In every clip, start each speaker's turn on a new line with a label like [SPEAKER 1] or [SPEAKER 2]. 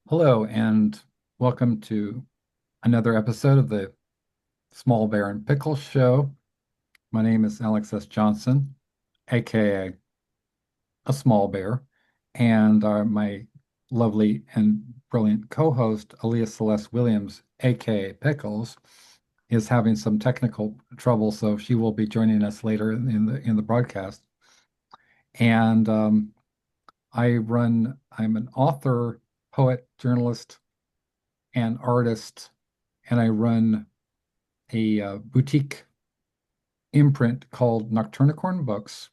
[SPEAKER 1] Hello, and welcome to another episode of the Small Bear and Pickles show. My name is Alex S. Johnson, aka a small bear, and my lovely and brilliant co-host, Aaliyah Celeste Williams, aka Pickles, is having some technical trouble, so she will be joining us later in the broadcast. And I'm an author, poet, journalist, and artist, and I run a boutique imprint called Nocturnicorn Books.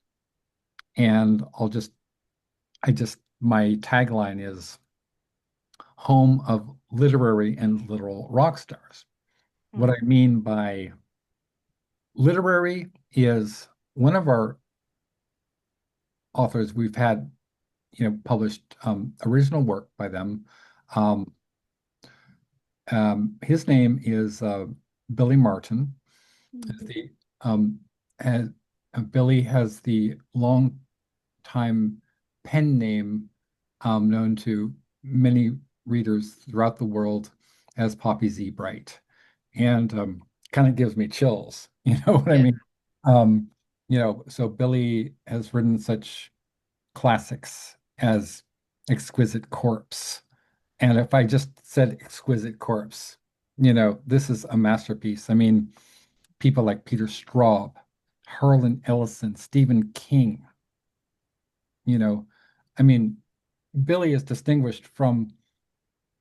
[SPEAKER 1] And my tagline is home of literary and literal rock stars. What
[SPEAKER 2] Hmm.
[SPEAKER 1] I mean by literary is one of our authors, we've had, published original work by them. Um, his name is Billy Martin.
[SPEAKER 2] Mhm.
[SPEAKER 1] The and Billy has the long time pen name known to many readers throughout the world as Poppy Z. Bright, and kind of gives me chills. You know what I
[SPEAKER 2] Yeah.
[SPEAKER 1] mean? So Billy has written such classics as Exquisite Corpse, and if I just said Exquisite Corpse, this is a masterpiece. I mean, people like Peter Straub, Harlan Ellison, Stephen King, you know, I mean, Billy is distinguished from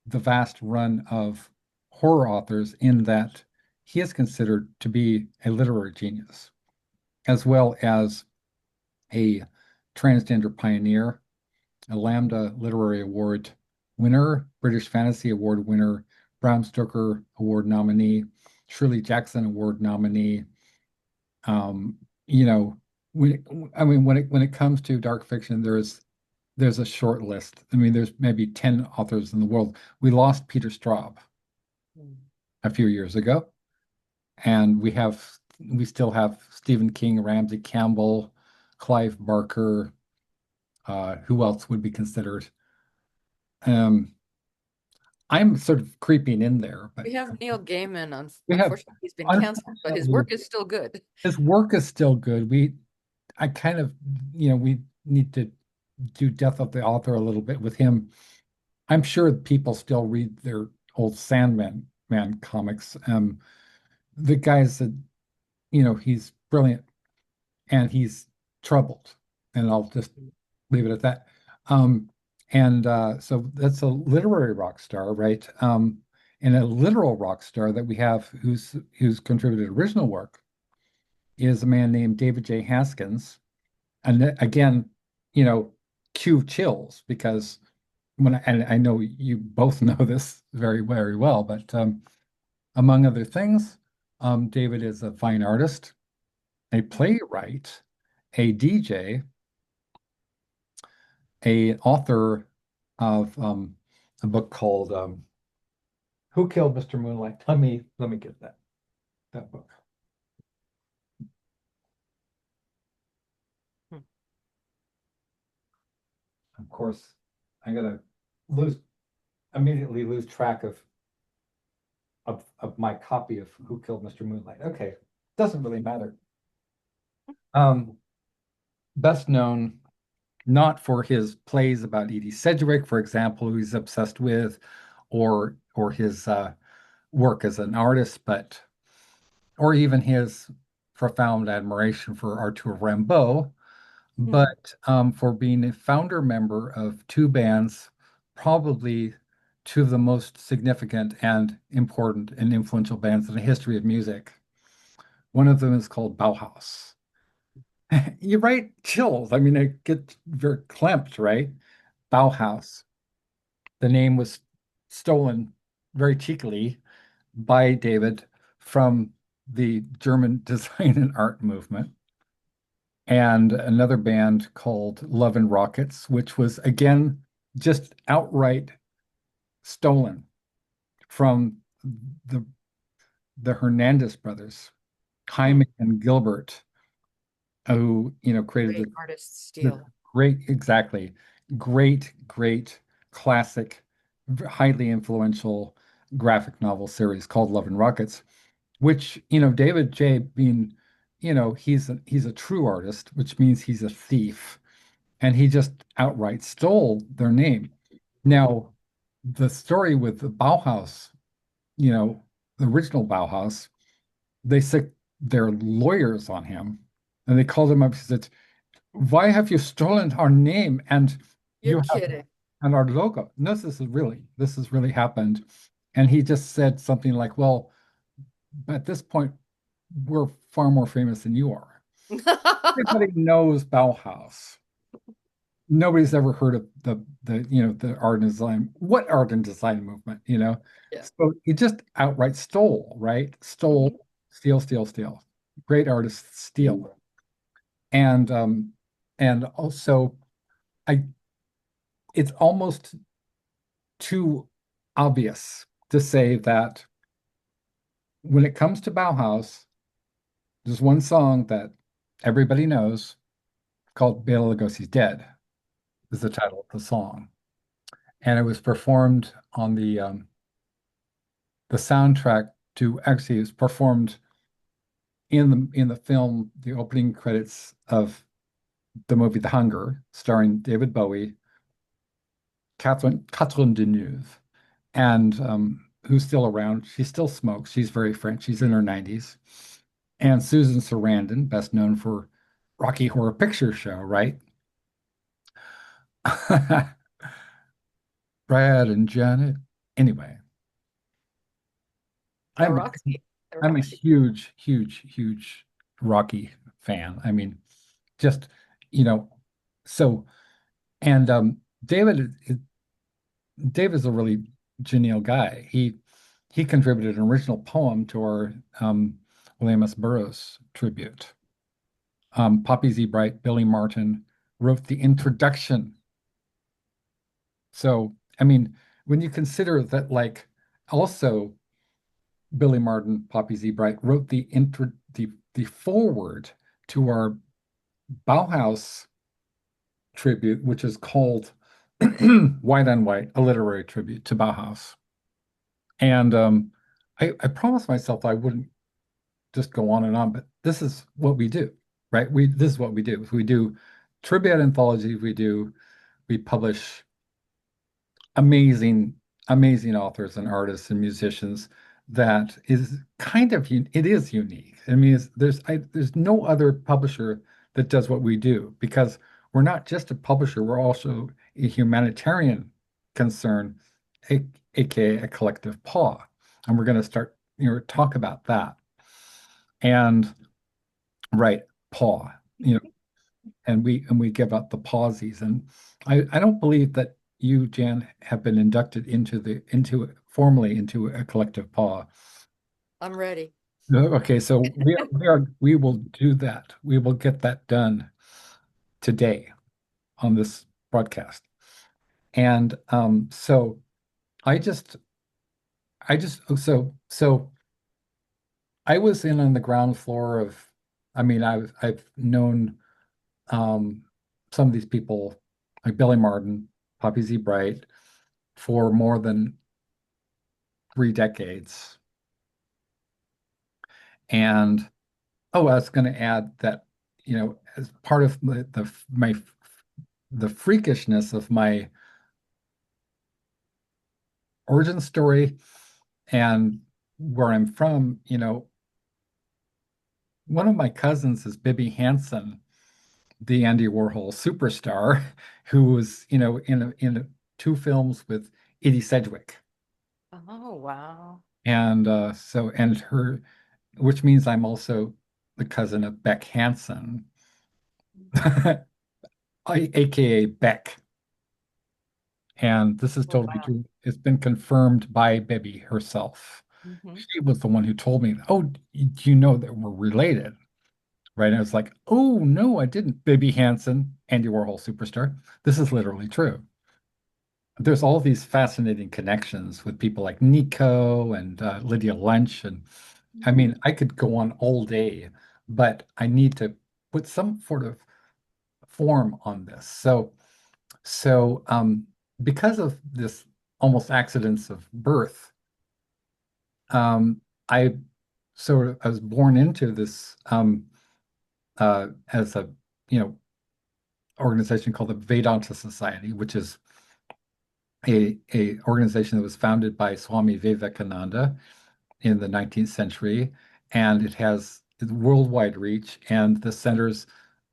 [SPEAKER 1] the vast run of horror authors in that he is considered to be a literary genius, as well as a transgender pioneer, a Lambda Literary Award winner, British Fantasy Award winner, Bram Stoker Award nominee, Shirley Jackson Award nominee. Um, you know, when it comes to dark fiction, there's a short list. I mean, there's maybe 10 authors in the world. We lost Peter Straub
[SPEAKER 2] Mm.
[SPEAKER 1] a few years ago, and we still have Stephen King, Ramsey Campbell, Clive Barker. Who else would be considered? Um, I'm sort of creeping in there, but
[SPEAKER 2] We have Neil Gaiman.
[SPEAKER 1] we have,
[SPEAKER 2] Unfortunately, he's been canceled, but his
[SPEAKER 1] unfortunately,
[SPEAKER 2] work is still good.
[SPEAKER 1] his work is still good. I kind of, we need to do Death of the Author a little bit with him. I'm sure people still read their old Man comics. The guy's he's brilliant and he's troubled, and I'll just leave it at that. Um, and so that's a literary rock star, right? And a literal rock star that we have who's contributed original work is a man named David J. Haskins. And again, you know, cue chills because and I know you both know this very, very well, but among other things, David is a fine artist, a playwright, a DJ, a author of a book called Who Killed Mr. Moonlight? Let me get that book.
[SPEAKER 2] Hmm.
[SPEAKER 1] Of course, I'm gonna lose immediately lose track of my copy of Who Killed Mr. Moonlight. Okay, doesn't really matter. Um, Best known not for his plays about Edie Sedgwick, for example, who he's obsessed with, or his work as an artist, or even his profound admiration for Arthur Rimbaud,
[SPEAKER 2] Hmm.
[SPEAKER 1] but for being a founder member of two bands, probably two of the most significant and important and influential bands in the history of music. One of them is called Bauhaus. You write chills. I mean, it gets very clamped, right? Bauhaus. The name was stolen very cheekily by David from the German design and art movement, and another band called Love and Rockets, which was again just outright stolen from the the Hernandez brothers,
[SPEAKER 2] Hmm.
[SPEAKER 1] Jaime and Gilbert, who created
[SPEAKER 2] Great artist
[SPEAKER 1] this
[SPEAKER 2] steal.
[SPEAKER 1] great, exactly, great classic. highly influential graphic novel series called Love and Rockets, which, David J. being, he's a true artist, which means he's a thief, and he just outright stole their name. Now, the story with the Bauhaus, you know, the original Bauhaus, they sick their lawyers on him, and they called him up and said, "Why have you stolen our name and
[SPEAKER 2] You're
[SPEAKER 1] you have
[SPEAKER 2] kidding.
[SPEAKER 1] and our logo?" No, this has really happened. And he just said something like, "Well, at this point, we're far more famous than you are. Everybody knows Bauhaus. Nobody's ever heard of the art and design. What art and design movement,
[SPEAKER 2] Yeah.
[SPEAKER 1] So he just outright stole, right?
[SPEAKER 2] Mhm.
[SPEAKER 1] Stole, steal, steal, steal. Great artists steal. And also I it's almost too obvious to say that when it comes to Bauhaus, there's one song that everybody knows called Bela Lugosi's Dead, is the title of the song. And it was performed on the soundtrack to actually it was performed in the film, the opening credits of the movie The Hunger, starring David Bowie, Catherine Deneuve, and who's still around. She still smokes. She's very French. She's in her 90s. And Susan Sarandon, best known for Rocky Horror Picture Show, right? Brad and Janet. Anyway,
[SPEAKER 2] The
[SPEAKER 1] I'm
[SPEAKER 2] Roxy. The
[SPEAKER 1] I'm a
[SPEAKER 2] Roxy.
[SPEAKER 1] huge, huge, huge Rocky fan. I mean, just, you know, so and Dave is a really genial guy. He contributed an original poem to our William S. Burroughs tribute. Poppy Z. Brite, Billy Martin wrote the introduction. So, I mean, when you consider that, like, also Billy Martin, Poppy Z. Brite wrote the foreword to our Bauhaus tribute, which is called White on White, a literary tribute to Bauhaus. And I promised myself I wouldn't just go on and on, but this is what we do, right? This is what we do. We do trivia anthologies. We publish amazing, amazing authors and artists and musicians that is it is unique. I mean, there's no other publisher that does what we do because we're not just a publisher, we're also a humanitarian concern, a, aka a collective paw. And we're going to start, talk about that. And right, paw, and we give out the pawsies. And I don't believe that you, Jan, have been inducted formally into a collective paw.
[SPEAKER 2] I'm ready.
[SPEAKER 1] No, okay, so we will do that. We will get that done today on this broadcast. And so I just I was in on the ground floor of, I mean, I've known um, some of these people like Billy Martin, Poppy Z. Brite for more than 3 decades. And oh, I was going to add that, as part of the freakishness of my origin story and where I'm from, one of my cousins is Bibby Hansen, the Andy Warhol superstar, who was, in two films with Edie Sedgwick.
[SPEAKER 2] Oh, wow.
[SPEAKER 1] And and her, which means I'm also the cousin of Beck Hansen, aka Beck. And this is
[SPEAKER 2] Oh,
[SPEAKER 1] totally
[SPEAKER 2] wow.
[SPEAKER 1] true. It's been confirmed by Bibby herself.
[SPEAKER 2] Hmm.
[SPEAKER 1] She was the one who told me, "Oh, do you know that we're related?" Right? And I was like, "Oh, no, I didn't." Bibby Hansen, Andy Warhol superstar. This is literally true. There's all these fascinating connections with people like Nico and Lydia Lunch. And I mean, I could go on all day, but I need to put some sort of form on this. So because of this almost accidents of birth. Um, I I was born into this as a you know organization called the Vedanta Society, which is a organization that was founded by Swami Vivekananda in the 19th century, and it has worldwide reach, and the centers,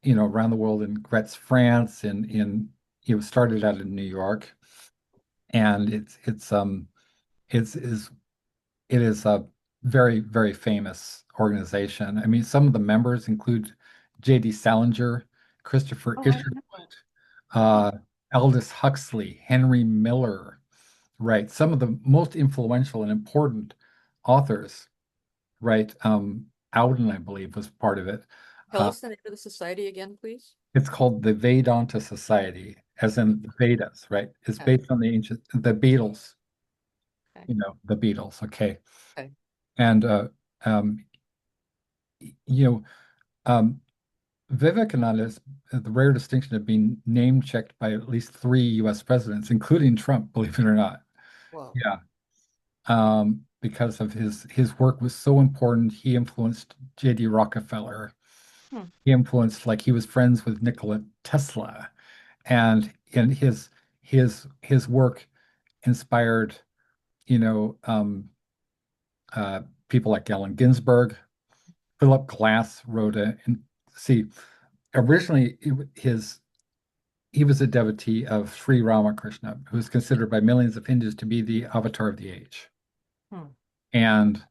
[SPEAKER 1] around the world in Gretz, France, in it was started out in New York, and it's is it is a very, very famous organization. I mean, some of the members include J.D. Salinger, Christopher
[SPEAKER 2] Oh, I
[SPEAKER 1] Isherwood,
[SPEAKER 2] know. Oh,
[SPEAKER 1] uh, Aldous Huxley, Henry Miller, right? Some of the most influential and important authors, right? Ellyn, I believe, was part of it.
[SPEAKER 2] tell
[SPEAKER 1] Uh,
[SPEAKER 2] us the name of the society again, please.
[SPEAKER 1] it's called the Vedanta Society, as in the Vedas, right? It's
[SPEAKER 2] Okay.
[SPEAKER 1] based on the Beatles,
[SPEAKER 2] Okay.
[SPEAKER 1] the Beatles, okay.
[SPEAKER 2] Okay.
[SPEAKER 1] And um, you know, um, Vivekananda has the rare distinction of being name checked by at least three US presidents, including Trump, believe it or not.
[SPEAKER 2] Whoa.
[SPEAKER 1] Yeah. Because of his work was so important. He influenced J.D. Rockefeller.
[SPEAKER 2] Hmm.
[SPEAKER 1] He influenced, like, he was friends with Nikola Tesla, and in his work inspired, you know, um, people like Allen Ginsberg. Philip Glass wrote and see, originally he was a devotee of Sri Ramakrishna, who is considered by millions of Hindus to be the avatar of the age,
[SPEAKER 2] Hmm.
[SPEAKER 1] and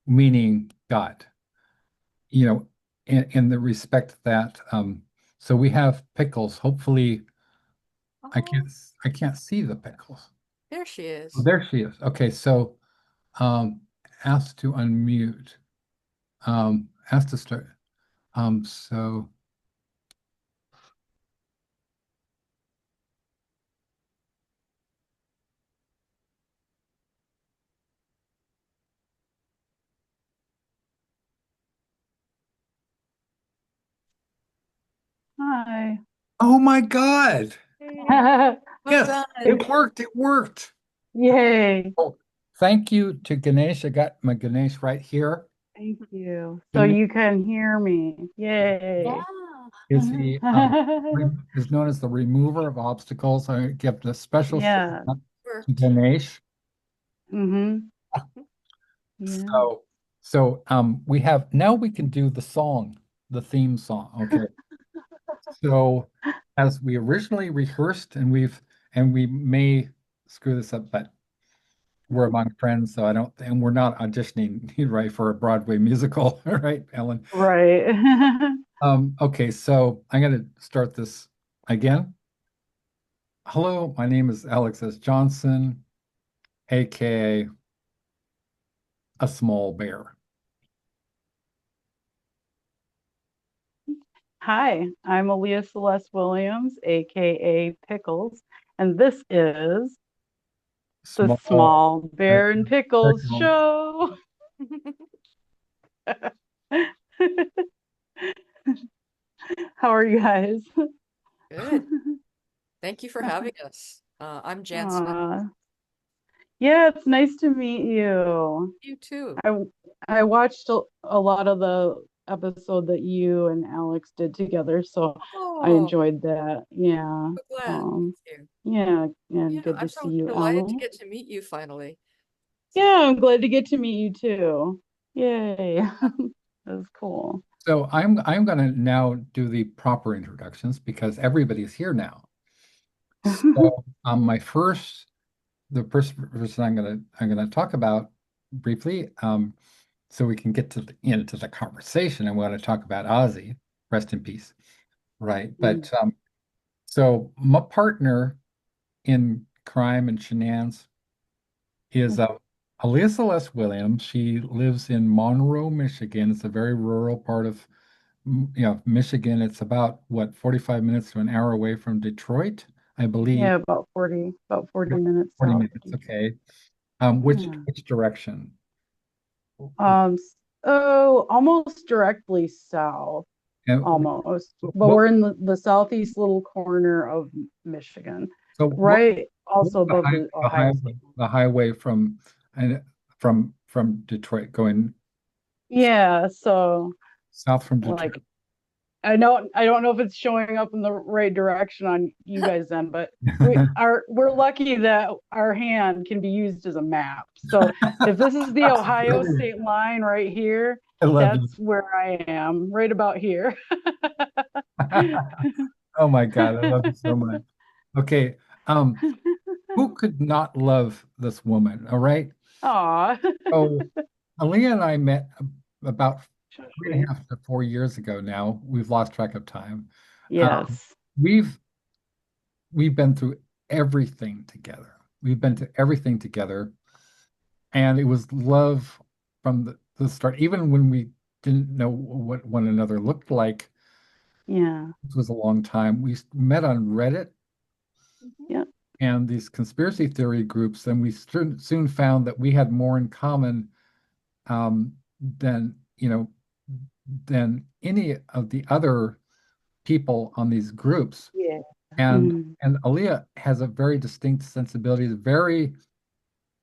[SPEAKER 1] meaning God. In the respect that so we have Pickles. Hopefully, I
[SPEAKER 2] Oh,
[SPEAKER 1] can't I can't see the Pickles.
[SPEAKER 2] there she
[SPEAKER 1] Oh,
[SPEAKER 2] is.
[SPEAKER 1] there she is. Okay, so um, asked to unmute. Asked to start. So
[SPEAKER 3] Hi.
[SPEAKER 1] oh my God!
[SPEAKER 2] Hey, well
[SPEAKER 1] Yes,
[SPEAKER 2] done.
[SPEAKER 1] it worked. It worked.
[SPEAKER 3] Yay.
[SPEAKER 1] Oh, thank you to Ganesh. I got my Ganesh right here.
[SPEAKER 3] Thank you. So
[SPEAKER 1] Ganesh
[SPEAKER 3] you can hear me.
[SPEAKER 2] Yeah.
[SPEAKER 3] Yay.
[SPEAKER 1] is the is known as the remover of obstacles. I give the special shout
[SPEAKER 3] Yeah.
[SPEAKER 1] out to
[SPEAKER 2] Worked.
[SPEAKER 1] Ganesh.
[SPEAKER 3] Mm-hmm. Yeah.
[SPEAKER 1] So we have now we can do the song, the theme song. Okay. So as we originally rehearsed, and we may screw this up, but we're among friends, so I don't, and we're not auditioning right for a Broadway musical, right, Ellen?
[SPEAKER 3] Right.
[SPEAKER 1] Okay, so I'm gonna start this again. Hello, my name is Alex S. Johnson, aka a small bear.
[SPEAKER 3] Hi, I'm Aaliyah Celeste Williams, aka Pickles, and this is the
[SPEAKER 1] Small
[SPEAKER 3] Small
[SPEAKER 1] bear.
[SPEAKER 3] Bear and Pickles show. How are you guys?
[SPEAKER 2] Good. Thank you for having us. I'm Jan Smith.
[SPEAKER 3] Yeah, it's nice to meet you.
[SPEAKER 2] You too.
[SPEAKER 3] I I watched a lot of the episode that you and Alex did together, so I
[SPEAKER 2] Oh,
[SPEAKER 3] enjoyed that. Yeah.
[SPEAKER 2] so glad.
[SPEAKER 3] Um,
[SPEAKER 2] Thank you.
[SPEAKER 3] yeah, and
[SPEAKER 2] Yeah,
[SPEAKER 3] good
[SPEAKER 2] I'm
[SPEAKER 3] to see
[SPEAKER 2] so
[SPEAKER 3] you,
[SPEAKER 2] delighted to
[SPEAKER 3] Ellen.
[SPEAKER 2] get to meet you finally. So,
[SPEAKER 3] Yeah, I'm glad to get to meet you too. Yay. That's cool.
[SPEAKER 1] So I'm gonna now do the proper introductions because everybody's here now. So my the first person I'm gonna talk about briefly, so we can get into the conversation. I want to talk about Ozzy, rest in peace, right?
[SPEAKER 3] Mm,
[SPEAKER 1] But so my partner in crime and shenanigans is Alyssa Celeste Williams. She lives in Monroe, Michigan. It's a very rural part of Michigan. It's about what, 45 minutes to an hour away from Detroit, I believe.
[SPEAKER 3] yeah, about 40 minutes
[SPEAKER 1] 40
[SPEAKER 3] south of
[SPEAKER 1] minutes,
[SPEAKER 3] Detroit.
[SPEAKER 1] okay.
[SPEAKER 3] Yeah.
[SPEAKER 1] Which direction?
[SPEAKER 3] Oh, almost directly south.
[SPEAKER 1] And
[SPEAKER 3] Almost. But
[SPEAKER 1] what
[SPEAKER 3] we're in the southeast little corner of Michigan.
[SPEAKER 1] so what
[SPEAKER 3] Right. also
[SPEAKER 1] The
[SPEAKER 3] above
[SPEAKER 1] high,
[SPEAKER 3] the Ohio State line.
[SPEAKER 1] the highway from and from Detroit going
[SPEAKER 3] Yeah, so
[SPEAKER 1] south from Detroit.
[SPEAKER 3] like I don't know if it's showing up in the right direction on you guys then, but we're lucky that our hand can be used as a map. So if this is the Ohio State line right here,
[SPEAKER 1] I love you.
[SPEAKER 3] that's where I am, right about here.
[SPEAKER 1] Oh my God, I love you so much. Okay, um, who could not love this woman? All right.
[SPEAKER 3] Aw.
[SPEAKER 1] So Aaliyah and I met about
[SPEAKER 3] So
[SPEAKER 1] three and
[SPEAKER 3] sweet.
[SPEAKER 1] a half to 4 years ago now. We've lost track of time. Um,
[SPEAKER 3] Yes.
[SPEAKER 1] we've we've been through everything together. We've been to everything together, and it was love from the start. Even when we didn't know what one another looked like,
[SPEAKER 3] Yeah.
[SPEAKER 1] it was a long time. We met on Reddit
[SPEAKER 2] Mhm.
[SPEAKER 3] Yeah.
[SPEAKER 1] and these conspiracy theory groups, and we soon found that we had more in common than than any of the other people on these groups.
[SPEAKER 3] Yeah.
[SPEAKER 1] And
[SPEAKER 3] Mm.
[SPEAKER 1] and Aaliyah has a very distinct sensibility, a very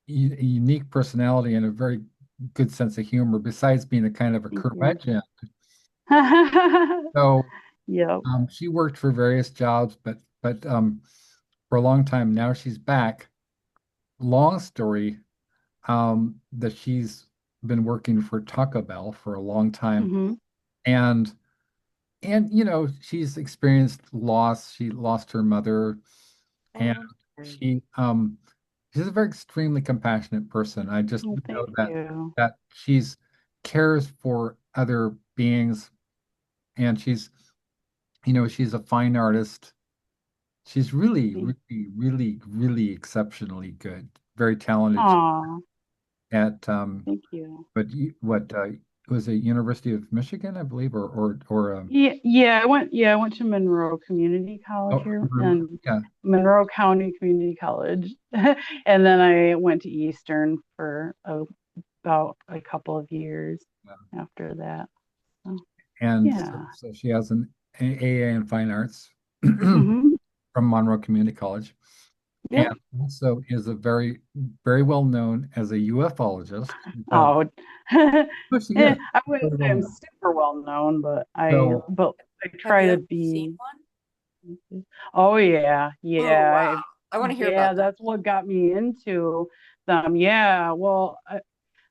[SPEAKER 1] unique personality, and a very good sense of humor. Besides being a kind of a
[SPEAKER 3] Thank you.
[SPEAKER 1] curmudgeon, so
[SPEAKER 3] Yep.
[SPEAKER 1] she worked for various jobs, but for a long time now she's back. Long story, that she's been working for Taco Bell for a long time,
[SPEAKER 3] Hmm.
[SPEAKER 1] and she's experienced loss. She lost her mother, and
[SPEAKER 2] Oh, I'm sorry.
[SPEAKER 1] she's a very extremely compassionate person. I just
[SPEAKER 3] Oh,
[SPEAKER 1] know
[SPEAKER 3] thank
[SPEAKER 1] that
[SPEAKER 3] you.
[SPEAKER 1] she's cares for other beings, and she's a fine artist. She's really,
[SPEAKER 3] Thank
[SPEAKER 1] really, really, really exceptionally good. Very talented
[SPEAKER 3] Aw,
[SPEAKER 1] at
[SPEAKER 3] thank you.
[SPEAKER 1] what was it, University of Michigan, I believe, or
[SPEAKER 3] I went to Monroe Community College here and
[SPEAKER 1] yeah,
[SPEAKER 3] Monroe County Community College. And then I went to Eastern for about a couple of years
[SPEAKER 1] yeah.
[SPEAKER 3] after that. So,
[SPEAKER 1] And
[SPEAKER 3] yeah.
[SPEAKER 1] so she has an AA in fine arts from
[SPEAKER 3] Hmm.
[SPEAKER 1] Monroe Community College, and
[SPEAKER 3] Yep.
[SPEAKER 1] also is a very, very well known as a UFOlogist.
[SPEAKER 3] Oh,
[SPEAKER 1] But she is
[SPEAKER 3] I wouldn't
[SPEAKER 1] very
[SPEAKER 3] say
[SPEAKER 1] well
[SPEAKER 3] I'm
[SPEAKER 1] known.
[SPEAKER 3] super well known, but
[SPEAKER 1] So,
[SPEAKER 3] I
[SPEAKER 2] Have
[SPEAKER 3] try
[SPEAKER 2] you
[SPEAKER 3] to
[SPEAKER 2] ever seen
[SPEAKER 3] be.
[SPEAKER 2] one?
[SPEAKER 3] Oh yeah,
[SPEAKER 2] Oh,
[SPEAKER 3] yeah.
[SPEAKER 2] wow. I want to hear
[SPEAKER 3] Yeah,
[SPEAKER 2] about that.
[SPEAKER 3] that's what got me into them. Yeah, well,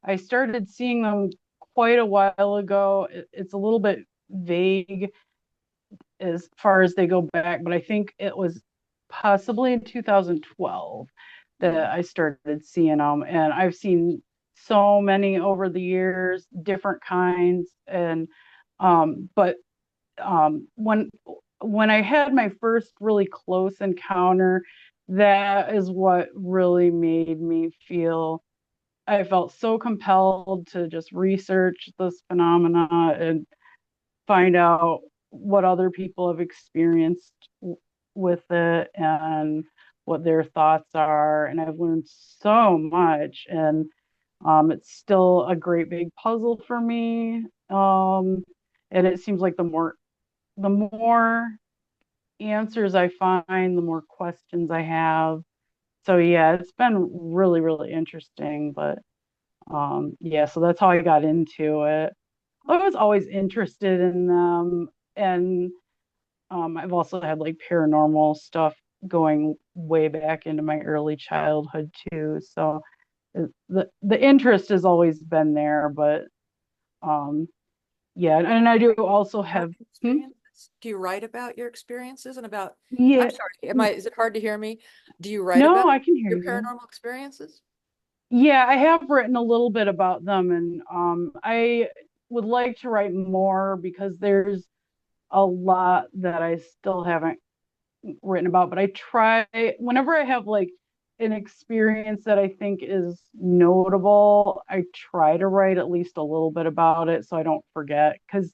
[SPEAKER 3] I started seeing them quite a while ago. It's a little bit vague as far as they go back, but I think it was possibly in 2012 that
[SPEAKER 2] Hmm.
[SPEAKER 3] I started seeing them, and I've seen so many over the years, different kinds, and but when I had my first really close encounter, that is what really made me feel. I felt so compelled to just research this phenomena and find out what other people have experienced with it and what their thoughts are. And I've learned so much, and it's still a great big puzzle for me. And it seems like the more answers I find, the more questions I have. So yeah, it's been really, really interesting. But yeah, so that's how I got into it. I was always interested in them, and I've also had like paranormal stuff going way back into my early childhood too. So the interest has always been there, but um, yeah, and I do also
[SPEAKER 2] About
[SPEAKER 3] have.
[SPEAKER 2] your
[SPEAKER 3] Hmm?
[SPEAKER 2] experiences? Do you write about your experiences and about, I'm
[SPEAKER 3] Yeah,
[SPEAKER 2] sorry, is it hard to hear me? Do you write
[SPEAKER 3] no,
[SPEAKER 2] about
[SPEAKER 3] I can hear
[SPEAKER 2] your
[SPEAKER 3] you.
[SPEAKER 2] paranormal experiences?
[SPEAKER 3] Yeah, I have written a little bit about them, and I would like to write more because there's a lot that I still haven't written about. But I try whenever I have like an experience that I think is notable, I try to write at least a little bit about it so I don't forget because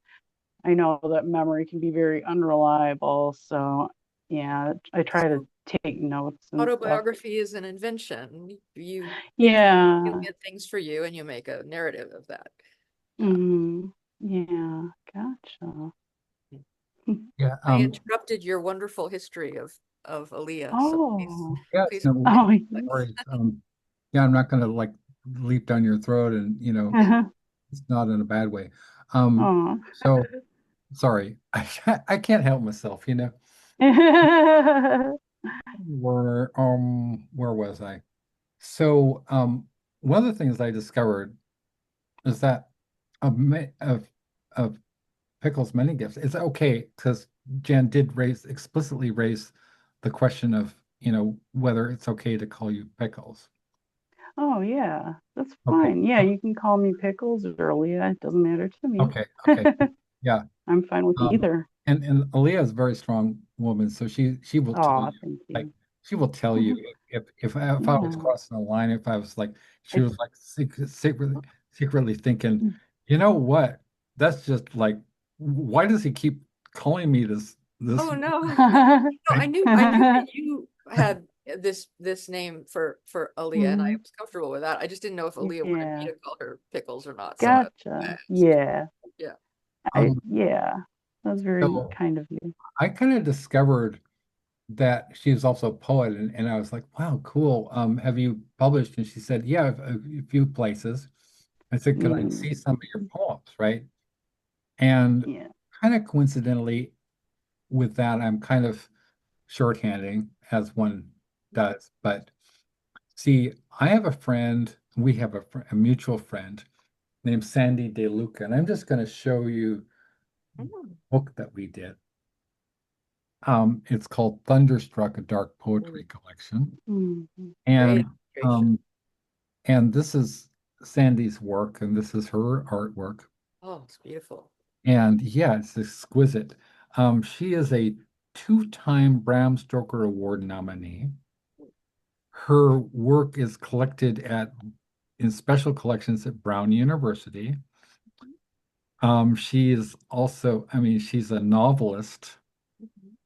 [SPEAKER 3] I know that memory can be very unreliable. So yeah, I try to
[SPEAKER 2] So
[SPEAKER 3] take notes and stuff.
[SPEAKER 2] autobiography is an invention. You
[SPEAKER 3] Yeah.
[SPEAKER 2] get things for you and you make a narrative of that. Got
[SPEAKER 3] Hmm. Yeah. Gotcha.
[SPEAKER 2] it.
[SPEAKER 1] yeah,
[SPEAKER 2] I interrupted your wonderful history of of Aaliyah. So
[SPEAKER 3] Oh.
[SPEAKER 1] Yes,
[SPEAKER 2] please.
[SPEAKER 1] no
[SPEAKER 3] Oh,
[SPEAKER 1] worries. Yeah, I'm not going to like leap down your throat, and it's not in a bad way.
[SPEAKER 3] oh.
[SPEAKER 1] So sorry, I can't help myself, Where was I? So one of the things I discovered is that of Pickles' many gifts, it's okay because Jan did explicitly raise the question of, whether it's okay to call you Pickles.
[SPEAKER 3] Oh, yeah, that's
[SPEAKER 1] Okay.
[SPEAKER 3] fine. Yeah, you can call me Pickles or Leah. It doesn't matter to me.
[SPEAKER 1] Okay. Okay. Yeah.
[SPEAKER 3] I'm fine with
[SPEAKER 1] Um,
[SPEAKER 3] either.
[SPEAKER 1] and Aaliyah is a very strong woman, so she will tell
[SPEAKER 3] Oh,
[SPEAKER 1] you,
[SPEAKER 3] thank
[SPEAKER 1] like,
[SPEAKER 3] you.
[SPEAKER 1] she will tell you if I was
[SPEAKER 3] Yeah.
[SPEAKER 1] crossing the line, if I was like, she
[SPEAKER 3] I,
[SPEAKER 1] was like secretly thinking, you know what? That's just like, why does he keep calling me this?
[SPEAKER 2] Oh no. No, I knew that you had this name for Aaliyah, and I
[SPEAKER 3] Mhm.
[SPEAKER 2] was comfortable with that. I just didn't know if Aaliyah wanted me
[SPEAKER 3] Yeah.
[SPEAKER 2] to call her Pickles or not. So I
[SPEAKER 3] Gotcha.
[SPEAKER 2] asked.
[SPEAKER 3] Yeah.
[SPEAKER 2] Yeah.
[SPEAKER 3] Yeah. That's very
[SPEAKER 1] So
[SPEAKER 3] kind of you.
[SPEAKER 1] I kind of discovered that she was also a poet, and I was like, wow, cool. Have you published? And she said, yeah, a few places. I said, could I
[SPEAKER 3] Mm.
[SPEAKER 1] see some of your poems, right? And
[SPEAKER 3] Yeah.
[SPEAKER 1] kind of coincidentally with that, I'm kind of shorthanding as one does. But see, I have a friend, we have a mutual friend named Sandy DeLuca, and I'm just going to show you
[SPEAKER 2] Mm,
[SPEAKER 1] a book that we did. It's called Thunderstruck, a Dark Poetry Collection.
[SPEAKER 3] Mhm.
[SPEAKER 2] great
[SPEAKER 1] And
[SPEAKER 2] illustration.
[SPEAKER 1] um, And this is Sandy's work, and this is her artwork.
[SPEAKER 2] Oh, it's beautiful.
[SPEAKER 1] And yeah, it's exquisite. She is a two-time Bram Stoker Award nominee. Her work is collected in special collections at Brown University. She is also, I mean, she's a novelist,
[SPEAKER 2] Mhm.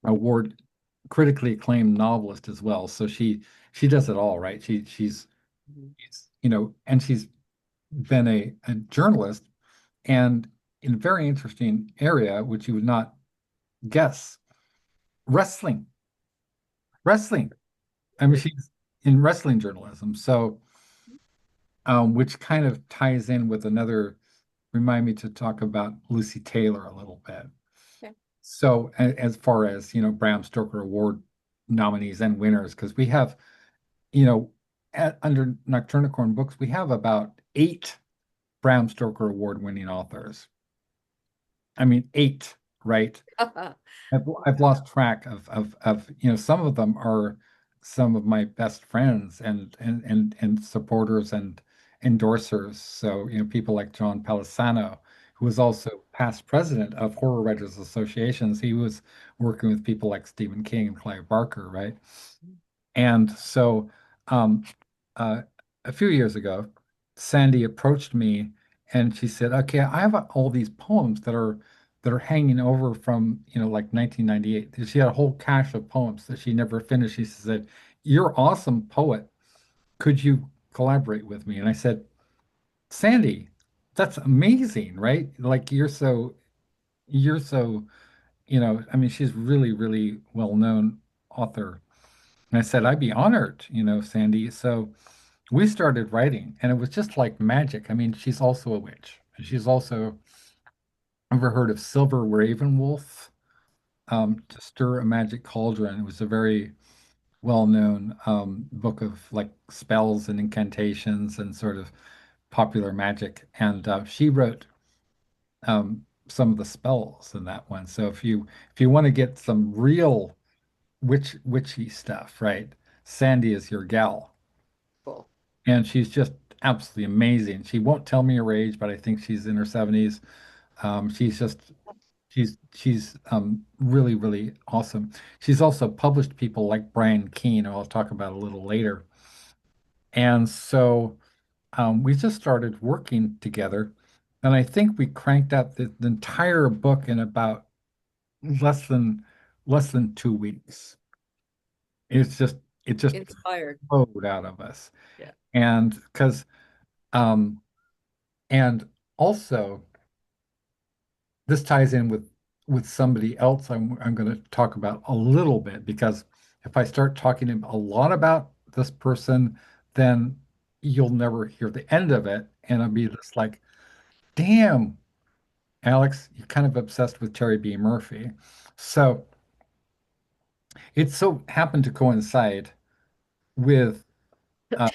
[SPEAKER 1] award critically acclaimed novelist as well. So she does it all, right?
[SPEAKER 2] Mhm.
[SPEAKER 1] And she's been a journalist. And in a very interesting area, which you would not guess, wrestling. Wrestling. I mean, she's in wrestling journalism. So, which kind of ties in with remind me to talk about Lucy Taylor a little bit.
[SPEAKER 2] Okay.
[SPEAKER 1] So, as far as, Bram Stoker Award nominees and winners, because we have, under Nocturnicorn Books, we have about 8 Bram Stoker Award winning authors. I mean, 8, right? I've lost track of some of them are some of my best friends and supporters and endorsers. So, people like John Palisano, who was also past president of Horror Writers Associations. He was working with people like Stephen King and Clive Barker, right? And so, um, uh, a few years ago, Sandy approached me and she said, "Okay, I have all these poems that are hanging over from, like 1998." She had a whole cache of poems that she never finished. She said, "You're awesome poet. Could you collaborate with me?" And I said, "Sandy, that's amazing, right? Like you're so, I mean, she's really, really well-known author." And I said, "I'd be honored, Sandy." So we started writing, and it was just like magic. I mean, she's also a witch. She's also, ever heard of Silver Ravenwolf? To Stir a Magic Cauldron. It was a very well-known book of like spells and incantations and sort of popular magic. And she wrote some of the spells in that one. So if you want to get some real witchy stuff, right? Sandy is your gal.
[SPEAKER 2] Cool.
[SPEAKER 1] And she's just absolutely amazing. She won't tell me her age, but I think she's in her 70s. She's really, really awesome. She's also published people like Brian Keene, who I'll talk about a little later. And so we just started working together. And I think we cranked out the entire book in about less than less than 2 weeks. It's just it just
[SPEAKER 2] Inspired.
[SPEAKER 1] flowed out of us.
[SPEAKER 2] Yeah.
[SPEAKER 1] And because um and also this ties in with with somebody else I'm going to talk about a little bit, because if I start talking a lot about this person, then you'll never hear the end of it. And I'll be just like, damn, Alex, you're kind of obsessed with Terry B. Murphy. So it so happened to coincide with uh,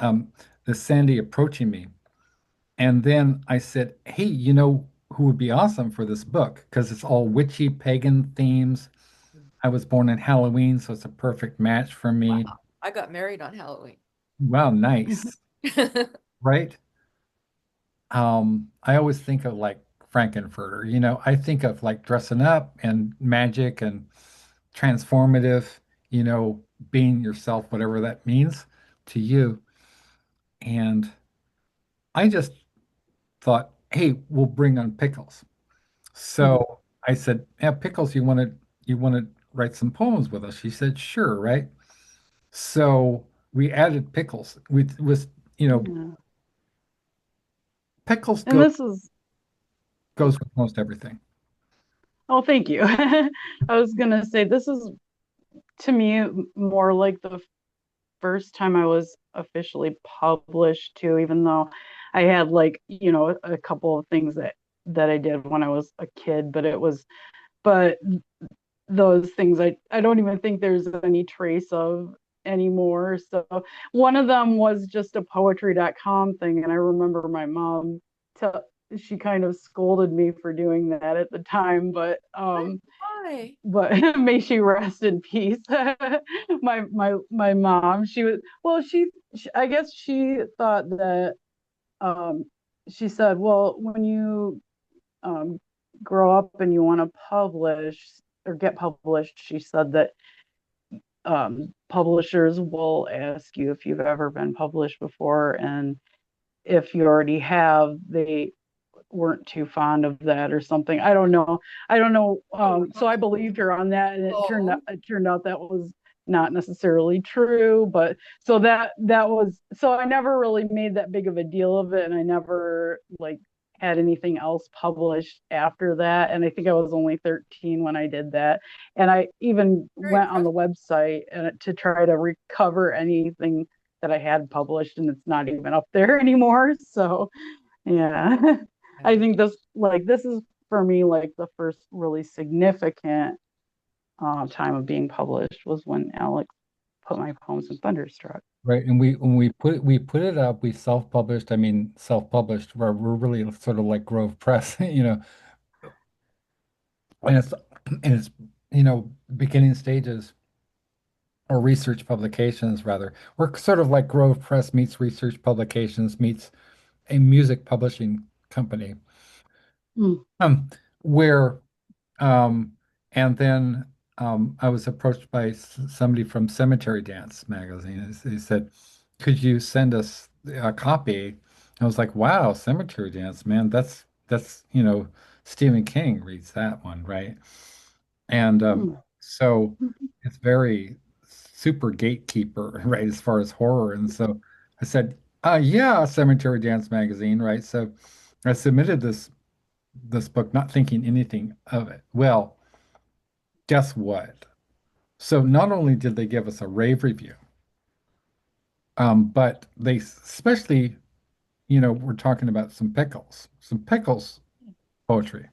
[SPEAKER 1] um, the Sandy approaching me. And then I said, hey, you know who would be awesome for this book? Because it's all witchy pagan themes. I was born in Halloween, so it's a perfect match for me.
[SPEAKER 2] Wow. I got married on Halloween.
[SPEAKER 1] Wow, nice. Right? I always think of like Frankenfurter, I think of like dressing up and magic and transformative, being yourself, whatever that means to you. And I just thought, hey, we'll bring on Pickles. So I said, yeah, Pickles, you want to write some poems with us? She said, sure, right? So we added Pickles. We was,
[SPEAKER 3] Yeah.
[SPEAKER 1] Pickles
[SPEAKER 3] And
[SPEAKER 1] goes
[SPEAKER 3] this is, oh,
[SPEAKER 1] goes with most everything.
[SPEAKER 3] oh, thank you. I was gonna say this is to me more like the first time I was officially published too, even though I had like, a couple of things that I did when I was a kid, but those things I don't even think there's any trace of anymore. So one of them was just a poetry.com thing. And I remember my mom tell she kind of scolded me for doing that at the time,
[SPEAKER 2] Why?
[SPEAKER 3] but may she rest in peace. My mom, she was well, she I guess she thought that um she said, well, when you um grow up and you want to publish or get published, she said that publishers will ask you if you've ever been published before, and if you already have, they weren't too fond of that or something. I don't know.
[SPEAKER 2] Oh,
[SPEAKER 3] So I believed her on that, and
[SPEAKER 2] wow.
[SPEAKER 3] it turned out that was not necessarily true. But so that was so I never really made that big of a deal of it, and I never like had anything else published after that. And I think I was only 13 when I did that. And I even
[SPEAKER 2] Very
[SPEAKER 3] went on
[SPEAKER 2] impressive.
[SPEAKER 3] the website and to try to recover anything that I had published, and it's not even up there anymore. So yeah. I think this is for me like the first really significant time of being published was when Alex put my poems in Thunderstruck.
[SPEAKER 1] Right. And we put it up, we self-published, I mean self-published, where we're really sort of like Grove Press, and it's beginning stages, or research publications rather. We're sort of like Grove Press meets research publications meets a music publishing company.
[SPEAKER 3] Mm.
[SPEAKER 1] Where Um, and then I was approached by somebody from Cemetery Dance magazine. He said, "Could you send us a copy?" I was like, "Wow, Cemetery Dance, man, that's Stephen King reads that one, right?" And
[SPEAKER 3] Mm.
[SPEAKER 1] so it's very super gatekeeper, right, as far as horror. And so I said, yeah, Cemetery Dance magazine, right?" So I submitted this book, not thinking anything of it. Well, guess what? So not only did they give us a rave review, but they especially, we're talking about some pickles poetry,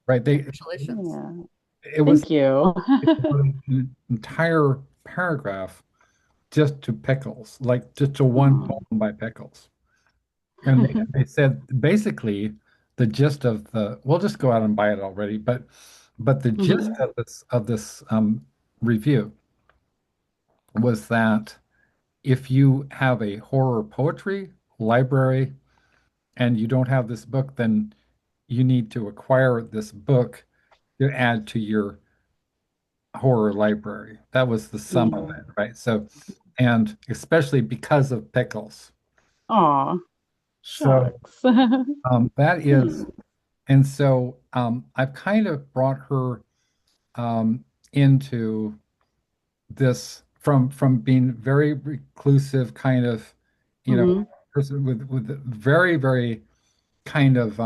[SPEAKER 1] right?
[SPEAKER 2] Congratulations.
[SPEAKER 1] It was,
[SPEAKER 3] Thank you.
[SPEAKER 1] it was an entire paragraph just to pickles, like just to one
[SPEAKER 3] Oh.
[SPEAKER 1] poem by Pickles. And they said basically the gist of we'll just go out and buy it already, but the gist
[SPEAKER 3] Mhm.
[SPEAKER 1] of this review was that if you have a horror poetry library and you don't have this book, then you need to acquire this book to add to your horror library. That was the sum of
[SPEAKER 3] Yeah.
[SPEAKER 1] it, right? So, and especially because of Pickles.
[SPEAKER 3] Aw,
[SPEAKER 1] So
[SPEAKER 3] shucks.
[SPEAKER 1] that is,
[SPEAKER 3] Hmm.
[SPEAKER 1] and so I've kind of brought her into this from being very reclusive, kind of, you know,
[SPEAKER 3] Mhm.
[SPEAKER 1] person with very, very kind of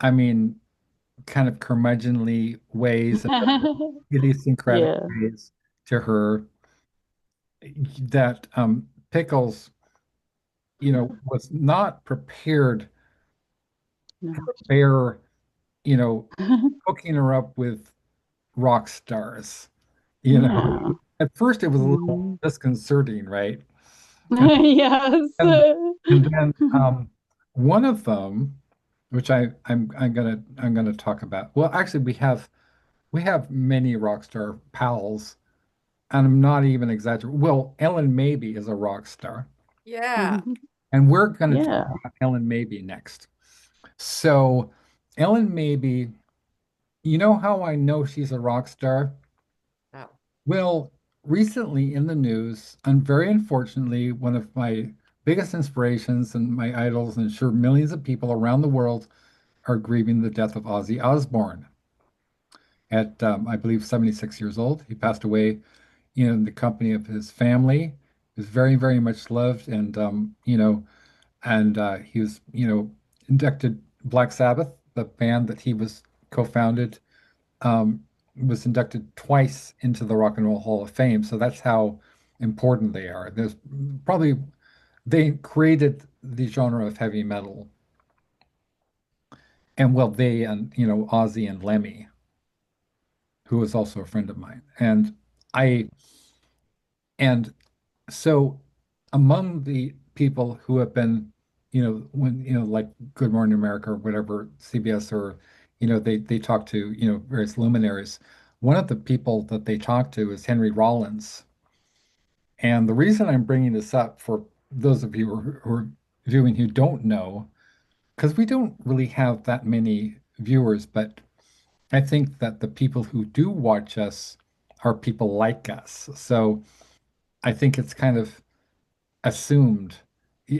[SPEAKER 1] I mean kind of curmudgeonly ways and idiosyncratic
[SPEAKER 3] Yeah.
[SPEAKER 1] ways to her that Pickles, was not prepared
[SPEAKER 3] No.
[SPEAKER 1] to bear, you know, hooking her up with rock stars. You know,
[SPEAKER 3] Yeah.
[SPEAKER 1] at first it was a little
[SPEAKER 3] Mm.
[SPEAKER 1] disconcerting, right? And
[SPEAKER 3] Yes.
[SPEAKER 1] and, and then one of them, which I'm gonna talk about. Well, actually, we have many rock star pals, and I'm not even exaggerating. Well, Ellen Maybe is a rock star,
[SPEAKER 2] Yeah.
[SPEAKER 1] and we're gonna talk
[SPEAKER 3] Yeah.
[SPEAKER 1] about Ellen Maybe next. So, Ellen Maybe, you know how I know she's a rock star?
[SPEAKER 2] Oh.
[SPEAKER 1] Well, recently in the news, and very unfortunately, one of my biggest inspirations and my idols, and sure millions of people around the world are grieving the death of Ozzy Osbourne at, I believe, 76 years old. He passed away in the company of his family. He was very, very much loved, and he was, inducted. Black Sabbath, the band that he was co-founded, um, was inducted twice into the Rock and Roll Hall of Fame. So that's how important they are. There's probably they created the genre of heavy metal, and well, they and Ozzy and Lemmy, who was also a friend of mine, I and so among the people who have been, when like Good Morning America or whatever, CBS, or they talk to various luminaries. One of the people that they talk to is Henry Rollins. And the reason I'm bringing this up for those of you who are viewing who don't know, because we don't really have that many viewers, but I think that the people who do watch us are people like us. So I think it's kind of assumed.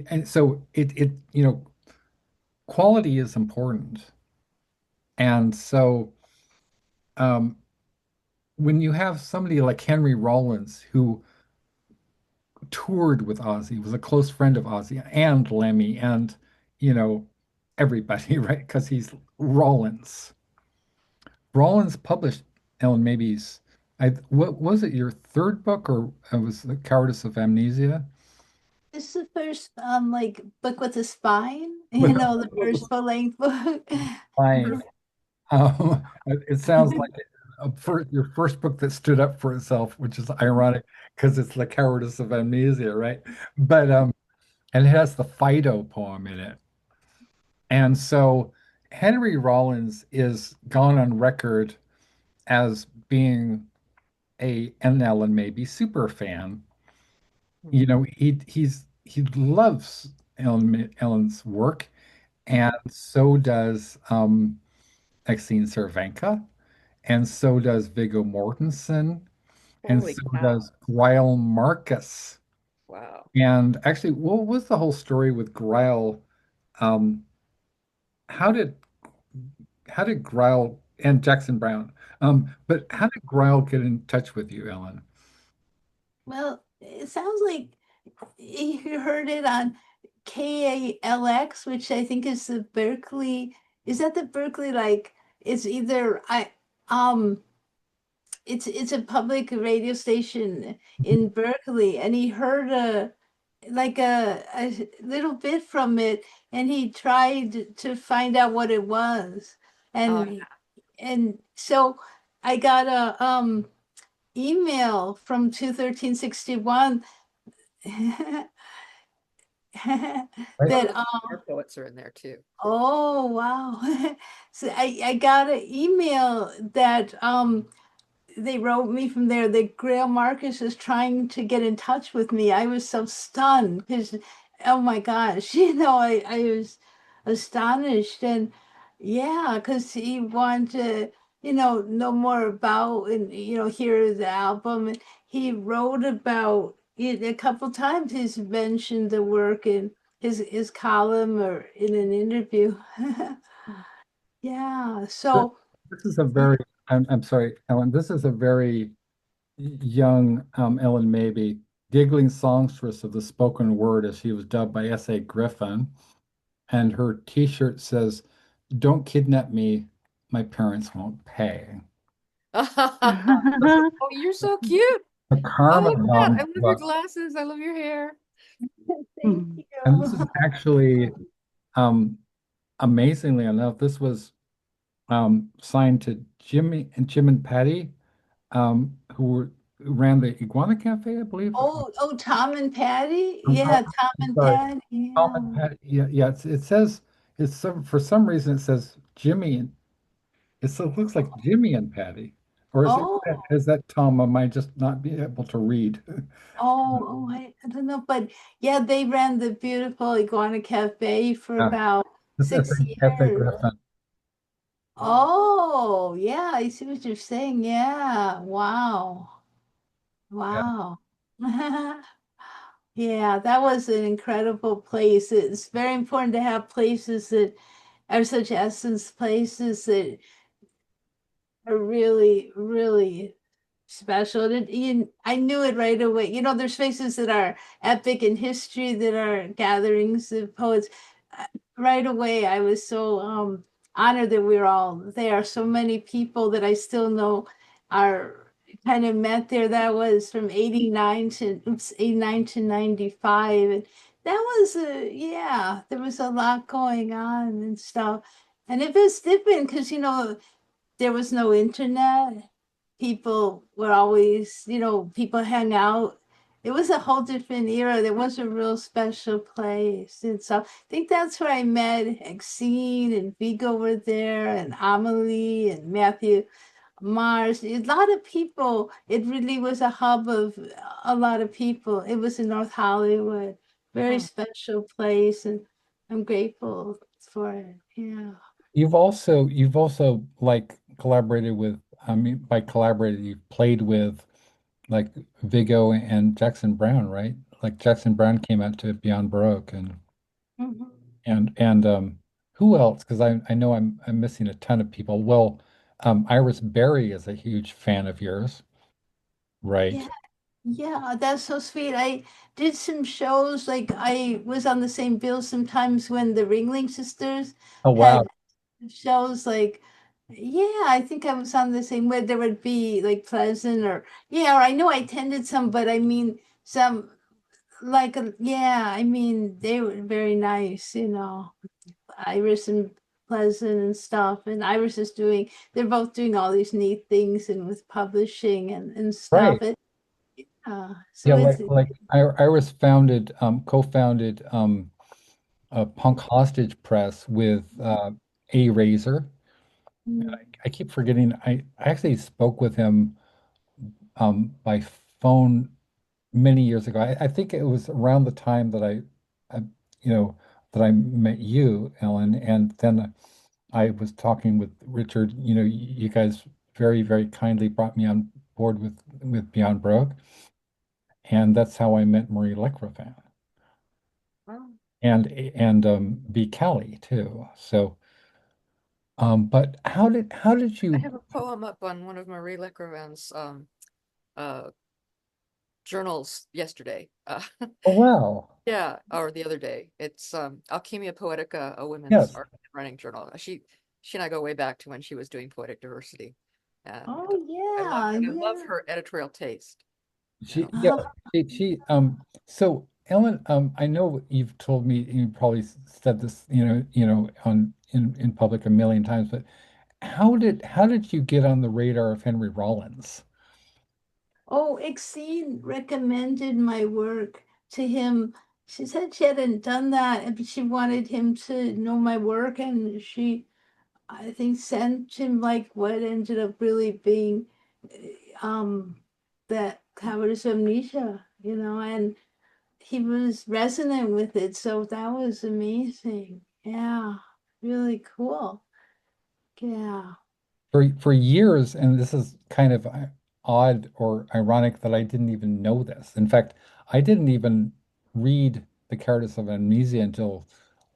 [SPEAKER 1] And so quality is important. And so um, when you have somebody like Henry Rollins who toured with Ozzy, was a close friend of Ozzy and Lemmy and, you know, everybody, right? Because he's Rollins. Rollins published Ellen Maybe's, what was it, your third book, or was The Cowardice of Amnesia?
[SPEAKER 4] This is the first like book with a spine,
[SPEAKER 1] With
[SPEAKER 4] the first full length book.
[SPEAKER 1] fine. It sounds like your first book that stood up for itself, which is ironic because it's The Cowardice of Amnesia, right? But and it has the Fido poem in it. And so Henry Rollins is gone on record as being an Ellen maybe super fan.
[SPEAKER 2] Hmm.
[SPEAKER 1] He loves Ellen's work, and so does Exene Cervenka, and so does Viggo Mortensen, and
[SPEAKER 2] Holy
[SPEAKER 1] so
[SPEAKER 2] cow.
[SPEAKER 1] does Greil Marcus.
[SPEAKER 2] Wow.
[SPEAKER 1] And actually, what was the whole story with Greil? Um, how did Greil and Jackson Brown? But how did Greil get in touch with you, Ellen?
[SPEAKER 4] Well, it sounds like you heard it on KALX, which I think is the Berkeley. Is that the Berkeley like it's either I it's a public radio station in Berkeley, and he heard a little bit from it, and he tried to find out what it was,
[SPEAKER 2] Oh,
[SPEAKER 4] and so I got a email from 21361
[SPEAKER 1] Right?
[SPEAKER 2] oh,
[SPEAKER 4] that
[SPEAKER 2] the our poets are in there too.
[SPEAKER 4] oh wow. So I got an email that they wrote me from there that Grail Marcus is trying to get in touch with me. I was so stunned because, oh my gosh, I was astonished. And yeah, because he wanted to, know more about and, hear the album. And he wrote about it a couple times. He's mentioned the work in his column or in an interview. Yeah,
[SPEAKER 1] Th-
[SPEAKER 4] so.
[SPEAKER 1] This is a very, I'm sorry, Ellen, this is a very young Ellen Mabie, giggling songstress of the spoken word, as she was dubbed by S.A. Griffin. And her t-shirt says, "Don't kidnap me, my parents won't pay.
[SPEAKER 2] Oh, you're so cute.
[SPEAKER 1] The
[SPEAKER 2] Oh,
[SPEAKER 1] Karma
[SPEAKER 2] look at that. I
[SPEAKER 1] Mom
[SPEAKER 2] love your
[SPEAKER 1] book,
[SPEAKER 2] glasses. I love your hair.
[SPEAKER 4] Thank
[SPEAKER 1] and this is
[SPEAKER 4] you.
[SPEAKER 1] actually, um, amazingly enough, this was signed to Jim and Patty, who ran the Iguana Cafe, I believe.
[SPEAKER 4] Oh, Tom and Patty?
[SPEAKER 1] I'm,
[SPEAKER 4] Yeah, Tom
[SPEAKER 1] I'm
[SPEAKER 4] and
[SPEAKER 1] sorry,
[SPEAKER 4] Patty.
[SPEAKER 1] Tom
[SPEAKER 4] Yeah.
[SPEAKER 1] and Patty. Yeah, yeah. It says for some reason it says Jimmy and it looks like Jimmy and Patty, or
[SPEAKER 4] Oh,
[SPEAKER 1] is that Tom? Am I just not be able to read?
[SPEAKER 4] I don't know, but yeah, they ran the beautiful Iguana Cafe for
[SPEAKER 1] Yeah,
[SPEAKER 4] about
[SPEAKER 1] it's
[SPEAKER 4] 6 years.
[SPEAKER 1] Griffin.
[SPEAKER 4] Oh, yeah, I see what you're saying. Yeah, wow,
[SPEAKER 1] Yeah.
[SPEAKER 4] wow. Yeah, that was an incredible place. It's very important to have places that are such essence places that are really, really special. I knew it right away. There's spaces that are epic in history that are gatherings of poets. Uh, Right away, I was so honored that we were all there. So many people that I still know are kind of met there. That was from 89 to 95. And that was yeah, there was a lot going on and stuff. And it was different because, there was no internet. People were always, people hang out. It was a whole different era. There was a real special place. And so I think that's where I met Exene and Vigo were there and Amelie and Matthew Mars. A lot of people. It really was a hub of a lot of people. It was in North Hollywood. Very
[SPEAKER 2] Hmm.
[SPEAKER 4] special place. And I'm grateful for it. Yeah.
[SPEAKER 1] You've also like collaborated with, I mean, by collaborated, you've played with like Vigo and Jackson Brown, right? Like Jackson Brown came out to Beyond Baroque
[SPEAKER 4] Mhm.
[SPEAKER 1] and who else? Because I know I'm missing a ton of people. Well, Iris Berry is a huge fan of yours,
[SPEAKER 4] Yeah.
[SPEAKER 1] right?
[SPEAKER 4] Yeah, that's so sweet. I did some shows, like I was on the same bill sometimes when the Ringling Sisters
[SPEAKER 1] Oh
[SPEAKER 4] had
[SPEAKER 1] wow.
[SPEAKER 4] shows like, yeah, I think I was on the same where there would be like Pleasant or, yeah, or I know I attended some, but I mean, some like, yeah, I mean, they were very nice, Iris and Pleasant and stuff. And Iris is they're both doing all these neat things and with publishing and stuff.
[SPEAKER 1] Right.
[SPEAKER 4] So
[SPEAKER 1] Yeah,
[SPEAKER 4] it's,
[SPEAKER 1] Iris founded, co-founded a Punk Hostage Press with A Razor.
[SPEAKER 4] mm.
[SPEAKER 1] I keep forgetting. I actually spoke with him by phone many years ago. I think it was around the time that I you know, that I met you, Ellen, and then I was talking with Richard. You guys very, very kindly brought me on board with Beyond Broke, and that's how I met Marie Lecrofan
[SPEAKER 2] Wow.
[SPEAKER 1] and B. Kelly too. So, but how did
[SPEAKER 2] I
[SPEAKER 1] you?
[SPEAKER 2] have a poem up on one of Marie Lecrivain's uh journals yesterday.
[SPEAKER 1] Oh wow,
[SPEAKER 2] Yeah, or the other day. It's Alchemia Poetica, a women's
[SPEAKER 1] yes,
[SPEAKER 2] art and writing journal. She and I go way back to when she was doing poetic diversity. And
[SPEAKER 4] Oh yeah,
[SPEAKER 2] I love
[SPEAKER 4] yeah.
[SPEAKER 2] her editorial taste, you
[SPEAKER 1] she
[SPEAKER 2] know.
[SPEAKER 1] yeah so Ellen, I know you've told me, you probably said this, on in public a million times, but how did you get on the radar of Henry Rollins?
[SPEAKER 4] Oh, Exene recommended my work to him. She said she hadn't done that, but she wanted him to know my work, and I think, sent him like what ended up really being that covers amnesia, and he was resonant with it. So that was amazing. Yeah, really cool. Yeah.
[SPEAKER 1] For years, and this is kind of odd or ironic that I didn't even know this. In fact, I didn't even read The Cowardice of Amnesia until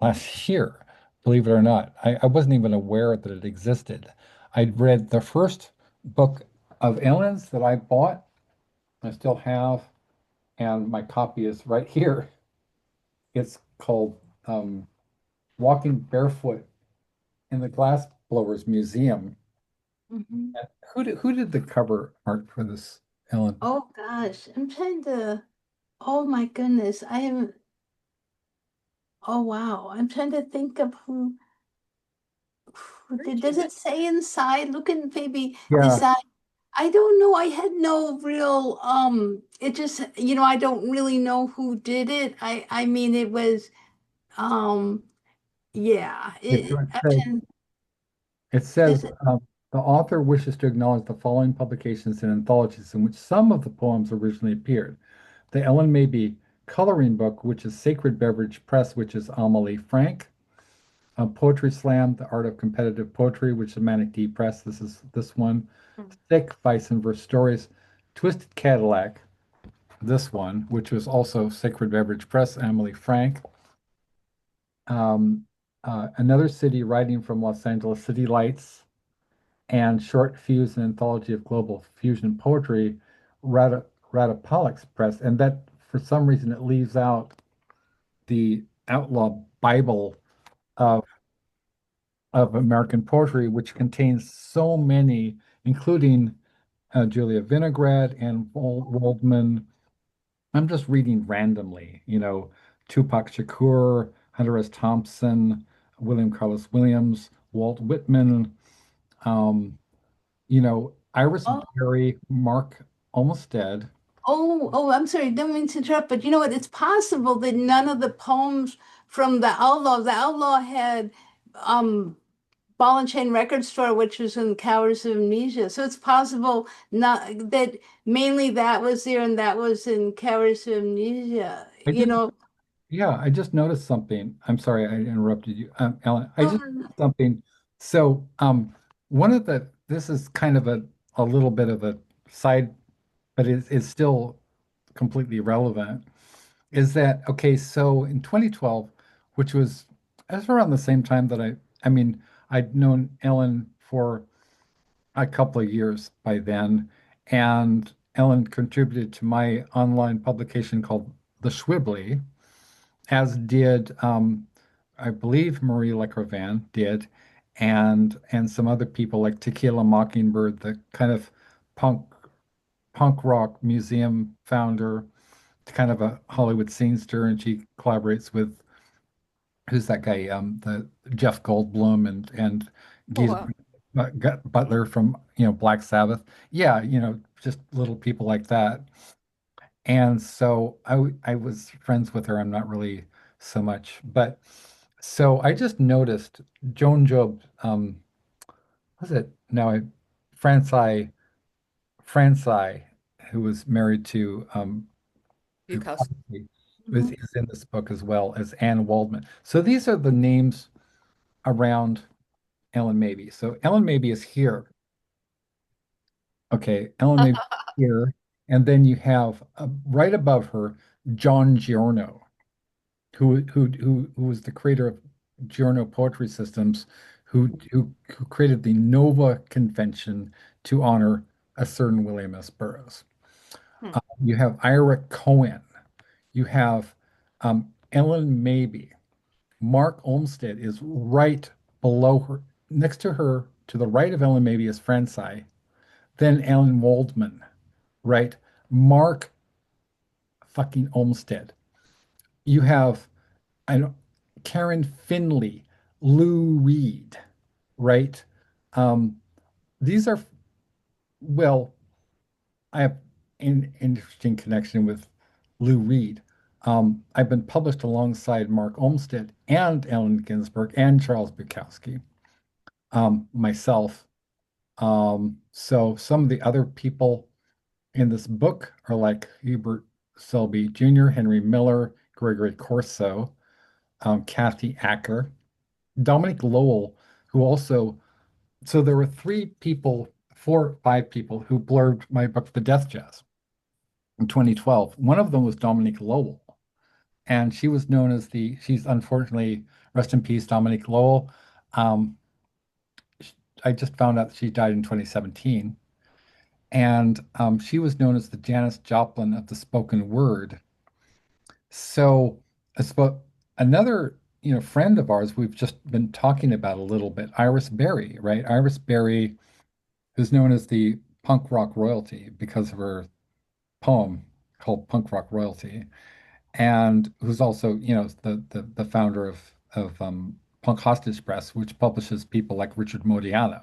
[SPEAKER 1] last year, believe it or not. I wasn't even aware that it existed. I'd read the first book of Ellyn's that I bought, I still have, and my copy is right here. It's called Walking Barefoot in the Glass Blowers Museum.
[SPEAKER 4] Mhm.
[SPEAKER 1] And who did the cover art for this, Ellen?
[SPEAKER 4] Oh gosh, I'm trying to. Oh my goodness, I am. Oh wow, I'm trying to think of who did. Does it say inside? Look in maybe
[SPEAKER 1] Yeah,
[SPEAKER 4] design. I don't know. I had no real. It just I don't really know who did it. I mean it was yeah.
[SPEAKER 1] it,
[SPEAKER 4] It,
[SPEAKER 1] it
[SPEAKER 4] I'm
[SPEAKER 1] says,
[SPEAKER 4] trying,
[SPEAKER 1] it
[SPEAKER 4] does
[SPEAKER 1] says
[SPEAKER 4] it?
[SPEAKER 1] the author wishes to acknowledge the following publications and anthologies in which some of the poems originally appeared. The Ellen Mabie coloring book, which is Sacred Beverage Press, which is Amelie Frank. Poetry Slam, The Art of Competitive Poetry, which is Manic D Press. This is this one.
[SPEAKER 2] Hmm.
[SPEAKER 1] Thick, Vice and Verse Stories. Twisted Cadillac, this one, which was also Sacred Beverage Press, Emily Frank. Um, Another City, Writing from Los Angeles, City Lights, and Short Fuse, an Anthology of Global Fusion Poetry, Radapolix Press. And that, for some reason, it leaves out the Outlaw Bible
[SPEAKER 2] Hmm.
[SPEAKER 1] of American poetry, which contains so many, including Julia Vinograd and Waldman. I'm just reading randomly, Tupac Shakur, Hunter S. Thompson, William Carlos Williams, Walt Whitman, um, Iris
[SPEAKER 4] Oh,
[SPEAKER 1] Berry, Mark Olmsted.
[SPEAKER 4] I'm sorry. Don't mean to interrupt, but you know what? It's possible that none of the poems from the Outlaw had Ball and Chain Record Store, which was in Cowards of Amnesia. So it's possible not that mainly that was there and that was in Cowards of Amnesia.
[SPEAKER 1] I just, yeah, I just noticed something. I'm sorry, I interrupted you, Ellen. I just
[SPEAKER 4] Um,
[SPEAKER 1] noticed something. So, one of this is kind of a little bit of a side, but it's still completely relevant. Is that okay? So in 2012, which was that's around the same time that I mean, I'd known Ellen for a couple of years by then, and Ellen contributed to my online publication called The Schwibly, as did I believe Marie Lecrivan did, and some other people like Tequila Mockingbird, the kind of punk rock museum founder, kind of a Hollywood scenester, and she collaborates with who's that guy? The Jeff Goldblum and
[SPEAKER 2] Oh
[SPEAKER 1] Geezer
[SPEAKER 2] wow.
[SPEAKER 1] Butler from Black Sabbath. Yeah, just little people like that. And so I was friends with her. I'm not really so much, but so I just noticed Joan Job. Was it now? Franci Franci, who was married to who
[SPEAKER 2] Bukowski.
[SPEAKER 1] probably
[SPEAKER 4] mhm.
[SPEAKER 1] is in this book as well as Anne Waldman. So these are the names around Ellen Mabie. So Ellen Mabie is here. Okay, Ellen Mabie is here. And then you have right above her, John Giorno, who was the creator of Giorno Poetry Systems, who created the Nova Convention to honor a certain William S. Burroughs.
[SPEAKER 2] Hmm.
[SPEAKER 1] You have Ira Cohen. You have Ellen Mabie. Mark Olmsted is right below her, next to her, to the right of Ellen Mabie is Franci, then Alan Waldman, right? Mark fucking Olmsted. You have I don't Karen Finley, Lou Reed, right? Um, these are well, I have an interesting connection with Lou Reed. I've been published alongside Mark Olmsted and Allen Ginsberg and Charles Bukowski, myself. So some of the other people in this book are like Hubert Selby Jr., Henry Miller, Gregory Corso, Kathy Acker, Dominic Lowell, who also, so there were five people who blurbed my book, The Death Jazz, in 2012. One of them was Dominic Lowell, and she was known as she's unfortunately, rest in peace, Dominic Lowell. Um, I just found out that she died in 2017. And she was known as the Janis Joplin of the spoken word. So, I suppose another friend of ours we've just been talking about a little bit, Iris Berry, right? Iris Berry, who's known as the punk rock royalty because of her poem called Punk Rock Royalty, and who's also, the founder of Punk Hostage Press, which publishes people like Richard Modiano.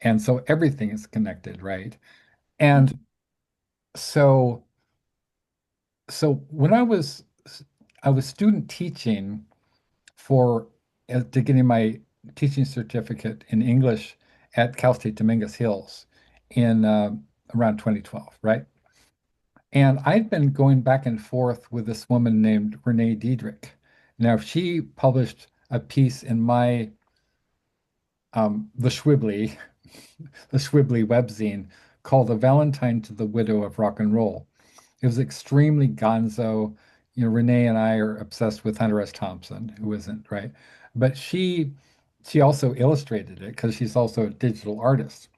[SPEAKER 1] And so everything is connected, right? And so so when I was student teaching for to getting my teaching certificate in English at Cal State Dominguez Hills in around 2012, right? And I'd been going back and forth with this woman named Renee Diedrich. Now, she published a piece in my the Schwibly, the Schwibly webzine called "A Valentine to the Widow of Rock and Roll." It was extremely gonzo. Renee and I are obsessed with Hunter S. Thompson, who isn't, right? But she also illustrated it because she's also a digital artist.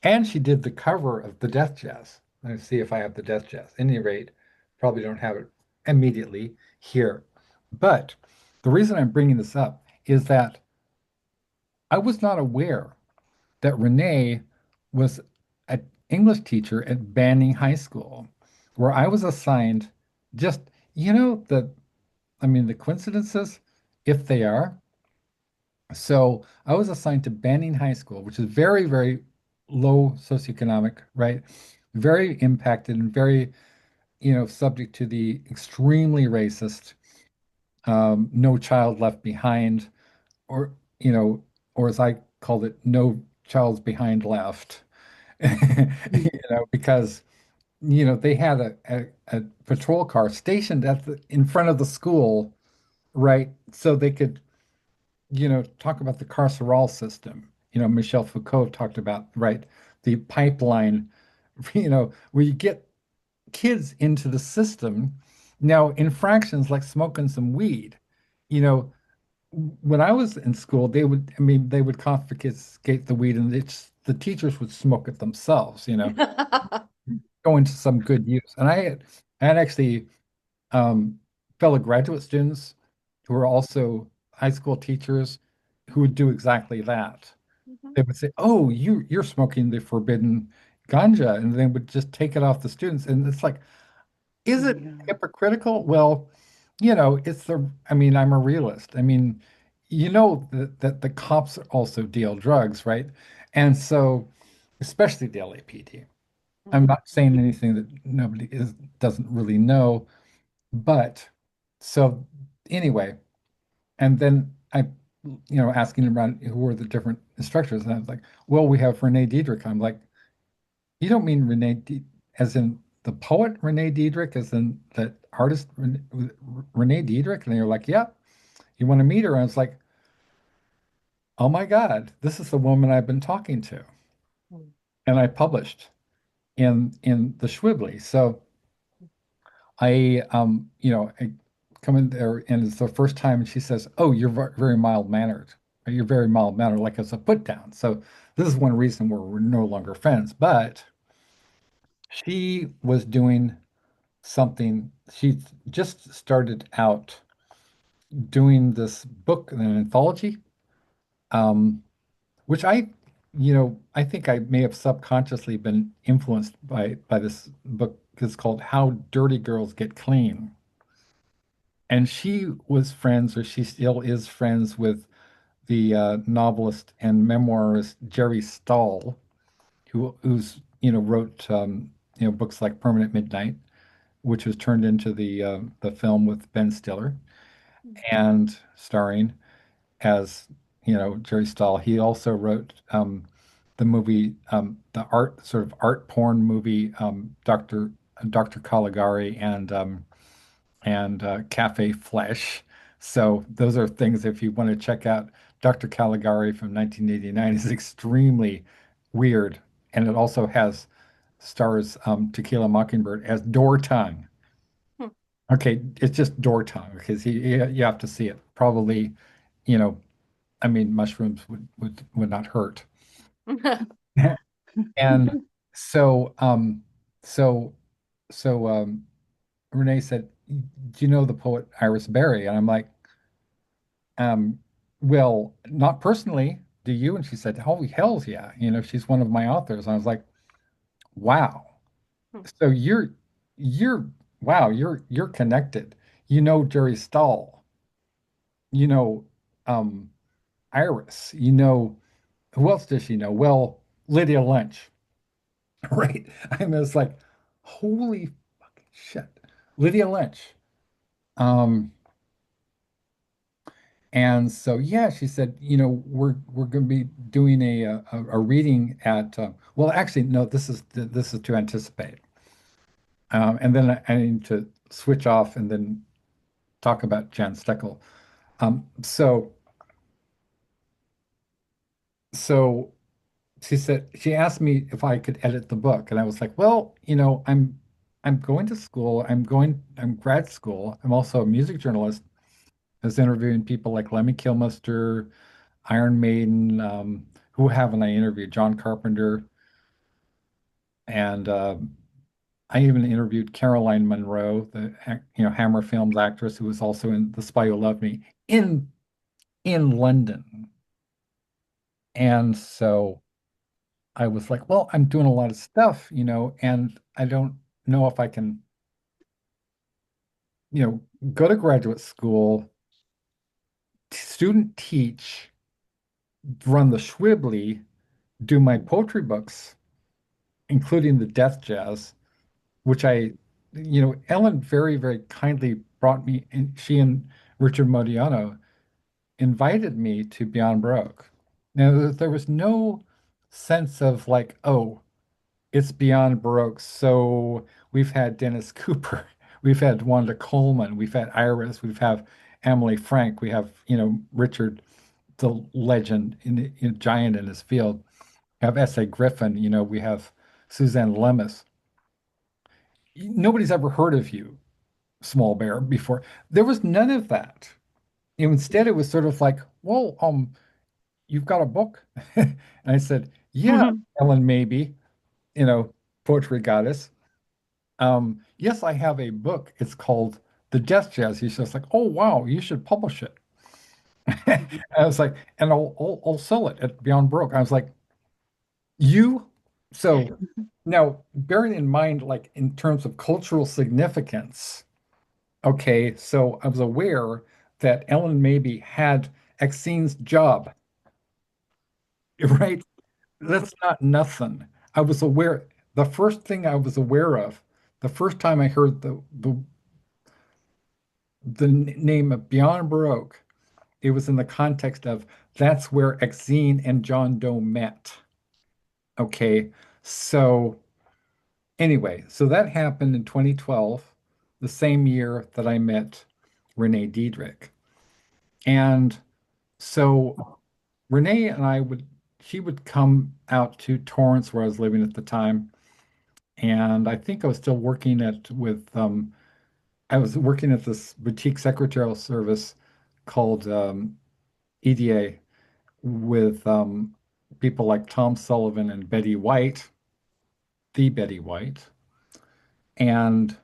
[SPEAKER 1] And she did the cover of the Death Jazz. Let me see if I have the Death Jazz. At any rate, probably don't have it immediately here. But the reason I'm bringing this up is that I was not aware that Renee was an English teacher at Banning High School, where I was assigned just, the coincidences, if they are. So I was assigned to Banning High School, which is very, very low socioeconomic, right? Very impacted and very, subject to the extremely racist No Child Left Behind, or, you know, or as I called it, No Child's Behind Left, because, they had a patrol car stationed in front of the school, right? So they could, talk about the carceral system. Michel Foucault talked about, right, the pipeline, where you get kids into the system. Now, infractions like smoking some weed, you know, when I was in school, they would confiscate the weed and the teachers would smoke it themselves, go into some good use. And I had actually um, fellow graduate students who were also high school teachers who would do exactly that.
[SPEAKER 2] Mhm.
[SPEAKER 1] They would say, "Oh, you're smoking the forbidden ganja," and they would just take it off the students. And it's like, is it
[SPEAKER 3] Yeah.
[SPEAKER 1] hypocritical? Well, I'm a realist. That the cops also deal drugs, right? And so, especially the LAPD. I'm
[SPEAKER 2] Mhm.
[SPEAKER 1] not saying anything that nobody doesn't really know, but so anyway, and then asking around who were the different instructors, and I was like, well, we have Renee Diedrich. I'm like, you don't mean as in the poet Renee Diedrich, as in the artist Renee Diedrich? And they were like, yeah, you want to meet her? And I was like, oh my God, this is the woman I've been talking to.
[SPEAKER 2] Mhm.
[SPEAKER 1] And I published in the Schwibly. So I come in there and it's the first time and she says, "Oh, you're very mild-mannered. Or you're very mild-mannered," like it's a put down. So this is one reason we're no longer friends. But she was doing something. She just started out doing this book, an anthology, um, which I think I may have subconsciously been influenced by this book. It's called How Dirty Girls Get Clean. And she was friends, or she still is friends with the novelist and memoirist Jerry Stahl, who's wrote books like Permanent Midnight, which was turned into the film with Ben Stiller and starring as Jerry Stahl. He also wrote the movie, the art porn movie, Dr. Caligari and Cafe Flesh. So those are things if you want to check out. Dr. Caligari from 1989 is extremely weird, and it also has stars Tequila Mockingbird as Door Tongue.
[SPEAKER 2] Hmm.
[SPEAKER 1] Okay, it's just Door Tongue because you have to see it. Probably, you know, mushrooms would not hurt. And so so so Renee said, "Do you know the poet Iris Berry?" And I'm like, Um, well, not personally, do you? And she said, holy hells yeah. She's one of my authors. I was like, wow.
[SPEAKER 2] Hmm.
[SPEAKER 1] So you're wow, you're connected. You know Jerry Stahl, you know um Iris, who else does she know? Well, Lydia Lynch, right? I mean, it's like, holy fucking shit. Lydia Lynch. Um, and so yeah, she said, we're going to be doing a reading at well, actually, no, this is to anticipate. And then I need to switch off and then talk about Jan Steckel. So she asked me if I could edit the book, and I was like, well, I'm going to school. I'm grad school. I'm also a music journalist. I was interviewing people like Lemmy Kilmister, Iron Maiden. Who haven't I interviewed? John Carpenter, and I even interviewed Caroline Munro, the Hammer Films actress who was also in The Spy Who Loved Me in London. And so I was like, well, I'm doing a lot of stuff, and I don't know if I can, go to graduate school, student teach, run the Schwibly, do my poetry books, including the Death Jazz, which Ellyn very, very kindly brought me in. She and Richard Modiano invited me to Beyond Baroque. Now, there was no sense of like, oh, it's Beyond Baroque. So we've had Dennis Cooper, we've had Wanda Coleman, we've had Iris, we've had Emily Frank, we have, Richard, the legend giant in his field. We have S.A. Griffin, we have Suzanne Lemus. Nobody's ever heard of you, Small Bear, before. There was none of that. Instead, it was sort of like, well, you've got a book. And I said, yeah, Ellen, maybe, you know, poetry goddess. Yes, I have a book. It's called The Death Jazz. He's just like, oh, wow, you should publish it. I was like, and I'll sell it at Beyond Broke. I was like, you? So now, bearing in mind, like in terms of cultural significance, okay, so I was aware that Ellen maybe had Exene's job, right? That's not nothing. I was aware, the first thing I was aware of, the first time I heard the name of Beyond Baroque, it was in the context of that's where Exene and John Doe met. Okay, so anyway, so that happened in 2012, the same year that I met Renee Diedrich. And so Renee and she would come out to Torrance where I was living at the time. And I think I was still working I was working at this boutique secretarial service called EDA with people like Tom Sullivan and Betty White, the Betty White. And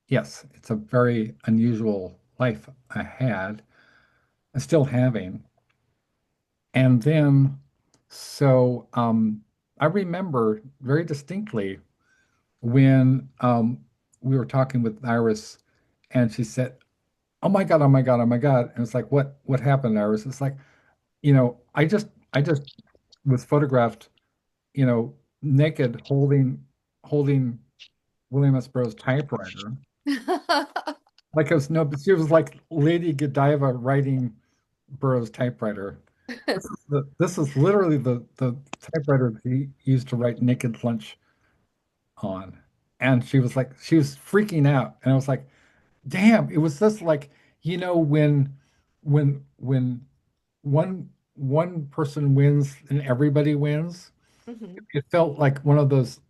[SPEAKER 1] yes, it's a very unusual life I had, and still having. And then, so I remember very distinctly when we were talking with Iris, and she said, "Oh my God, oh my God, oh my God!" And it's like, "What happened, Iris?" It's like, I just was photographed, naked, holding William S. Burroughs' typewriter. Like it was no, but she was like Lady Godiva writing Burroughs' typewriter. This is literally the typewriter that he used to write Naked Lunch on. And she was freaking out. And I was like, damn, it was just like, when one person wins and everybody wins.
[SPEAKER 2] Mhm.
[SPEAKER 1] It felt like one of those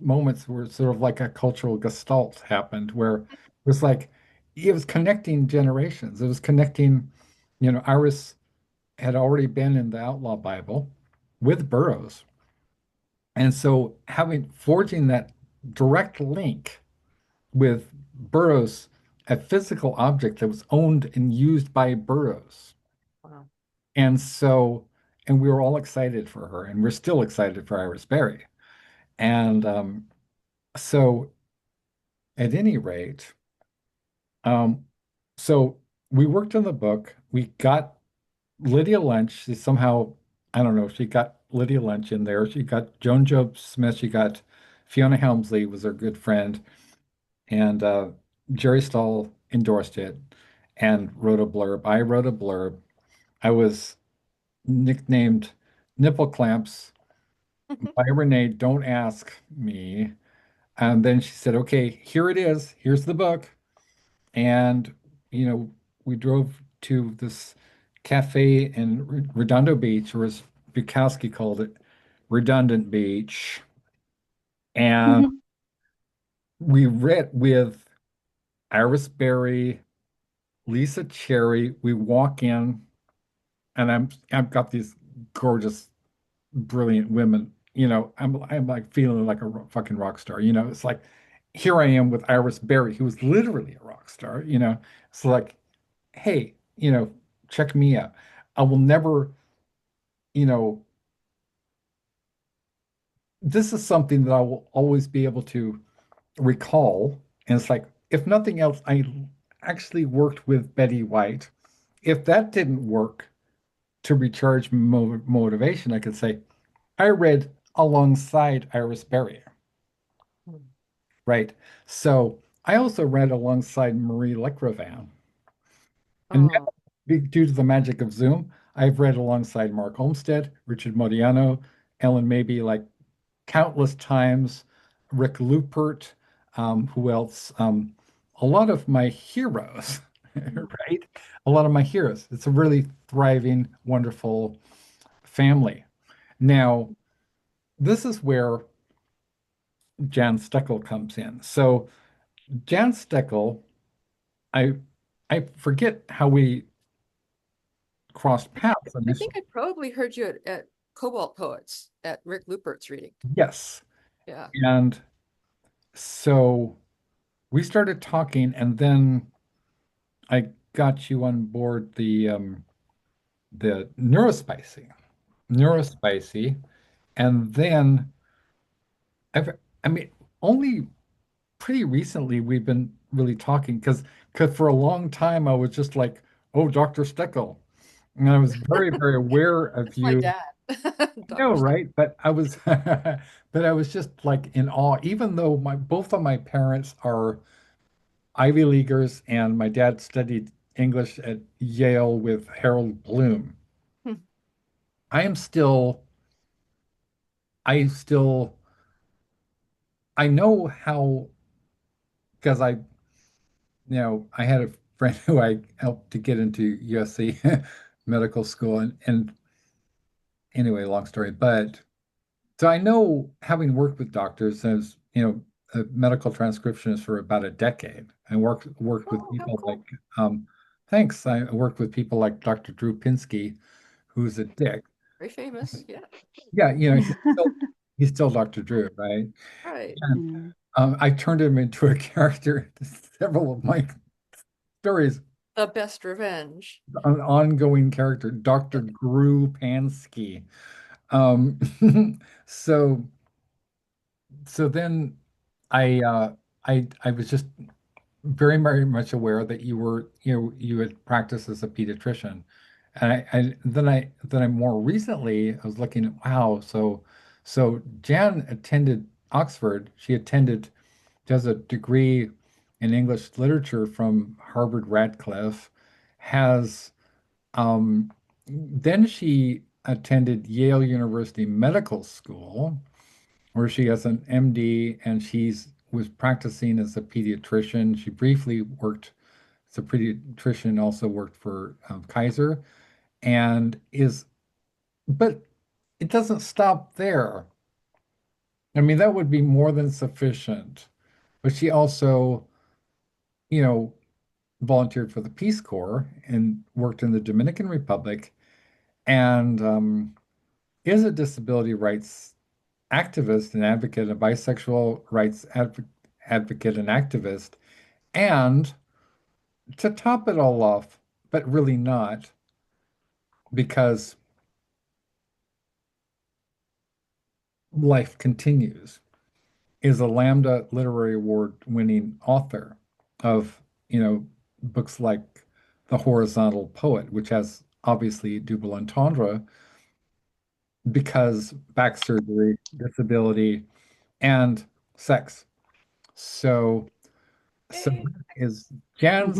[SPEAKER 1] moments where sort of like a cultural gestalt happened, where it was like it was connecting generations. It was connecting, Iris had already been in the Outlaw Bible with Burroughs. And so forging that direct link with Burroughs a physical object that was owned and used by Burroughs.
[SPEAKER 2] Wow.
[SPEAKER 1] And so, and we were all excited for her, and we're still excited for Iris Berry. And so, at any rate, um, so we worked on the book. We got Lydia Lynch. She somehow, I don't know, she got Lydia Lynch in there. She got Joan Job Smith. She got Fiona Helmsley was her good friend, and Jerry Stahl endorsed it and wrote a blurb. I wrote a blurb. I was nicknamed Nipple Clamps by Renee. Don't ask me. And then she said, "Okay, here it is. Here's the book." And we drove to this cafe in Redondo Beach, or as Bukowski called it, Redundant Beach. And we read with Iris Berry, Lisa Cherry. We walk in, and I've got these gorgeous, brilliant women. I'm like feeling like a fucking rock star. It's like here I am with Iris Berry, who was literally a rock star. It's like, hey, check me out. I will never, you know, this is something that I will always be able to recall. And it's like, if nothing else, I actually worked with Betty White. If that didn't work to recharge motivation, I could say, I read alongside Iris Berry,
[SPEAKER 2] Hmm.
[SPEAKER 1] right? So I also read alongside Marie Lecrivan. And now,
[SPEAKER 2] Oh,
[SPEAKER 1] due to the magic of Zoom, I've read alongside Mark Olmsted, Richard Modiano, Ellen Maybe, like countless times, Rick Lupert, who else? A lot of my heroes, right? A lot of my heroes. It's a really thriving, wonderful family. Now, this is where Jan Steckel comes in. So, Jan Steckel, I I forget how we crossed paths.
[SPEAKER 2] I think I probably heard you at Cobalt Poets at Rick Lupert's reading.
[SPEAKER 1] Yes.
[SPEAKER 2] Yeah.
[SPEAKER 1] And so we started talking, and then I got you on board the neurospicy, and then I've I mean only pretty recently we've been really talking because for a long time I was just like, oh, Dr. Steckel. And I was very, very aware of
[SPEAKER 2] That's my
[SPEAKER 1] you.
[SPEAKER 2] dad,
[SPEAKER 1] No,
[SPEAKER 2] Dr. Steckel.
[SPEAKER 1] right? But I was but I was just like in awe, even though my both of my parents are Ivy Leaguers, and my dad studied English at Yale with Harold Bloom.
[SPEAKER 2] Hmm.
[SPEAKER 1] I am still, I still, I know how, because I had a friend who I helped to get into USC medical school, and anyway, long story, but so I know, having worked with doctors as, a medical transcriptionist for about a decade. I worked with
[SPEAKER 2] Oh, how
[SPEAKER 1] people like,
[SPEAKER 2] cool.
[SPEAKER 1] um, thanks. I worked with people like Dr. Drew Pinsky, who's a dick.
[SPEAKER 2] Very famous. Yeah.
[SPEAKER 1] Yeah, he's still Dr. Drew, right?
[SPEAKER 2] Right.
[SPEAKER 1] And I turned him into a character in several of my stories,
[SPEAKER 2] The best revenge.
[SPEAKER 1] an ongoing character, Dr. Drew Pansky. Um, so so then I was just very, very much aware that you had practiced as a pediatrician. And then I more recently I was looking at, wow, so Jan attended Oxford. She has a degree in English literature from Harvard Radcliffe, has then she attended Yale University Medical School, where she has an MD, and she's was practicing as a pediatrician. She briefly worked as a pediatrician, also worked for Kaiser, and but it doesn't stop there. I mean, that would be more than sufficient. But she also, you know, volunteered for the Peace Corps and worked in the Dominican Republic, and is a disability rights activist and advocate, a bisexual rights advocate and activist, and to top it all off, but really not, because life continues, is a Lambda Literary Award winning author of, books like The Horizontal Poet, which has obviously double entendre because back surgery, disability, and sex. So, so
[SPEAKER 2] Hey,
[SPEAKER 1] is Jan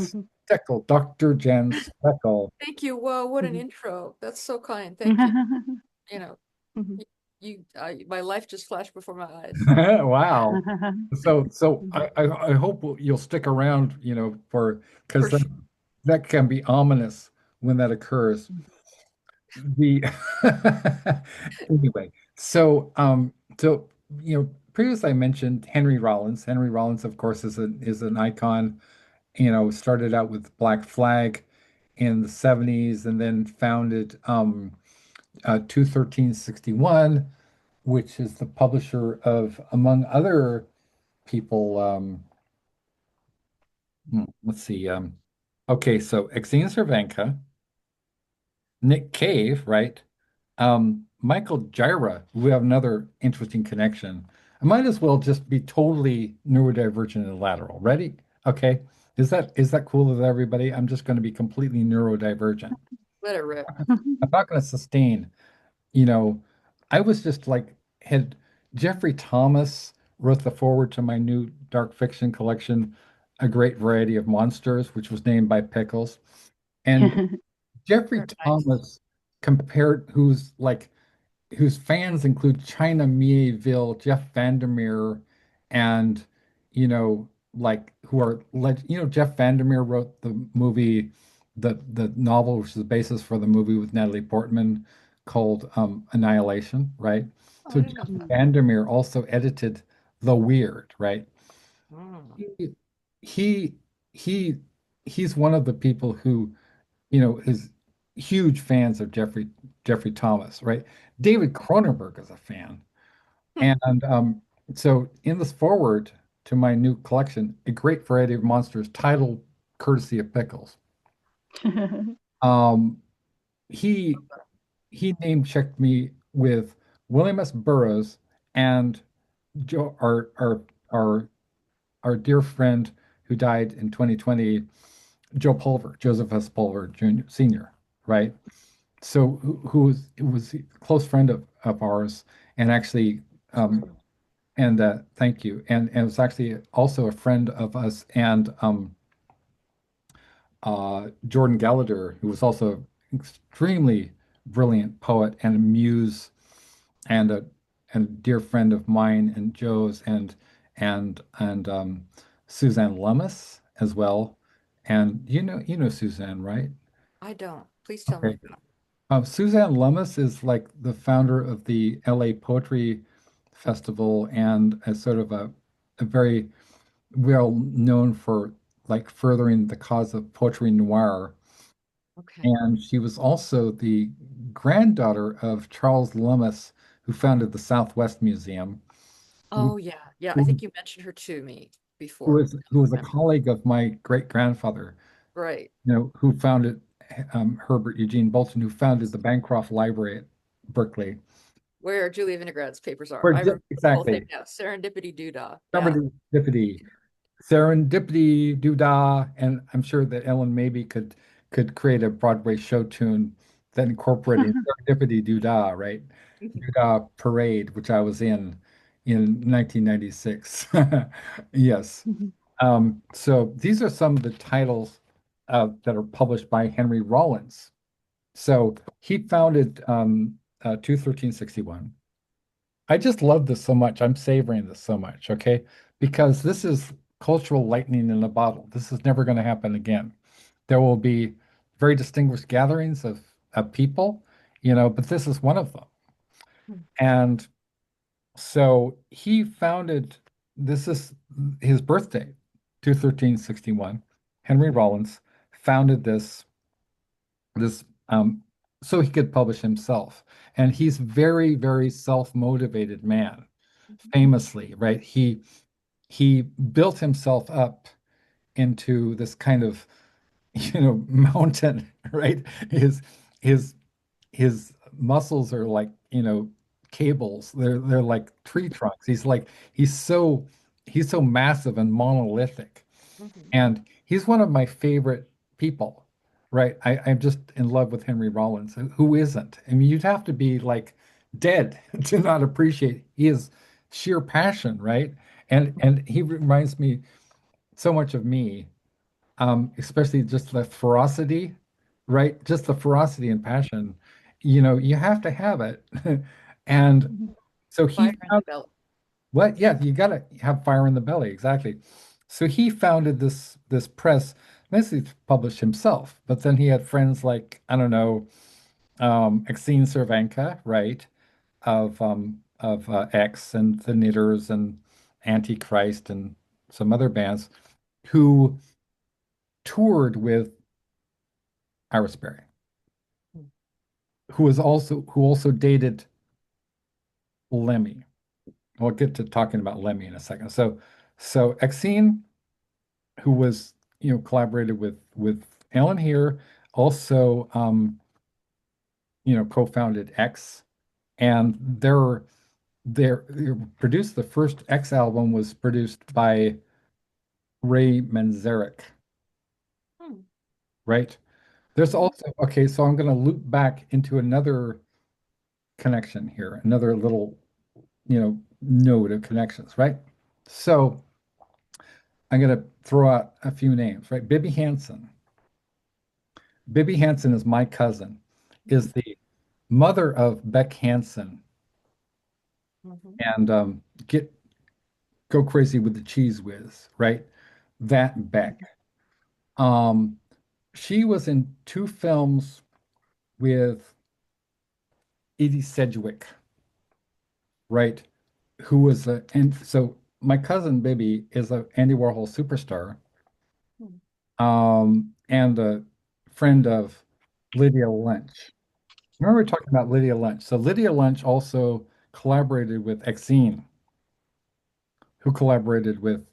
[SPEAKER 1] Steckel, Dr. Jan Steckel.
[SPEAKER 2] thank you. Whoa, what an intro. That's so kind. Thank you. You know, my life just flashed before my eyes.
[SPEAKER 1] Wow. So I hope you'll stick around, for
[SPEAKER 2] For
[SPEAKER 1] because
[SPEAKER 2] sure.
[SPEAKER 1] that can be ominous when that occurs. The anyway, previously I mentioned Henry Rollins. Henry Rollins, of course, is an icon. Started out with Black Flag in the 70s and then founded 21361, which is the publisher of, among other people, let's see, okay, so Exene Cervenka, Nick Cave, right? Michael Gyra, we have another interesting connection. I might as well just be totally neurodivergent and lateral. Ready? Okay. Is that cool with everybody? I'm just going to be completely neurodivergent.
[SPEAKER 2] Let it rip.
[SPEAKER 1] I'm not going to sustain, you know, I was just like had Jeffrey Thomas wrote the forward to my new dark fiction collection, A Great Variety of Monsters, which was named by Pickles. And Jeffrey
[SPEAKER 2] Very nice.
[SPEAKER 1] Thomas compared whose fans include China Mieville, Jeff Vandermeer, and who are Jeff Vandermeer wrote the movie, the novel, which is the basis for the movie with Natalie Portman called Annihilation, right?
[SPEAKER 2] Oh, I
[SPEAKER 1] So
[SPEAKER 2] didn't know
[SPEAKER 1] Jeff
[SPEAKER 2] that.
[SPEAKER 1] Vandermeer also edited The Weird, right?
[SPEAKER 2] Mm.
[SPEAKER 1] He he he he's one of the people who is huge fans of Jeffrey Thomas, right? David Cronenberg is a fan.
[SPEAKER 2] Hmm.
[SPEAKER 1] And so in this forward to my new collection, A Great Variety of Monsters, titled courtesy of Pickles, um, he he name checked me with William S. Burroughs and Joe, our dear friend who died in 2020, Joe Pulver, Joseph S. Pulver Jr. Sr., right? So who was a close friend of ours, and actually
[SPEAKER 2] Mm.
[SPEAKER 1] and thank you, and it was actually also a friend of us, and Jordan Gallagher, who was also extremely brilliant poet and a muse, and a dear friend of mine and Joe's, and Suzanne Lummis as well. And you know Suzanne, right?
[SPEAKER 2] I don't. Please tell me
[SPEAKER 1] Okay.
[SPEAKER 2] about
[SPEAKER 1] Suzanne Lummis is like the founder of the LA Poetry Festival and a sort of a very well known for like furthering the cause of poetry noir.
[SPEAKER 2] it. Okay.
[SPEAKER 1] And she was also the granddaughter of Charles Lummis, who founded the Southwest Museum, who,
[SPEAKER 2] Oh, yeah. Yeah, I
[SPEAKER 1] who,
[SPEAKER 2] think you mentioned her to me
[SPEAKER 1] who
[SPEAKER 2] before.
[SPEAKER 1] was
[SPEAKER 2] I
[SPEAKER 1] who was a
[SPEAKER 2] remember.
[SPEAKER 1] colleague of my great grandfather,
[SPEAKER 2] Right.
[SPEAKER 1] who founded Herbert Eugene Bolton, who founded the Bancroft Library at Berkeley.
[SPEAKER 2] Where Julia Vinograd's papers are.
[SPEAKER 1] Where
[SPEAKER 2] I remember the whole thing
[SPEAKER 1] exactly
[SPEAKER 2] now. Serendipity doodah. Yeah.
[SPEAKER 1] serendipity, serendipity, doodah, and I'm sure that Ellen maybe could create a Broadway show tune that incorporated serendipity, doodah, right? Doodah Parade, which I was in 1996. Yes. So these are some of the titles that are published by Henry Rollins. So he founded 21361. I just love this so much. I'm savoring this so much, okay? Because this is cultural lightning in a bottle. This is never going to happen again. There will be very distinguished gatherings of people, but this is one of them.
[SPEAKER 2] Hmm.
[SPEAKER 1] And so he founded, this is his birthday, 21361. Henry Rollins founded this so he could publish himself. And he's very, very self-motivated man, famously, right? He built himself up into this kind of mountain, right? His his his muscles are like, cables. They're like tree trunks. He's so massive and monolithic.
[SPEAKER 2] Mhm.
[SPEAKER 1] And he's one of my favorite people, right? I'm just in love with Henry Rollins. Who isn't? I mean, you'd have to be like dead to not appreciate his sheer passion, right? And he reminds me so much of me, especially just the ferocity, right? Just the ferocity and passion. You have to have it. And so he
[SPEAKER 2] Fire in the
[SPEAKER 1] found
[SPEAKER 2] belly.
[SPEAKER 1] what? Yeah, you gotta have fire in the belly, exactly. So he founded this press, basically to publish himself, but then he had friends like, I don't know, Exene Cervenka, right? Of X and the Knitters and Antichrist and some other bands who toured with Iris Berry,
[SPEAKER 2] Hmm.
[SPEAKER 1] who also dated Lemmy. We'll get to talking about Lemmy in a second. So Exene, who was, collaborated with Ellyn here, also, co-founded X, and their produced the first X album was produced by Ray Manzarek,
[SPEAKER 2] Hmm.
[SPEAKER 1] right? There's
[SPEAKER 2] Mhm.
[SPEAKER 1] also, okay, so I'm going to loop back into another connection here, another little, node of connections, right? So I'm going to throw out a few names, right? Bibi Hansen. Bibi Hansen is my cousin, is the mother of Beck Hansen,
[SPEAKER 2] Mhm.
[SPEAKER 1] and get go crazy with the cheese whiz, right? That Beck. Um, she was in two films with Edie Sedgwick, right? And so my cousin Bibi is a Andy Warhol superstar,
[SPEAKER 2] Hmm.
[SPEAKER 1] and a friend of Lydia Lunch. Remember we were talking about Lydia Lunch. So Lydia Lunch also collaborated with Exene, who collaborated with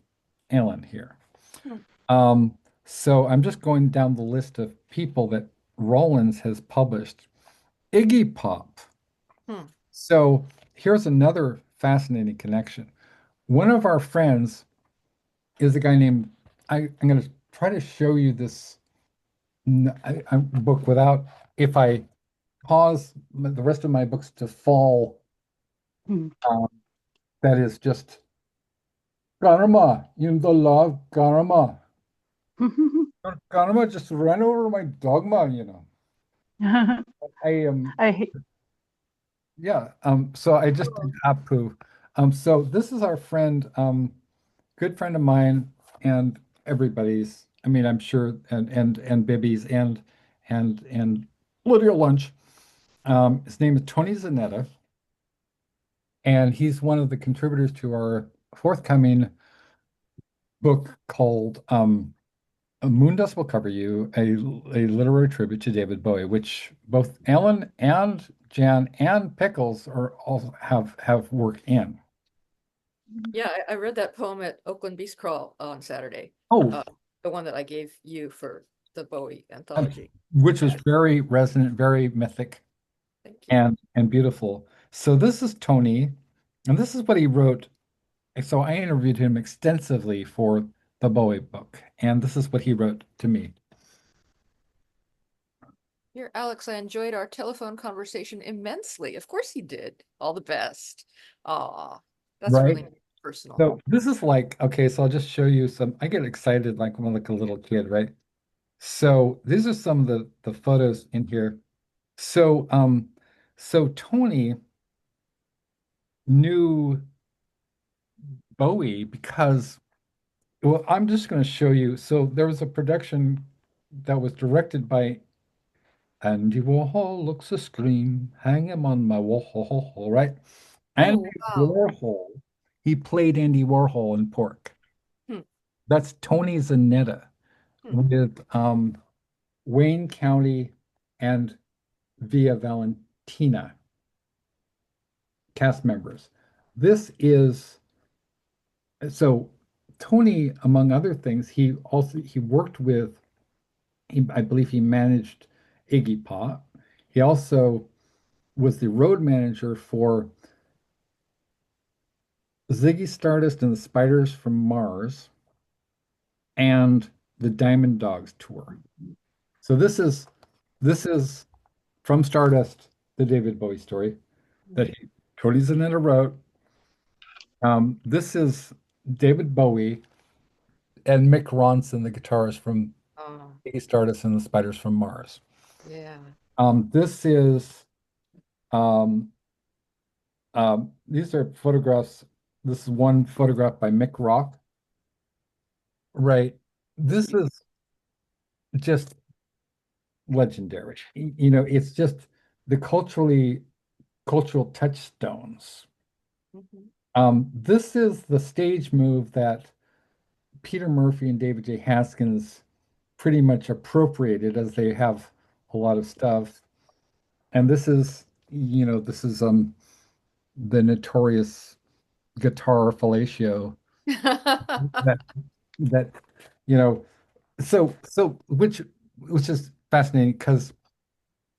[SPEAKER 1] Ellyn here.
[SPEAKER 2] Hmm.
[SPEAKER 1] So I'm just going down the list of people that Rollins has published. Iggy Pop.
[SPEAKER 2] Hmm.
[SPEAKER 1] So here's another fascinating connection. One of our friends is a guy named, I'm going to try to show you this book without, if I cause the rest of my books to fall, um, that is just Karma, the law of karma. Karma just ran over my dogma. I am,
[SPEAKER 3] I hate.
[SPEAKER 1] yeah. So I just did
[SPEAKER 2] Oh,
[SPEAKER 1] Apu. So this is our friend, good friend of mine and everybody's. I mean, I'm sure, and Bibby's and Lydia Lunch. His name is Tony Zanetta, and he's one of the contributors to our forthcoming book called A Moondust Will Cover You, a literary tribute to David Bowie, which both Ellyn and Jan and Pickles are also have work in.
[SPEAKER 2] yeah, I read that poem at Oakland Beast Crawl on Saturday.
[SPEAKER 1] Oh,
[SPEAKER 2] Uh, the one that I gave you for the Bowie
[SPEAKER 1] and-
[SPEAKER 2] anthology.
[SPEAKER 1] which was
[SPEAKER 2] Yeah,
[SPEAKER 1] very resonant, very mythic,
[SPEAKER 2] thank you.
[SPEAKER 1] and beautiful. So this is Tony, and this is what he wrote. So I interviewed him extensively for the Bowie book, and this is what he wrote to me.
[SPEAKER 2] Here, Alex, I enjoyed our telephone conversation immensely. Of course he did. All the best. Aw, that's
[SPEAKER 1] Right?
[SPEAKER 2] really personal.
[SPEAKER 1] So this is like, okay, so I'll just show you some. I get excited like when I'm like a little kid, right? So these are some of the photos in here. So so Tony knew Bowie because, well, I'm just going to show you. So there was a production that was directed by Andy Warhol, looks a scream, hang him on my wall, right? Andy
[SPEAKER 2] Oh, wow.
[SPEAKER 1] Warhol, he played Andy Warhol in Pork.
[SPEAKER 2] Hmm,
[SPEAKER 1] That's Tony Zanetta
[SPEAKER 2] hmm.
[SPEAKER 1] with Wayne County and Via Valentina cast members. This is so Tony, among other things, he worked with I believe he managed Iggy Pop. He also was the road manager for Ziggy Stardust and the Spiders from Mars and the Diamond Dogs tour. So this is from Stardust, the David Bowie story that Cody Zanetta wrote. This is David Bowie and Mick Ronson, the guitarist from
[SPEAKER 2] Oh,
[SPEAKER 1] Ziggy Stardust and the Spiders from Mars.
[SPEAKER 2] yeah.
[SPEAKER 1] This is um, these are photographs. This is one photograph by Mick Rock. Right. This is just legendary. It's just the cultural touchstones.
[SPEAKER 2] Mhm.
[SPEAKER 1] This is the stage move that Peter Murphy and David J. Haskins pretty much appropriated as they have a lot of stuff. And this is the notorious guitar fellatio that that you know so which is fascinating because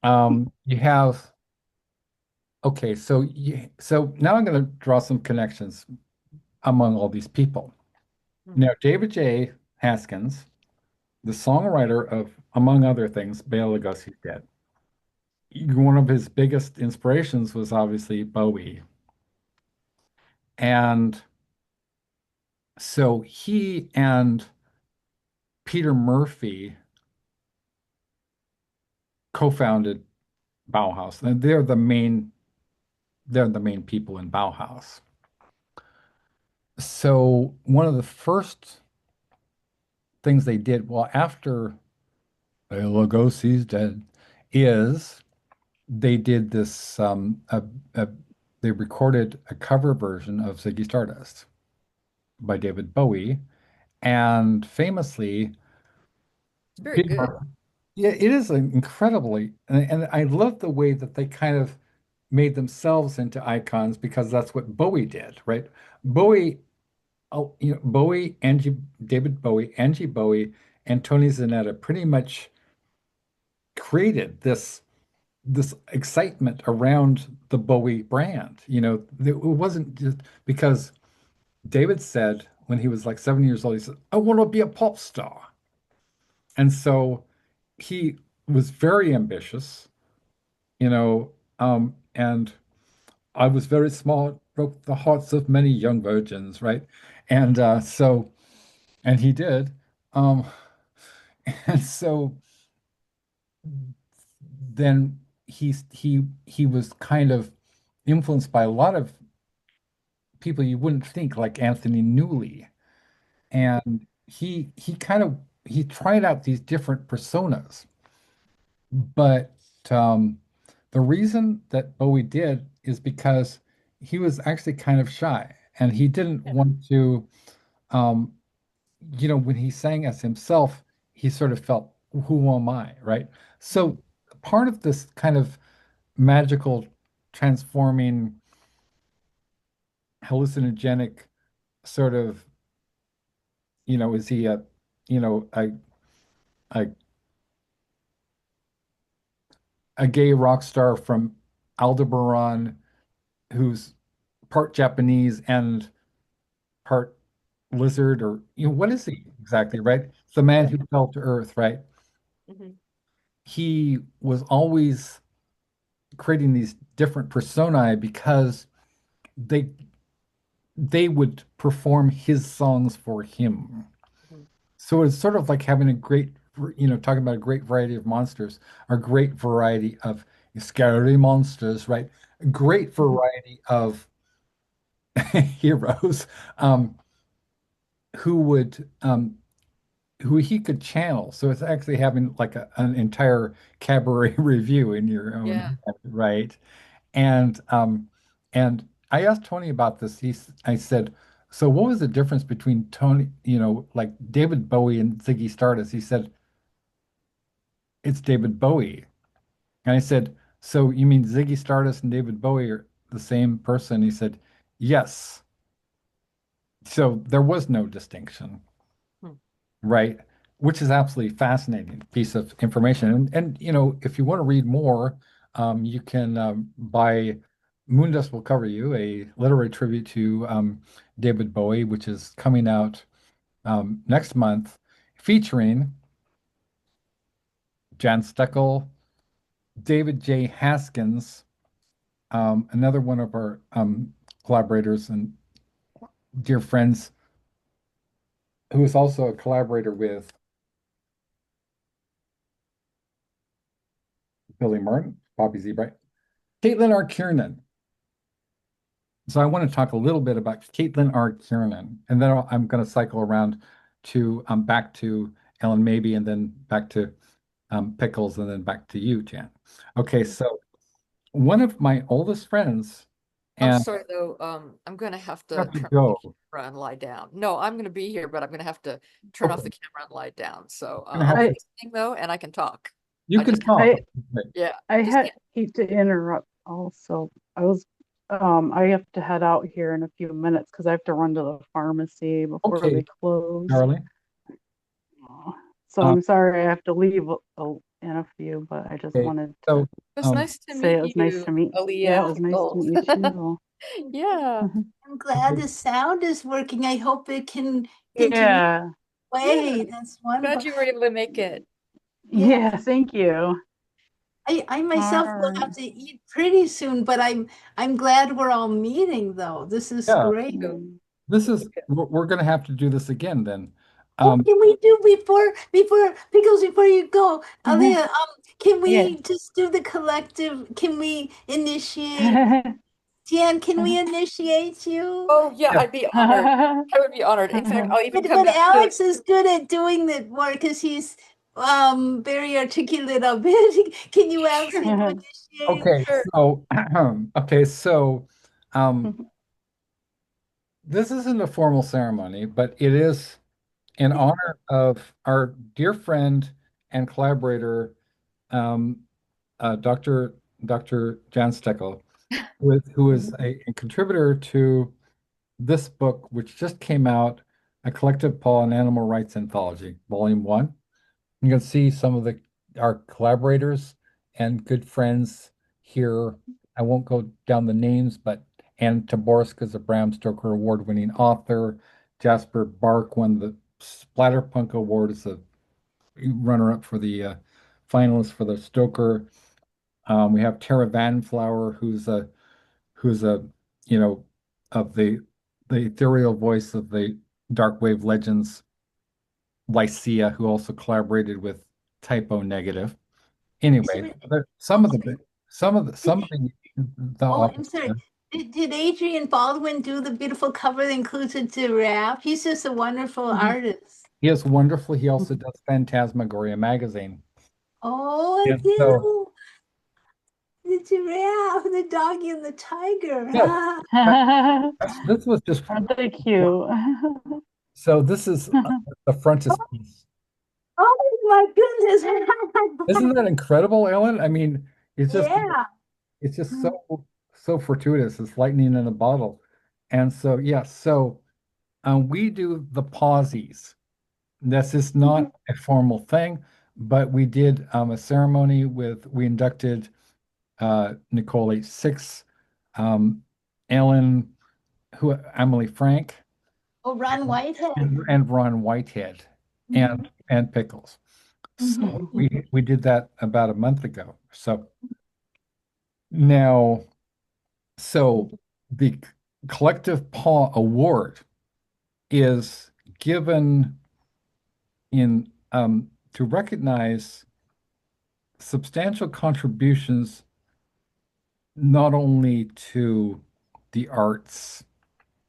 [SPEAKER 1] you have okay so now I'm going to draw some connections among all these people. Now David J. Haskins, the songwriter of among other things Bela Lugosi's Dead, one of his biggest inspirations was obviously Bowie, and so he and Peter Murphy co-founded Bauhaus. And they're the main people in Bauhaus. So one of the first things they did, well, after Lugosi's dead, is they did this. They recorded a cover version of Ziggy Stardust by David Bowie, and famously,
[SPEAKER 2] It's very
[SPEAKER 1] Peter
[SPEAKER 2] good.
[SPEAKER 1] Murphy. Yeah, it is incredibly, and I love the way that they kind of made themselves into icons because that's what Bowie did, right? Bowie, Bowie, David Bowie, Angie Bowie, and Tony Zanetta pretty much created this excitement around the Bowie brand. It wasn't just because David said when he was like 7 years old, he said, "I want to be a pop star," and so he was very ambitious, and I was very small, broke the hearts of many young virgins, right? And and he did. Um, and so then he was kind of influenced by a lot of people you wouldn't think, like Anthony Newley. And he tried out these different personas. But the reason that Bowie did is because he was actually kind of shy and he didn't
[SPEAKER 2] Yeah.
[SPEAKER 1] want to, um, when he sang as himself, he sort of felt, who am I, right? So part of this kind of magical, transforming, hallucinogenic sort of, is he you know, a, a gay rock star from Aldebaran who's part Japanese and part lizard, or what is he exactly, right? The man who fell to earth, right?
[SPEAKER 2] Mhm.
[SPEAKER 1] He was always creating these different personae because they they would perform his songs for him.
[SPEAKER 2] Mhm.
[SPEAKER 1] So it's sort of like having a great, talking about a great variety of monsters, a great variety of scary monsters, right? A great variety of heroes, um, who would who he could channel. So it's actually having like an entire cabaret review in your own
[SPEAKER 2] Yeah.
[SPEAKER 1] head, right? And I asked Tony about this. I said, so what was the difference between Tony, like David Bowie and Ziggy Stardust? He said, it's David Bowie. And I said, so you mean Ziggy Stardust and David Bowie are the same person? He said, yes. So there was no distinction,
[SPEAKER 2] Hmm.
[SPEAKER 1] right? which is absolutely fascinating piece of information. And if you want to read more, you can buy Moondust Will Cover You, a literary tribute to David Bowie, which is coming out next month, featuring Jan Steckel, David J. Haskins, another one of our collaborators and dear friends, who is also a collaborator with Billy Martin, Bobby Zebright, Caitlin R. Kiernan. So I want to talk a little bit about Caitlin R. Kiernan, and then I'm going to cycle around to back to Ellyn maybe, and then back to Pickles, and then back to you, Jan. Okay, so one of my oldest friends,
[SPEAKER 2] I'm
[SPEAKER 1] and
[SPEAKER 2] sorry though, I'm gonna have
[SPEAKER 1] I
[SPEAKER 2] to
[SPEAKER 1] have to
[SPEAKER 2] turn
[SPEAKER 1] go.
[SPEAKER 2] off the camera and lie down. No, I'm gonna be here, but I'm gonna have to turn off
[SPEAKER 1] Okay,
[SPEAKER 2] the camera and lie down. So
[SPEAKER 1] gonna
[SPEAKER 2] I'll
[SPEAKER 1] have
[SPEAKER 2] be
[SPEAKER 3] I
[SPEAKER 1] to.
[SPEAKER 2] listening though, and I can talk.
[SPEAKER 1] You
[SPEAKER 2] I
[SPEAKER 1] can
[SPEAKER 2] just
[SPEAKER 1] talk.
[SPEAKER 3] I
[SPEAKER 1] Okay.
[SPEAKER 2] yeah,
[SPEAKER 3] I
[SPEAKER 2] just
[SPEAKER 3] had
[SPEAKER 2] can't.
[SPEAKER 3] hate to interrupt also. I have to head out here in a few minutes because I have to run to the pharmacy before
[SPEAKER 1] Okay,
[SPEAKER 3] they close.
[SPEAKER 1] darling.
[SPEAKER 3] So
[SPEAKER 1] Um,
[SPEAKER 3] I'm sorry I have to leave in a few, but I just
[SPEAKER 1] okay,
[SPEAKER 3] wanted to
[SPEAKER 1] so
[SPEAKER 2] It was
[SPEAKER 1] um,
[SPEAKER 2] nice to
[SPEAKER 3] say it
[SPEAKER 2] meet
[SPEAKER 3] was nice
[SPEAKER 2] you,
[SPEAKER 3] to meet.
[SPEAKER 2] Aaliyah
[SPEAKER 3] Yeah, it
[SPEAKER 2] and
[SPEAKER 3] was nice to
[SPEAKER 2] Pickles.
[SPEAKER 3] meet you too.
[SPEAKER 2] Yeah.
[SPEAKER 4] I'm glad
[SPEAKER 1] okay,
[SPEAKER 4] the sound is working. I hope it can continue to
[SPEAKER 3] Yeah.
[SPEAKER 2] Yeah.
[SPEAKER 4] play. That's wonderful.
[SPEAKER 2] Glad you were able to make it.
[SPEAKER 4] Yeah.
[SPEAKER 3] Yeah, thank you.
[SPEAKER 4] I
[SPEAKER 3] All
[SPEAKER 4] myself will
[SPEAKER 3] right.
[SPEAKER 4] have to eat pretty soon, but I'm glad we're all meeting though. This is
[SPEAKER 1] yeah,
[SPEAKER 4] great.
[SPEAKER 2] So,
[SPEAKER 3] Mm.
[SPEAKER 1] this is we're going to have to do this again then.
[SPEAKER 4] Oh,
[SPEAKER 1] Um,
[SPEAKER 4] can we do before Pickles, before you go, Aaliyah, can
[SPEAKER 3] Yeah.
[SPEAKER 4] we just do the collective? Can we initiate? Jan, can we initiate you?
[SPEAKER 2] oh yeah,
[SPEAKER 1] yeah,
[SPEAKER 2] I'd be honored. I would be honored. In fact, I'll even come
[SPEAKER 4] But
[SPEAKER 2] back to
[SPEAKER 4] Alex is good at doing the work because he's very articulate of it. Can you ask him to initiate?
[SPEAKER 1] okay,
[SPEAKER 2] sure.
[SPEAKER 1] so okay, so um, this isn't a formal ceremony, but it is in honor of our dear friend and collaborator, um, Dr. Jan Steckel, who is a contributor to this book, which just came out, A Collective Paw and Animal Rights Anthology, Volume 1. You can see some of our collaborators and good friends here. I won't go down the names, but Ann Taborsk is a Bram Stoker award-winning author. Jasper Bark won the Splatterpunk Award as a runner-up for the finalist for the Stoker. We have Tara Vanflower, who's a you know of the ethereal voice of the dark wave legends, Lycia, who also collaborated with Typo Negative.
[SPEAKER 4] Is
[SPEAKER 1] Anyway,
[SPEAKER 4] it-
[SPEAKER 1] some of the the
[SPEAKER 4] Oh,
[SPEAKER 1] authors.
[SPEAKER 4] I'm sorry. Did Adrian Baldwin do the beautiful cover that includes a giraffe? He's just a wonderful artist.
[SPEAKER 1] He is wonderful. He also does Phantasmagoria magazine.
[SPEAKER 4] Oh, I
[SPEAKER 1] And so,
[SPEAKER 4] do. The giraffe, the doggy, and the tiger.
[SPEAKER 1] yes, this was just
[SPEAKER 3] Aren't they cute?
[SPEAKER 1] so. This is the frontispiece.
[SPEAKER 4] Oh my goodness.
[SPEAKER 1] Isn't that incredible, Ellen? I mean, it's just
[SPEAKER 4] Yeah.
[SPEAKER 1] it's just so fortuitous. It's lightning in a bottle. And so, yeah, so we do the pausies. This is not a formal thing, but we did a ceremony we inducted Nicole H6, Ellen, Emily Frank,
[SPEAKER 4] Oh, Ron Whitehead.
[SPEAKER 1] and Ron Whitehead, and Pickles. So we did that about a month ago. So now, so the Collective Paw Award is given in to recognize substantial contributions not only to the arts,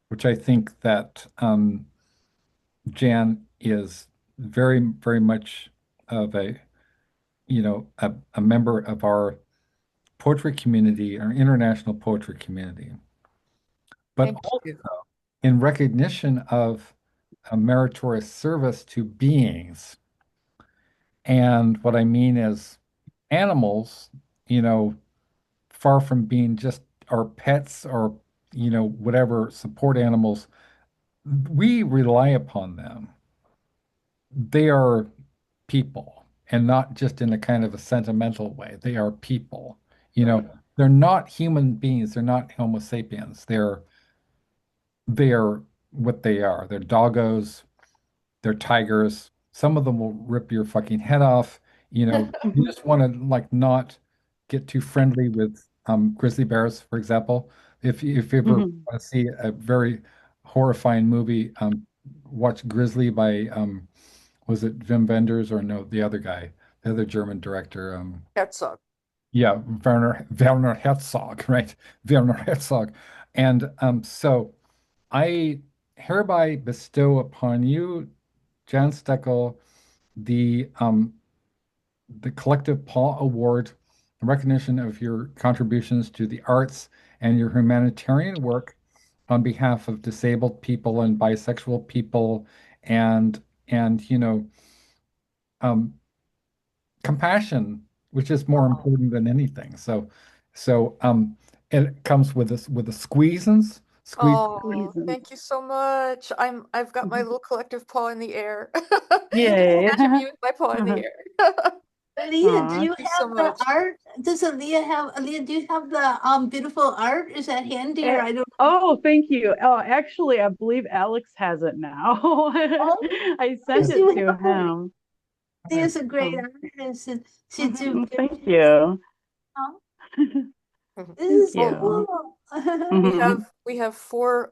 [SPEAKER 1] which I think that Jan is very much of a member of our poetry community, our international poetry community, but
[SPEAKER 2] Thank
[SPEAKER 1] also
[SPEAKER 2] you.
[SPEAKER 1] in recognition of a meritorious service to beings. And what I mean is animals, you know, far from being just our pets or, whatever support animals, we rely upon them. They are people, and not just in a kind of a sentimental way. They are people. You know, they're not human beings. They're not Homo sapiens. They're what they are. They're doggos. They're tigers. Some of them will rip your fucking head off. You know, you just want to like not get too friendly with grizzly bears, for example. If you ever
[SPEAKER 3] Mhm.
[SPEAKER 1] want to see a very horrifying movie, watch Grizzly by was it Wim Wenders or no, the other guy, the other German director.
[SPEAKER 2] Herzog.
[SPEAKER 1] Yeah, Werner Herzog, right? Werner Herzog. And so I hereby bestow upon you, Jan Steckel, the Collective Paw Award, in recognition of your contributions to the arts and your humanitarian work on behalf of disabled people and bisexual people and um, compassion, which is more important than anything. So it comes with this with the squeeze.
[SPEAKER 2] Oh,
[SPEAKER 3] Reasons.
[SPEAKER 2] thank you so much. I've got my
[SPEAKER 3] Mhm.
[SPEAKER 2] little collective paw in the air.
[SPEAKER 3] Yay.
[SPEAKER 2] Imagine me with my paw in the air.
[SPEAKER 4] Leah, do
[SPEAKER 3] Aw.
[SPEAKER 4] you
[SPEAKER 2] Thank you so
[SPEAKER 4] have the
[SPEAKER 2] much.
[SPEAKER 4] art? Does Leah have, Leah, do you have the beautiful art? Is that handy or
[SPEAKER 3] Eh,
[SPEAKER 4] I don't
[SPEAKER 3] oh, thank you. Oh, actually, I believe Alex has it now.
[SPEAKER 4] know?
[SPEAKER 3] I sent
[SPEAKER 4] Because
[SPEAKER 3] it
[SPEAKER 4] you
[SPEAKER 3] to
[SPEAKER 4] have a,
[SPEAKER 3] him.
[SPEAKER 4] Leah's a great
[SPEAKER 3] Oh,
[SPEAKER 4] artist and she do
[SPEAKER 3] thank you.
[SPEAKER 4] oh, this
[SPEAKER 3] Thank
[SPEAKER 4] is so
[SPEAKER 3] you.
[SPEAKER 2] Well,
[SPEAKER 4] cool.
[SPEAKER 2] we have four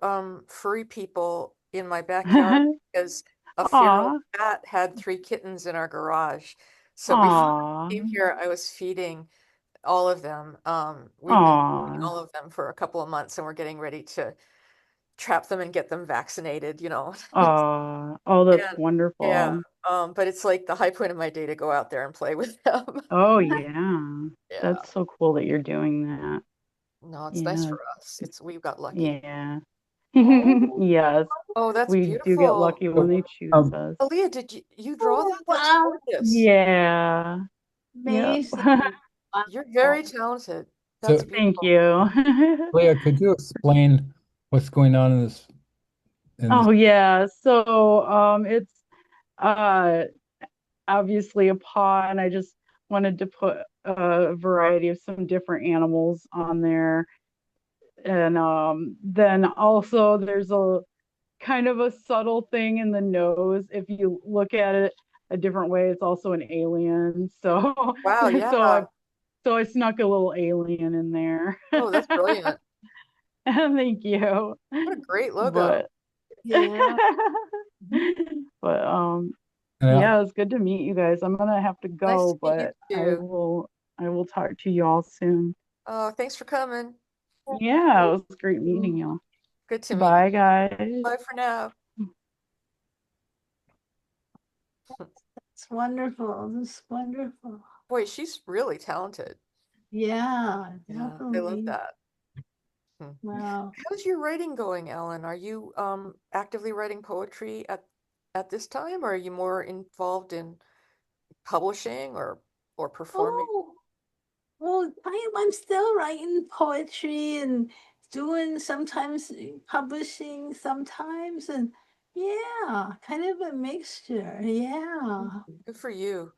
[SPEAKER 2] furry people in my backyard because a feral
[SPEAKER 3] Aw,
[SPEAKER 2] cat had three kittens in our garage. So before
[SPEAKER 3] aw,
[SPEAKER 2] I came here, I was feeding all of them. We've been feeding
[SPEAKER 3] aw,
[SPEAKER 2] all of them for a couple of months, and we're getting ready to trap them and get them vaccinated,
[SPEAKER 3] aw. Oh, that's
[SPEAKER 2] And yeah,
[SPEAKER 3] wonderful.
[SPEAKER 2] but it's like the high point of my day to go out there and play with them.
[SPEAKER 3] Oh, yeah.
[SPEAKER 2] Yeah.
[SPEAKER 3] That's so cool that you're doing that.
[SPEAKER 2] No, it's nice
[SPEAKER 3] Yeah,
[SPEAKER 2] for us. We've got lucky.
[SPEAKER 3] yeah.
[SPEAKER 4] Oh,
[SPEAKER 3] Yes,
[SPEAKER 2] Oh, that's
[SPEAKER 3] we do get
[SPEAKER 2] beautiful.
[SPEAKER 3] lucky when
[SPEAKER 1] So,
[SPEAKER 3] they choose
[SPEAKER 1] um,
[SPEAKER 3] us.
[SPEAKER 2] Aaliyah, did you draw
[SPEAKER 4] oh,
[SPEAKER 2] that? That's
[SPEAKER 4] wow.
[SPEAKER 2] gorgeous.
[SPEAKER 3] Yeah, yep.
[SPEAKER 4] Amazing.
[SPEAKER 2] You're very
[SPEAKER 4] Wow.
[SPEAKER 2] talented. That's
[SPEAKER 1] so
[SPEAKER 3] Thank
[SPEAKER 2] beautiful.
[SPEAKER 3] you.
[SPEAKER 1] Leah, could you explain what's going on in this?
[SPEAKER 3] Oh yeah, so it's uh obviously a paw, and I just wanted to put a variety of some different animals on there. And then also there's a kind of a subtle thing in the nose. If you look at it a different way, it's also an alien. So
[SPEAKER 2] Wow,
[SPEAKER 3] so I
[SPEAKER 2] yeah.
[SPEAKER 3] so I snuck a little alien in there.
[SPEAKER 2] Oh, that's brilliant.
[SPEAKER 3] Thank you.
[SPEAKER 2] What a great logo.
[SPEAKER 3] But
[SPEAKER 4] Yeah.
[SPEAKER 3] but
[SPEAKER 1] Uh,
[SPEAKER 3] yeah, it's good to meet you guys. I'm gonna have to
[SPEAKER 2] Nice to
[SPEAKER 3] go,
[SPEAKER 2] meet you
[SPEAKER 3] but
[SPEAKER 2] too.
[SPEAKER 3] I will talk to you all soon.
[SPEAKER 2] Oh, thanks for coming.
[SPEAKER 3] Yeah, it was great meeting you.
[SPEAKER 2] Good to meet you.
[SPEAKER 3] Bye, guys.
[SPEAKER 2] Bye for now.
[SPEAKER 4] It's wonderful. It's wonderful.
[SPEAKER 2] Boy, she's really talented.
[SPEAKER 4] Yeah,
[SPEAKER 2] Yeah, I love
[SPEAKER 4] definitely.
[SPEAKER 2] that. Hmm.
[SPEAKER 4] Wow.
[SPEAKER 2] How's your writing going, Ellen? Are you actively writing poetry at this time, or are you more involved in publishing or performing?
[SPEAKER 4] Oh, well, I'm still writing poetry and doing sometimes publishing sometimes and yeah, kind of a mixture. Yeah.
[SPEAKER 2] Good for you.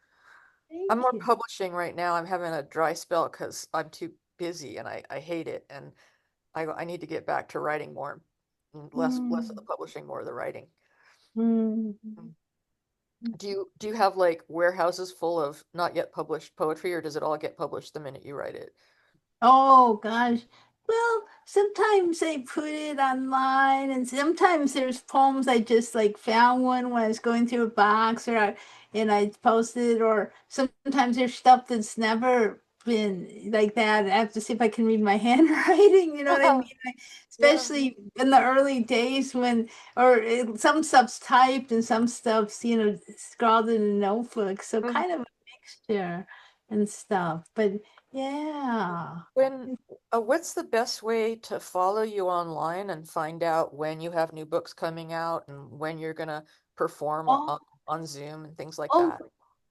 [SPEAKER 2] I'm
[SPEAKER 4] Thank
[SPEAKER 2] more
[SPEAKER 4] you.
[SPEAKER 2] publishing right now. I'm having a dry spell because I'm too busy and I hate it. And I need to get back to writing more. Less of the
[SPEAKER 4] Mm,
[SPEAKER 2] publishing, more of the writing.
[SPEAKER 4] mm.
[SPEAKER 2] Mm. Do you have like warehouses full of not yet published poetry, or does it all get published the minute you write it?
[SPEAKER 4] Oh gosh. Well, sometimes I put it online, and sometimes there's poems I just like found one when I was going through a box, and I posted, or sometimes there's stuff that's never been like that. I have to see if I can read my handwriting. You know what I mean?
[SPEAKER 2] Yeah.
[SPEAKER 4] Especially in the early days some stuff's typed and some stuff's scrawled in a notebook, so
[SPEAKER 2] Mhm.
[SPEAKER 4] kind of a mixture and stuff. But yeah.
[SPEAKER 2] When what's the best way to follow you online and find out when you have new books coming out and when you're gonna perform
[SPEAKER 4] Oh,
[SPEAKER 2] on Zoom and things like
[SPEAKER 4] oh,
[SPEAKER 2] that?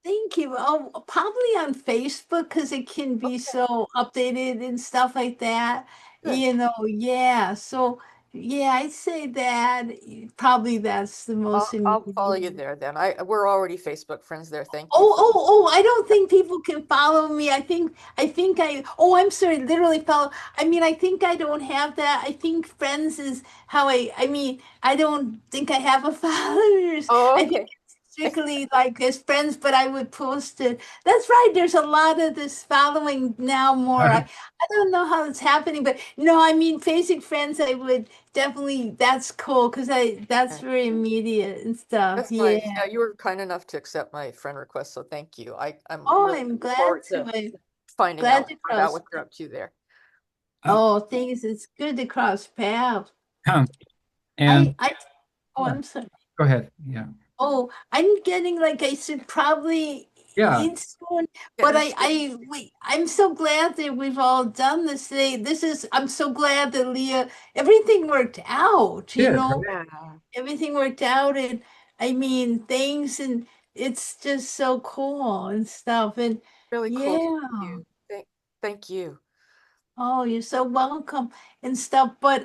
[SPEAKER 4] thank you. Oh, probably on Facebook because it can be
[SPEAKER 2] Okay,
[SPEAKER 4] so updated and stuff like that.
[SPEAKER 2] good.
[SPEAKER 4] Yeah. So Yeah, I'd say that probably that's the most
[SPEAKER 2] I'll follow you
[SPEAKER 4] immediate.
[SPEAKER 2] there then. We're already Facebook friends there. Thank you
[SPEAKER 4] Oh,
[SPEAKER 2] for
[SPEAKER 4] oh, oh, I don't think people can follow me. Oh, I'm sorry, literally follow. I mean, I think I don't have that. I think friends is how I mean, I don't think I have a followers.
[SPEAKER 2] Oh,
[SPEAKER 4] I think
[SPEAKER 2] okay.
[SPEAKER 4] it's strictly like as friends, but I would post it. That's right. There's a lot of this following now more. I don't know how it's happening, but no, I mean, facing friends, I would definitely, that's cool because that's
[SPEAKER 2] Okay.
[SPEAKER 4] very immediate and stuff.
[SPEAKER 2] That's
[SPEAKER 4] Yeah.
[SPEAKER 2] nice. Yeah, you were kind enough to accept my friend request, so thank you. I'm
[SPEAKER 4] Oh,
[SPEAKER 2] really
[SPEAKER 4] I'm
[SPEAKER 2] looking
[SPEAKER 4] glad
[SPEAKER 2] forward
[SPEAKER 4] to.
[SPEAKER 2] to
[SPEAKER 4] I'm
[SPEAKER 2] finding
[SPEAKER 4] glad
[SPEAKER 2] out
[SPEAKER 4] to
[SPEAKER 2] find out
[SPEAKER 4] cross.
[SPEAKER 2] what you're up to there.
[SPEAKER 1] Um,
[SPEAKER 4] Oh, things. It's good to cross paths.
[SPEAKER 1] and
[SPEAKER 4] I. Oh, I'm sorry.
[SPEAKER 1] go ahead. Yeah.
[SPEAKER 4] Oh, I'm getting like I should probably
[SPEAKER 1] Yeah.
[SPEAKER 4] eat soon, but
[SPEAKER 2] Getting sleep.
[SPEAKER 4] I'm so glad that we've all done this today. I'm so glad that Leah, everything worked out, you
[SPEAKER 1] Did,
[SPEAKER 4] know,
[SPEAKER 1] right?
[SPEAKER 2] Yeah,
[SPEAKER 4] everything worked out, and I mean things, and it's just so cool and stuff, and
[SPEAKER 2] really cool to meet
[SPEAKER 4] yeah.
[SPEAKER 2] you. Thank you.
[SPEAKER 4] Oh, you're so welcome and stuff. But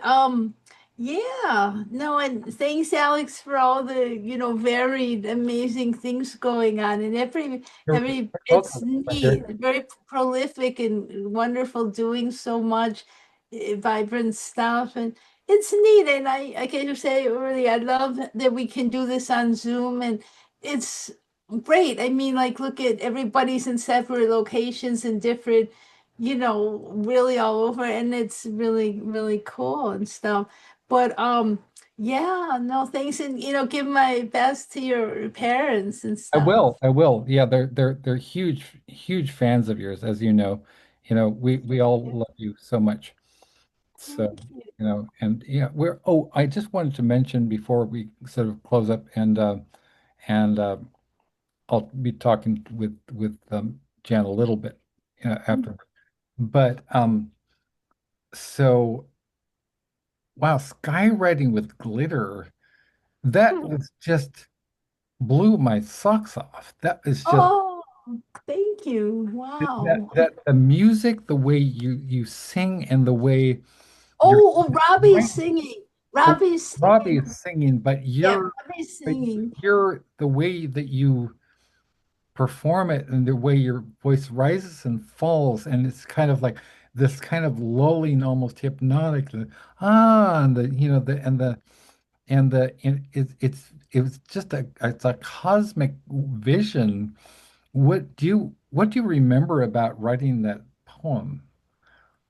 [SPEAKER 4] yeah, no, and thanks, Alex, for all the, varied, amazing things going on. And
[SPEAKER 1] You're
[SPEAKER 4] it's
[SPEAKER 1] welcome.
[SPEAKER 4] neat, very prolific and wonderful, doing so much vibrant stuff. And it's neat. And I can say earlier, I love that we can do this on Zoom, and it's great. I mean, like, look at everybody's in separate locations and different, really all over, and it's really, really cool and stuff. But yeah, no, thanks, and give my best to your parents and
[SPEAKER 1] I
[SPEAKER 4] stuff.
[SPEAKER 1] will. I will. Yeah, they're huge, huge fans of yours, as you know. We all
[SPEAKER 4] Yeah,
[SPEAKER 1] love you so much. So,
[SPEAKER 4] thank you.
[SPEAKER 1] and yeah, I just wanted to mention before we sort of close up, and I'll be talking with Jan a little bit after. But so wow, skywriting with glitter, that was just blew my socks off. That is just
[SPEAKER 4] Oh, thank you.
[SPEAKER 1] that
[SPEAKER 4] Wow.
[SPEAKER 1] that the music, the way you sing, and the way you're
[SPEAKER 4] Oh, oh, Robbie's
[SPEAKER 1] right.
[SPEAKER 4] singing.
[SPEAKER 1] Oh,
[SPEAKER 4] Robbie's
[SPEAKER 1] Robbie
[SPEAKER 4] singing.
[SPEAKER 1] is singing,
[SPEAKER 4] Yeah, Robbie's
[SPEAKER 1] but
[SPEAKER 4] singing.
[SPEAKER 1] you're the way that you perform it and the way your voice rises and falls, and it's kind of like this kind of lulling, almost hypnotic, and the you know the and it was just it's a cosmic vision. What do you remember about writing that poem?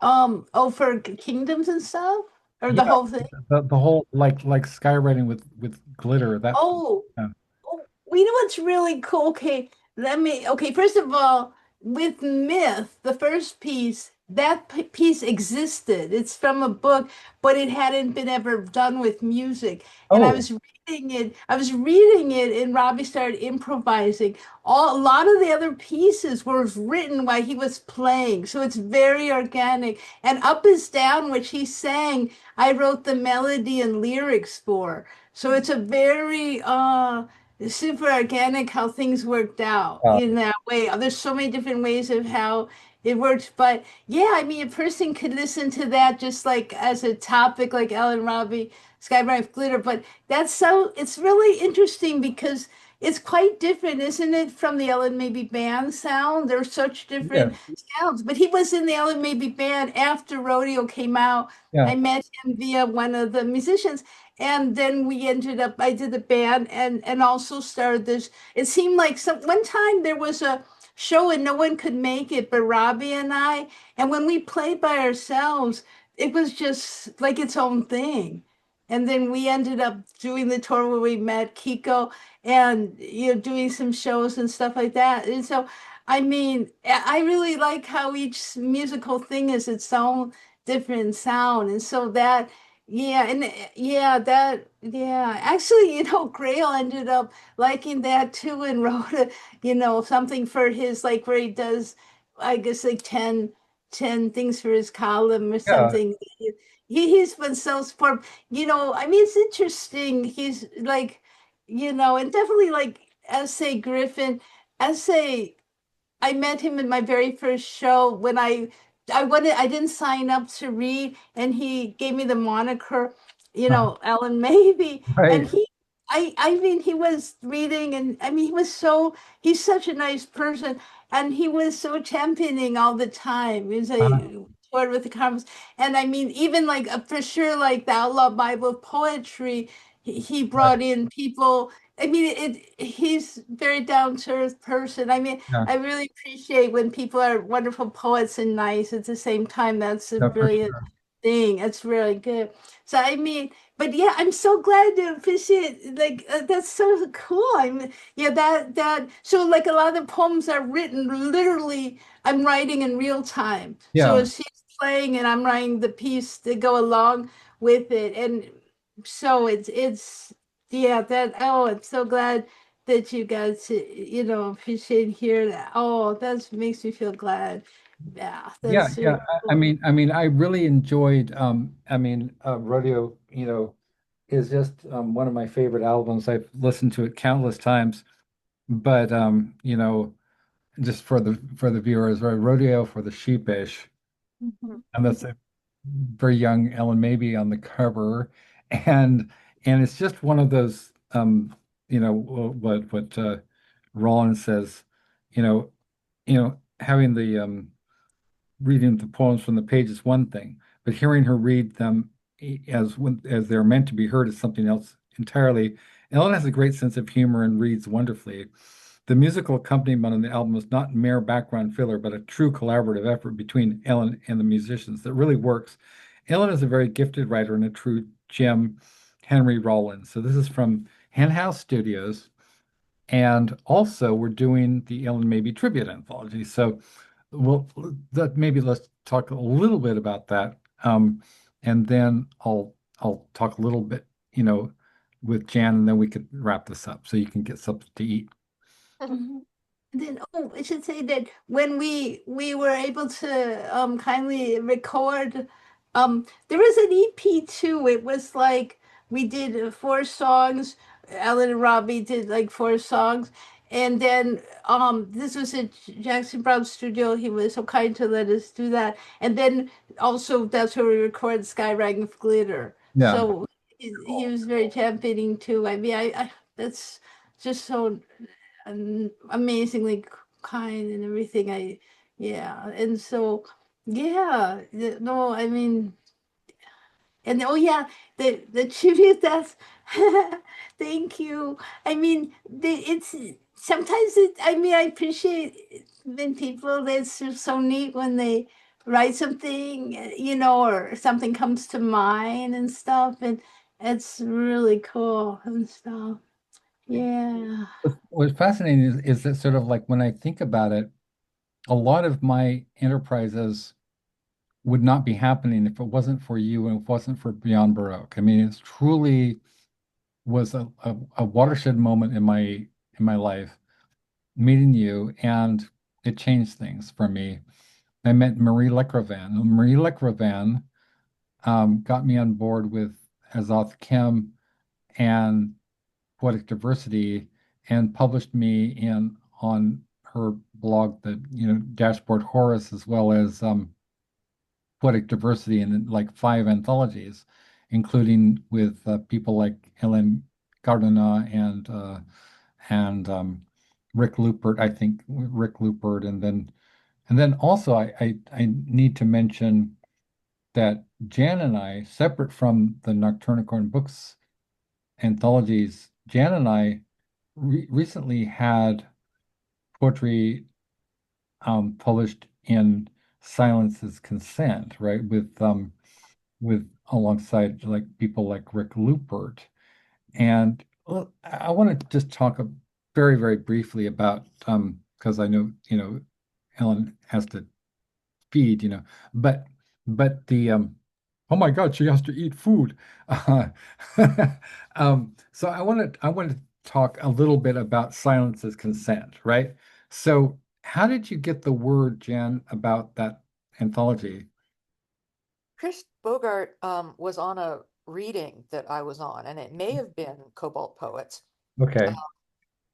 [SPEAKER 4] Oh, for kingdoms and stuff, or the
[SPEAKER 1] Yeah,
[SPEAKER 4] whole thing.
[SPEAKER 1] the whole like skywriting with glitter. That
[SPEAKER 4] Oh,
[SPEAKER 1] uh,
[SPEAKER 4] oh, well, you know what's really cool? Okay, first of all, with Myth, the first piece, that piece existed. It's from a book, but it hadn't been ever done with music. And
[SPEAKER 1] oh
[SPEAKER 4] I was reading it, and Robbie started improvising. A lot of the other pieces were written while he was playing, so it's very organic. And Up is Down, which he sang, I wrote the melody and lyrics for. So it's a very super organic how things worked out
[SPEAKER 1] uh,
[SPEAKER 4] in that way. There's so many different ways of how it works, but yeah, I mean, a person could listen to that just like as a topic, like Ellen Robbie, Skybright Glitter. But it's really interesting because it's quite different, isn't it, from the Ellen Maybe Band sound? They're such
[SPEAKER 1] yeah,
[SPEAKER 4] different sounds. But he was in the Ellen Maybe Band after Rodeo came out.
[SPEAKER 1] yeah,
[SPEAKER 4] I met him via one of the musicians, and then we ended up, I did the band and also started this. It seemed like one time there was a show and no one could make it but Robbie and I. And when we played by ourselves, it was just like its own thing. And then we ended up doing the tour where we met Kiko and doing some shows and stuff like that. And so I mean, I really like how each musical thing is its own different sound. And so that yeah, and yeah. Actually, Grail ended up liking that too and wrote something for his, like, where he does, I guess, like 10 things for his column or
[SPEAKER 1] yeah,
[SPEAKER 4] something. He's been so supportive. I mean, it's interesting. He's like, and definitely like S.A. Griffin, S.A. I met him in my very first show when I didn't sign up to read, and he gave me the moniker Ellen maybe. And
[SPEAKER 1] Right.
[SPEAKER 4] I mean, he was reading, and I mean, he's such a nice person, and he was so championing all the time. He was
[SPEAKER 1] Uh,
[SPEAKER 4] toured with the conference, and I mean, even like for sure, like the Outlaw Bible poetry, he
[SPEAKER 1] right.
[SPEAKER 4] brought in people. I mean, he's very down to earth person. I mean,
[SPEAKER 1] Yeah.
[SPEAKER 4] I really appreciate when people are wonderful poets and nice at the same time. That's a
[SPEAKER 1] Yeah, for
[SPEAKER 4] brilliant
[SPEAKER 1] sure.
[SPEAKER 4] thing. It's really good. So I mean, but yeah, I'm so glad to appreciate like that's so cool. I'm yeah that so like a lot of the poems are written literally. I'm writing in real time. So
[SPEAKER 1] Yeah.
[SPEAKER 4] as she's playing and I'm writing the piece to go along with it, and so it's yeah that oh I'm so glad that you guys appreciate and hear that. Oh, that makes me feel glad. Yeah,
[SPEAKER 1] Yeah,
[SPEAKER 4] that's
[SPEAKER 1] yeah.
[SPEAKER 4] really
[SPEAKER 1] I mean,
[SPEAKER 4] cool.
[SPEAKER 1] I really enjoyed Rodeo, is just one of my favorite albums. I've listened to it countless times. But just for the viewers, right, Rodeo for the Sheepish,
[SPEAKER 4] Mhm.
[SPEAKER 1] and that's a very young Ellen maybe on the cover, and it's just one of those what Rollins says, you know, having the reading the poems from the page is one thing, but hearing her read them as they're meant to be heard is something else entirely. Ellen has a great sense of humor and reads wonderfully. The musical accompaniment on the album is not mere background filler, but a true collaborative effort between Ellen and the musicians that really works. Ellen is a very gifted writer and a true gem, Henry Rollins. So this is from Hen House Studios. And also, we're doing the Ellen Maybe Tribute Anthology. So, well, maybe let's talk a little bit about that, and then I'll talk a little bit, with Jan, and then we could wrap this up so you can get something to eat.
[SPEAKER 4] Mhm. Then, oh, I should say that when we were able to kindly record, there was an EP too. It was like we did four songs. Ellen and Robbie did like four songs, and then this was at Jackson Brown Studio. He was so kind to let us do that, and then also that's where we recorded Skyrang with Glitter.
[SPEAKER 1] Yeah.
[SPEAKER 4] So he was very championing too. I mean, I that's just so amazingly kind and everything. Yeah, and so, yeah, no, I mean, and oh yeah, the tribute that's, thank you. I mean, it's sometimes I mean, I appreciate when people, it's just so neat when they write something, or something comes to mind and stuff, and it's really cool and stuff. Yeah.
[SPEAKER 1] What's fascinating is that sort of like when I think about it, a lot of my enterprises would not be happening if it wasn't for you and if it wasn't for Beyond Baroque. I mean, it's truly was a watershed moment in my life, meeting you, and it changed things for me. I met Marie Lecravan. Marie Lecravan got me on board with Azoth Chem and Poetic Diversity and published me in on her blog, the Dashboard Horus, as well as Poetic Diversity in like five anthologies, including with people like Ellen Cardona and Rick Lupert, I think Rick Lupert, and then also I need to mention that Jan and I, separate from the Nocturnicorn Books anthologies, Jan and I recently had poetry published in Silence's Consent, right? With alongside like people like Rick Lupert. And well, I want to just talk very, very briefly about because I know, Ellen has to feed, but the oh my God, she has to eat food. Uh, so I want to talk a little bit about silence is consent, right? So how did you get the word, Jan, about that anthology?
[SPEAKER 2] Chris Bogart was on a reading that I was on, and it may have been Cobalt Poets.
[SPEAKER 1] Okay.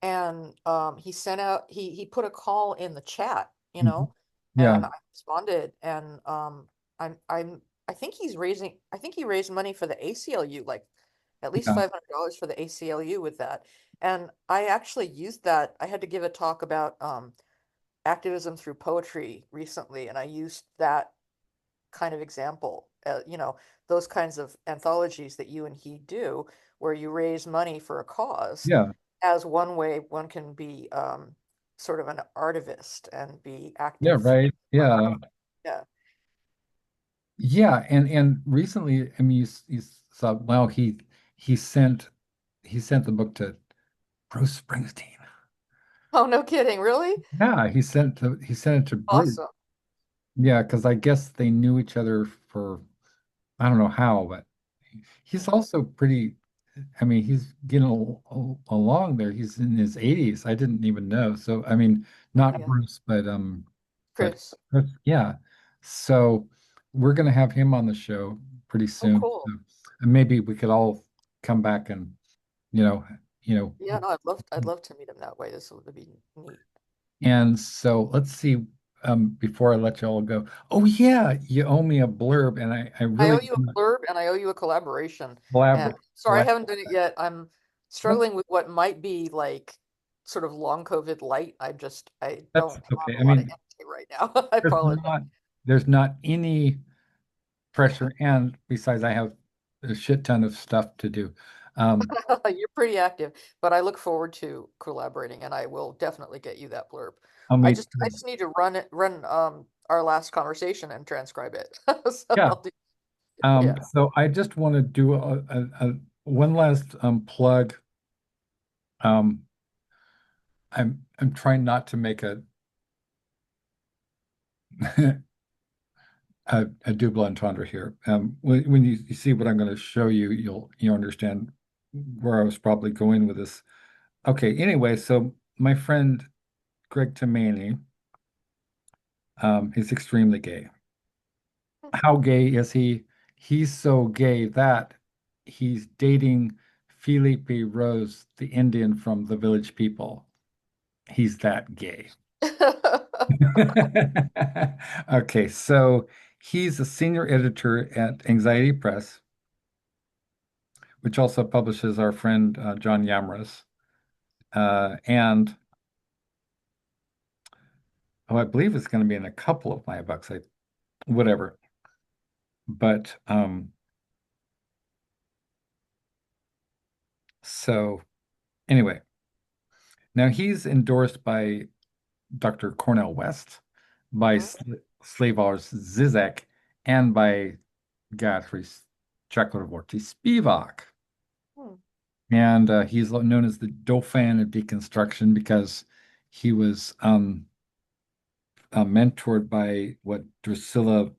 [SPEAKER 2] And he sent out he put a call in the chat,
[SPEAKER 1] Mhm. Yeah.
[SPEAKER 2] and I responded, and I'm I think he raised money for the ACLU, like at least
[SPEAKER 1] Yeah,
[SPEAKER 2] $500 for the ACLU with that. And I actually used that. I had to give a talk about activism through poetry recently, and I used that kind of example, those kinds of anthologies that you and he do, where you raise money for a cause,
[SPEAKER 1] yeah,
[SPEAKER 2] as one way one can be sort of an artivist and be
[SPEAKER 1] yeah,
[SPEAKER 2] active.
[SPEAKER 1] right. Yeah.
[SPEAKER 2] Yeah.
[SPEAKER 1] Yeah, and recently, I mean, you saw, well, he sent the book to Bruce Springsteen.
[SPEAKER 2] Oh, no kidding. Really?
[SPEAKER 1] Yeah, he sent it to Bruce.
[SPEAKER 2] Awesome.
[SPEAKER 1] Yeah, because I guess they knew each other for, I don't know how, but he's
[SPEAKER 2] Hmm.
[SPEAKER 1] also pretty. I mean, he's getting along there. He's in his 80s. I didn't even know. So, I mean, not
[SPEAKER 2] Yeah.
[SPEAKER 1] Bruce, but
[SPEAKER 2] Chris.
[SPEAKER 1] yeah. So we're gonna have him on the show pretty
[SPEAKER 2] Oh,
[SPEAKER 1] soon. So,
[SPEAKER 2] cool.
[SPEAKER 1] and maybe we could all come back and, you know, you
[SPEAKER 2] Yeah,
[SPEAKER 1] know,
[SPEAKER 2] no, I'd love to meet him that way. This would be neat.
[SPEAKER 1] and so let's see. Before I let you all go, oh yeah, you owe me a blurb, and I
[SPEAKER 2] I
[SPEAKER 1] really
[SPEAKER 2] owe you
[SPEAKER 1] didn't
[SPEAKER 2] a blurb and I owe you a collaboration. And
[SPEAKER 1] collaborate.
[SPEAKER 2] sorry, I haven't done it yet. I'm
[SPEAKER 1] That's
[SPEAKER 2] struggling with what might be like sort of long COVID light. I
[SPEAKER 1] that's
[SPEAKER 2] don't have
[SPEAKER 1] okay.
[SPEAKER 2] a
[SPEAKER 1] I
[SPEAKER 2] lot of
[SPEAKER 1] mean,
[SPEAKER 2] energy right now. I
[SPEAKER 1] there's
[SPEAKER 2] apologize.
[SPEAKER 1] not there's not any pressure, and besides, I have a shit ton of stuff to do. Um,
[SPEAKER 2] You're pretty active, but I look forward to collaborating and I will definitely get you that blurb.
[SPEAKER 1] I mean,
[SPEAKER 2] I just need to run our last conversation and transcribe it. So
[SPEAKER 1] yeah.
[SPEAKER 2] I'll do, yeah.
[SPEAKER 1] So I just want to do one last plug. Um, I'm trying not to make a double entendre here. When you see what I'm going to show you, you'll understand where I was probably going with this. Okay, anyway, so my friend Greg Tomani, is extremely gay. How gay is he? He's so gay that he's dating Felipe Rose, the Indian from the Village People. He's that gay. Okay, so he's a senior editor at Anxiety Press, which also publishes our friend John Yamra's. And oh, I believe it's going to be in a couple of my books, whatever. But so anyway, now he's endorsed by Dr. Cornel West, by
[SPEAKER 2] Mhm.
[SPEAKER 1] Slavoj Zizek, and by Gathris Chakravorty Spivak.
[SPEAKER 2] Hmm.
[SPEAKER 1] And he's known as the Dauphin of deconstruction because he was mentored by what Drusilla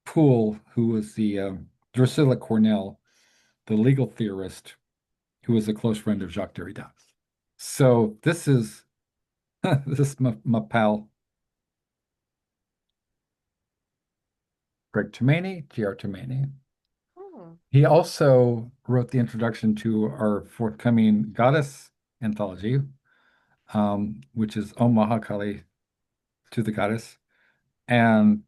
[SPEAKER 1] Poole, who was the Drusilla Cornell, the legal theorist, who was a close friend of Jacques Derrida. So this is this is my pal Greg Tomani, G.R. Tomani.
[SPEAKER 2] Hmm.
[SPEAKER 1] He also wrote the introduction to our forthcoming Goddess anthology, which is Om Mahakali, to the Goddess. And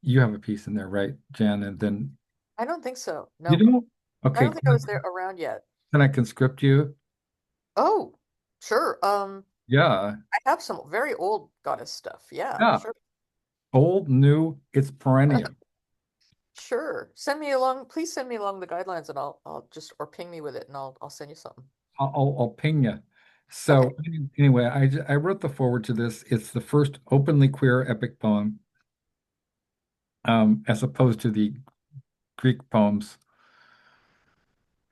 [SPEAKER 1] you have a piece in there, right, Jan? And then
[SPEAKER 2] I don't think so.
[SPEAKER 1] you
[SPEAKER 2] No,
[SPEAKER 1] don't?
[SPEAKER 2] I
[SPEAKER 1] Okay,
[SPEAKER 2] don't think I was there around yet.
[SPEAKER 1] can I conscript you?
[SPEAKER 2] Oh, sure.
[SPEAKER 1] Yeah,
[SPEAKER 2] I have some very old goddess stuff. Yeah,
[SPEAKER 1] yeah.
[SPEAKER 2] sure.
[SPEAKER 1] Old, new, it's perennial.
[SPEAKER 2] Sure. Send me along, please send me along the guidelines and I'll just, or ping me with it and I'll send you something.
[SPEAKER 1] I'll ping you.
[SPEAKER 2] Okay.
[SPEAKER 1] So anyway, I wrote the forward to this. It's the first openly queer epic poem, as opposed to the Greek poems.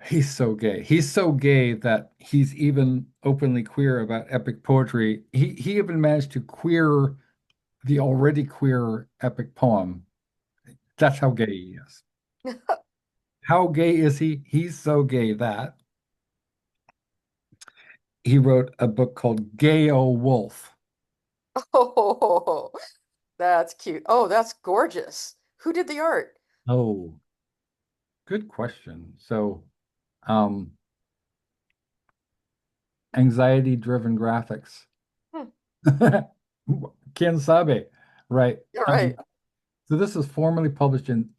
[SPEAKER 1] He's so gay. He's so gay that he's even openly queer about epic poetry. He even managed to queer the already queer epic poem. That's how gay he is. How gay is he? He's so gay that he wrote a book called Gay O Wolf.
[SPEAKER 2] Oh, that's cute. Oh, that's gorgeous. Who did the art?
[SPEAKER 1] Oh, good question. So, um, anxiety-driven graphics.
[SPEAKER 2] Hmm.
[SPEAKER 1] Ken Sabe, right?
[SPEAKER 2] All right.
[SPEAKER 1] So this is formally published in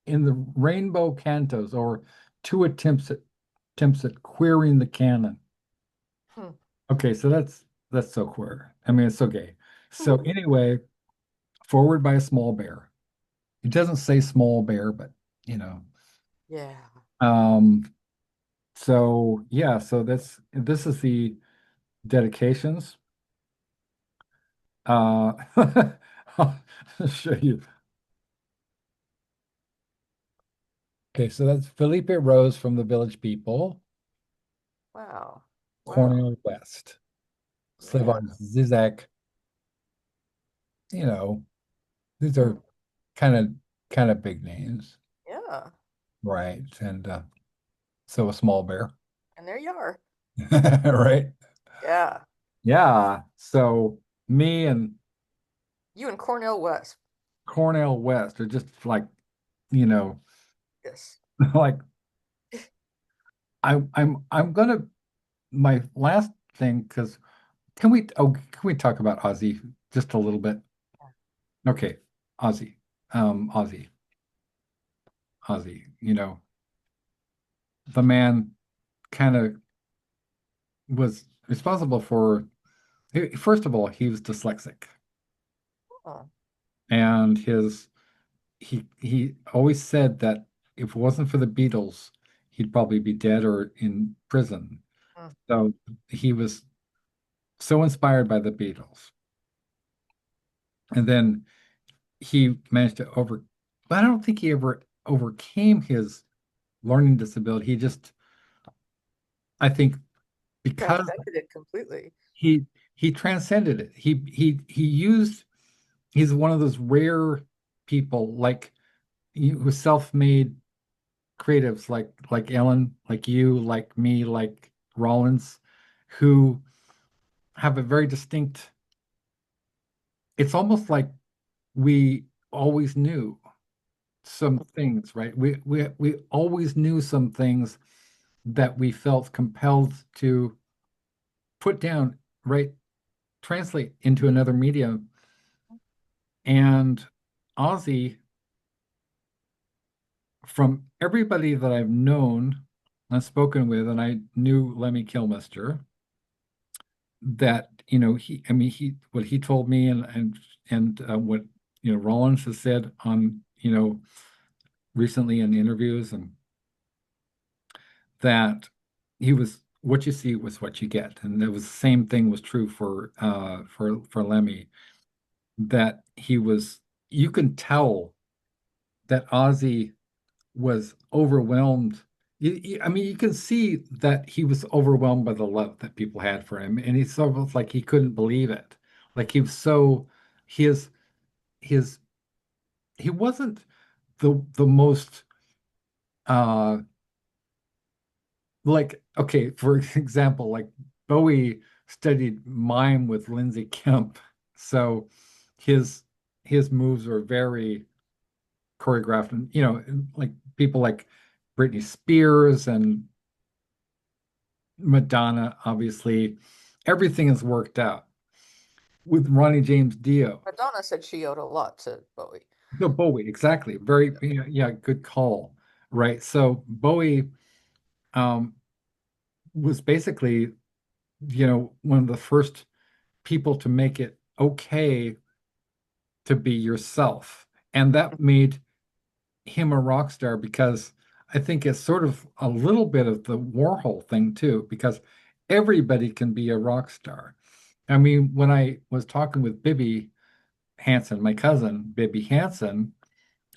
[SPEAKER 1] the Rainbow Cantos, or two attempts at queering the canon.
[SPEAKER 2] Hmm.
[SPEAKER 1] Okay, so that's so queer. I mean, it's so gay. So anyway, forward by a small bear. It doesn't say small bear, but you know.
[SPEAKER 2] Yeah.
[SPEAKER 1] Um, so yeah, so this is the dedications. Uh, I'll show you. Okay, so that's Felipe Rose from the Village People,
[SPEAKER 2] Wow. Wow.
[SPEAKER 1] Cornel West,
[SPEAKER 2] Yeah.
[SPEAKER 1] Slavoj Zizek. You know, these
[SPEAKER 2] Hmm.
[SPEAKER 1] are kind of big names,
[SPEAKER 2] Yeah.
[SPEAKER 1] right? And so a small bear,
[SPEAKER 2] And there you are.
[SPEAKER 1] right?
[SPEAKER 2] Yeah.
[SPEAKER 1] Yeah. So me and
[SPEAKER 2] You and Cornell West.
[SPEAKER 1] Cornel West are just like, you know,
[SPEAKER 2] Yes.
[SPEAKER 1] like I'm gonna my last thing because can we talk about Ozzy just a little bit? Okay, Ozzy, Ozzy, Ozzy. The man kind of was responsible for. First of all, he was dyslexic,
[SPEAKER 2] Oh.
[SPEAKER 1] and he always said that if it wasn't for the Beatles, he'd probably be dead or in prison.
[SPEAKER 2] Hmm.
[SPEAKER 1] So he was so inspired by the Beatles. And then he managed to but I don't think he ever overcame his learning disability. He just, I think because
[SPEAKER 2] Transcended it completely.
[SPEAKER 1] he he transcended it. He's one of those rare people like you who self-made creatives like Ellyn, like you, like me, like Rollins, who have a very distinct, it's almost like we always knew some things, right? We always knew some things that we felt compelled to put down, right? Translate into another medium. And Ozzy, from everybody that I've known and spoken with, and I knew Lemmy Kilmister, that, I mean, what he told me and what, Rollins has said on, recently in interviews, and that he was what you see was what you get. And that was the same thing was true for Lemmy, that you can tell that Ozzy was overwhelmed. I mean, you can see that he was overwhelmed by the love that people had for him, and he's sort of like he couldn't believe it. Like he was so his his he wasn't the most uh like, okay, for example, like Bowie studied mime with Lindsay Kemp, so his his moves are very choreographed, and like people like Britney Spears and Madonna, obviously, everything is worked out. With Ronnie James Dio,
[SPEAKER 2] Madonna said she owed a lot to Bowie.
[SPEAKER 1] no, Bowie, exactly, very, yeah, good call, right? So Bowie um, was basically, one of the first people to make it okay to be yourself. And that made him a rock star because I think it's sort of a little bit of the Warhol thing too, because everybody can be a rock star. I mean, when I was talking with Bibby Hansen, my cousin, Bibby Hansen,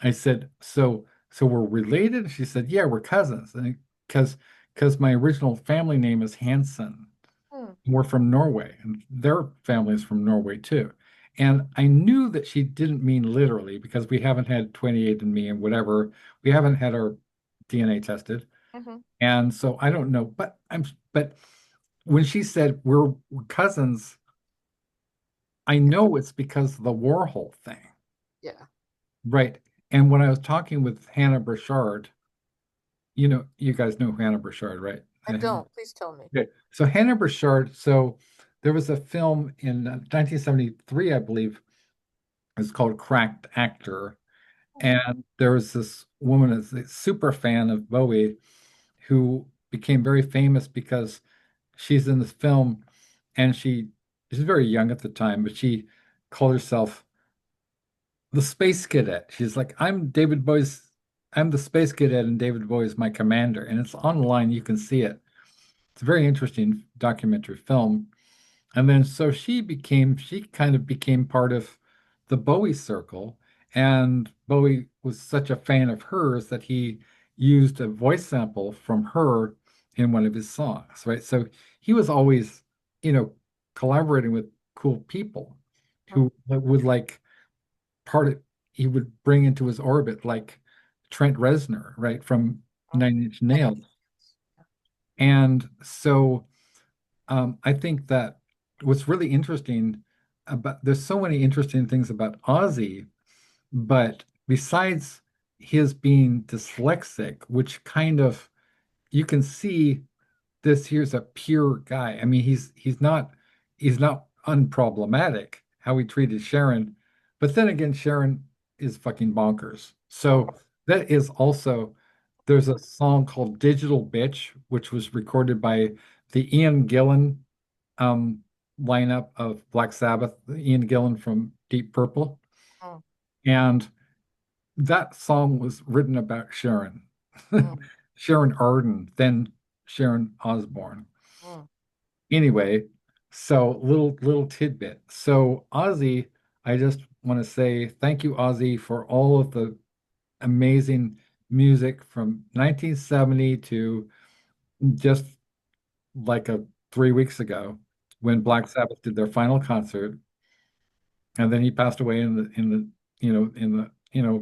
[SPEAKER 1] I said, so we're related? She said, yeah, we're cousins. And because my original family name is Hansen.
[SPEAKER 2] Hmm.
[SPEAKER 1] We're from Norway, and their family is from Norway too. And I knew that she didn't mean literally because we haven't had 28andMe and whatever. We haven't had our DNA tested.
[SPEAKER 2] Hmm.
[SPEAKER 1] And so I don't know. But when she said we're cousins, I know it's because of the Warhol thing.
[SPEAKER 2] Yeah.
[SPEAKER 1] Right. And when I was talking with Hannah Burchard, you guys know Hannah Burchard, right?
[SPEAKER 2] I don't. Please tell me.
[SPEAKER 1] Okay. So Hannah Burchard, so there was a film in 1973, I believe, it's called Cracked Actor. And there was this woman that's a super fan of Bowie who became very famous because she's in this film and she's very young at the time, but she called herself the Space Cadet. She's like, I'm the Space Cadet and David Bowie is my commander. And it's online, you can see it. It's a very interesting documentary film. And then so she kind of became part of the Bowie circle. And Bowie was such a fan of hers that he used a voice sample from her in one of his songs, right? So he was always, you know, collaborating with cool people
[SPEAKER 2] Mm.
[SPEAKER 1] who would like part of, he would bring into his orbit, like Trent Reznor, right, from
[SPEAKER 2] Mm.
[SPEAKER 1] Nine Inch
[SPEAKER 2] And
[SPEAKER 1] Nails. And so I think that what's really interesting about there's so many interesting things about Ozzy, but besides his being dyslexic, which kind of you can see this here's a pure guy. I mean, he's not unproblematic how he treated Sharon, but then again, Sharon is fucking bonkers. So that is also there's a song called Digital Bitch, which was recorded by the Ian Gillan um lineup of Black Sabbath, Ian Gillan from Deep Purple.
[SPEAKER 2] Mm.
[SPEAKER 1] And that song was written about Sharon.
[SPEAKER 2] Mm.
[SPEAKER 1] Sharon Arden, then Sharon Osbourne.
[SPEAKER 2] Mm.
[SPEAKER 1] Anyway, so little tidbit. So Ozzy, I just want to say thank you, Ozzy, for all of the amazing music from 1970 to just like 3 weeks ago when Black Sabbath did their final concert, and then he passed away in the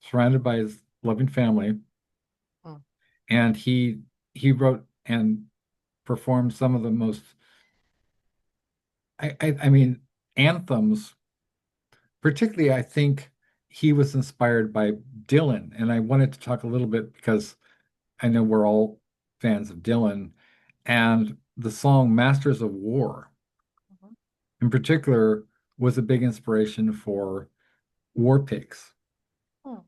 [SPEAKER 1] surrounded by his loving family,
[SPEAKER 2] Mm.
[SPEAKER 1] and he wrote and performed some of the most I mean anthems. Particularly, I think he was inspired by Dylan, and I wanted to talk a little bit because I know we're all fans of Dylan, and the song Masters of War,
[SPEAKER 2] Mhm.
[SPEAKER 1] in particular, was a big inspiration for War Pigs,
[SPEAKER 2] Mm.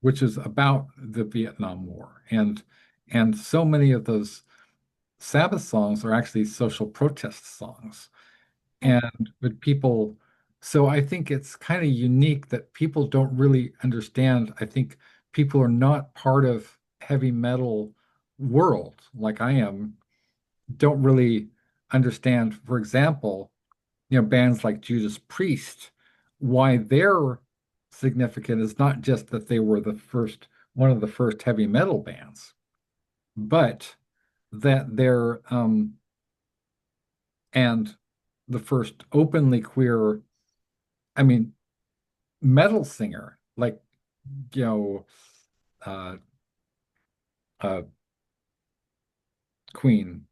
[SPEAKER 1] which is about the Vietnam War. And so many of those Sabbath songs are actually social protest songs.
[SPEAKER 2] Mm.
[SPEAKER 1] And with people, so I think it's kind of unique that people don't really understand. I think people are not part of heavy metal world like I am, don't really understand, for example, bands like Judas Priest, why they're significant is not just that they were one of the first heavy metal bands, but that they're and the first openly queer, I mean, metal singer, like, you know, uh, uh, Queen,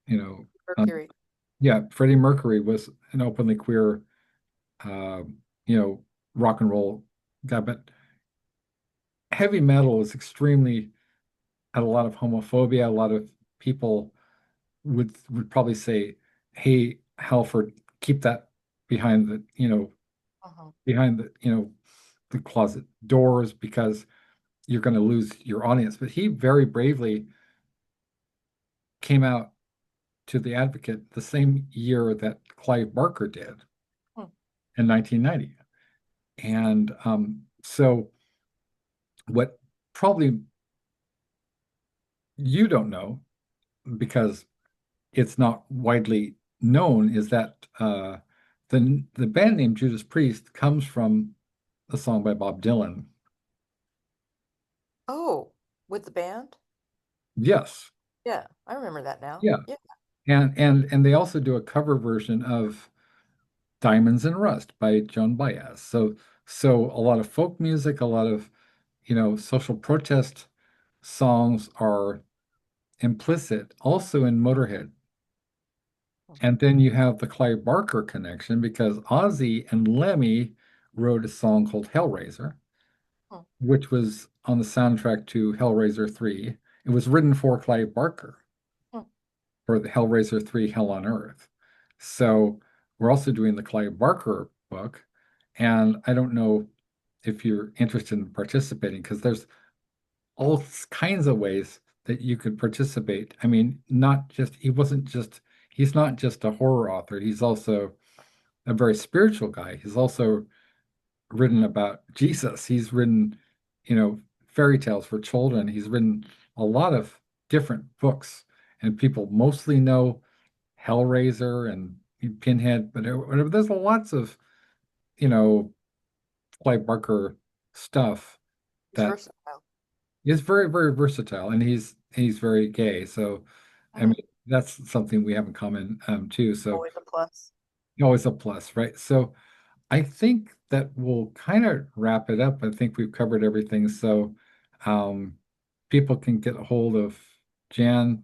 [SPEAKER 1] you know, um,
[SPEAKER 2] Mercury.
[SPEAKER 1] yeah, Freddie Mercury was an openly queer, uh, you know, rock and roll guy, but heavy metal is extremely had a lot of homophobia. A lot of people would probably say, "Hey, Halford, keep that behind
[SPEAKER 2] Uh-huh.
[SPEAKER 1] the closet doors because you're going to lose your audience." But he very bravely came out to the Advocate the same year that Clive Barker did
[SPEAKER 2] Mm.
[SPEAKER 1] in 1990. And so, what probably you don't know because it's not widely known is that the band name Judas Priest comes from a song by Bob Dylan.
[SPEAKER 2] Oh, with the band?
[SPEAKER 1] Yes,
[SPEAKER 2] Yeah, I remember that now.
[SPEAKER 1] yeah,
[SPEAKER 2] Yeah.
[SPEAKER 1] and they also do a cover version of Diamonds and Rust by Joan Baez. So a lot of folk music, a lot of social protest songs are implicit also in Motorhead.
[SPEAKER 2] Mm.
[SPEAKER 1] And then you have the Clive Barker connection because Ozzy and Lemmy wrote a song called Hellraiser,
[SPEAKER 2] Mm.
[SPEAKER 1] which was on the soundtrack to Hellraiser 3. It was written for Clive Barker
[SPEAKER 2] Mm.
[SPEAKER 1] for the Hellraiser 3 Hell on Earth. So we're also doing the Clive Barker book. And I don't know if you're interested in participating, because there's all kinds of ways that you could participate. I mean, not just he's not just a horror author. He's also a very spiritual guy. He's also written about Jesus. He's written, fairy tales for children. He's written a lot of different books, and people mostly know Hellraiser and Pinhead, but there's lots of, you know, Clive Barker stuff
[SPEAKER 2] He's
[SPEAKER 1] that
[SPEAKER 2] versatile.
[SPEAKER 1] is very, very versatile, and he's very gay. So, I
[SPEAKER 2] Mhm.
[SPEAKER 1] mean, that's something we have in common too. So,
[SPEAKER 2] Always a plus.
[SPEAKER 1] always a plus, right? So, I think that we'll kind of wrap it up. I think we've covered everything. So, um, people can get a hold of Jan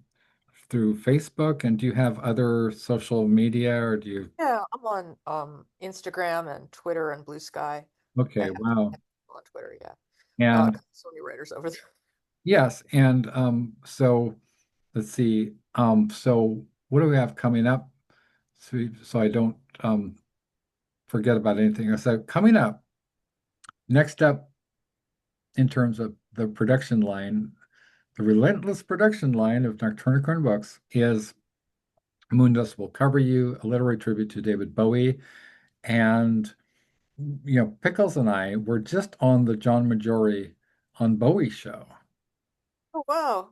[SPEAKER 1] through Facebook. And do you have other social media, or do you?
[SPEAKER 2] Yeah, I'm on Instagram and Twitter and Blue Sky. I
[SPEAKER 1] Okay,
[SPEAKER 2] have
[SPEAKER 1] wow.
[SPEAKER 2] people on Twitter, yeah.
[SPEAKER 1] And
[SPEAKER 2] 'Cause so many writers over there.
[SPEAKER 1] yes, and so let's see. So what do we have coming up? So I don't forget about anything. So coming up, next up in terms of the production line, the relentless production line of Nocturnicorn Books is Moondust Will Cover You, a literary tribute to David Bowie. And Pickles and I were just on the John Majori on Bowie show,
[SPEAKER 2] Oh, wow.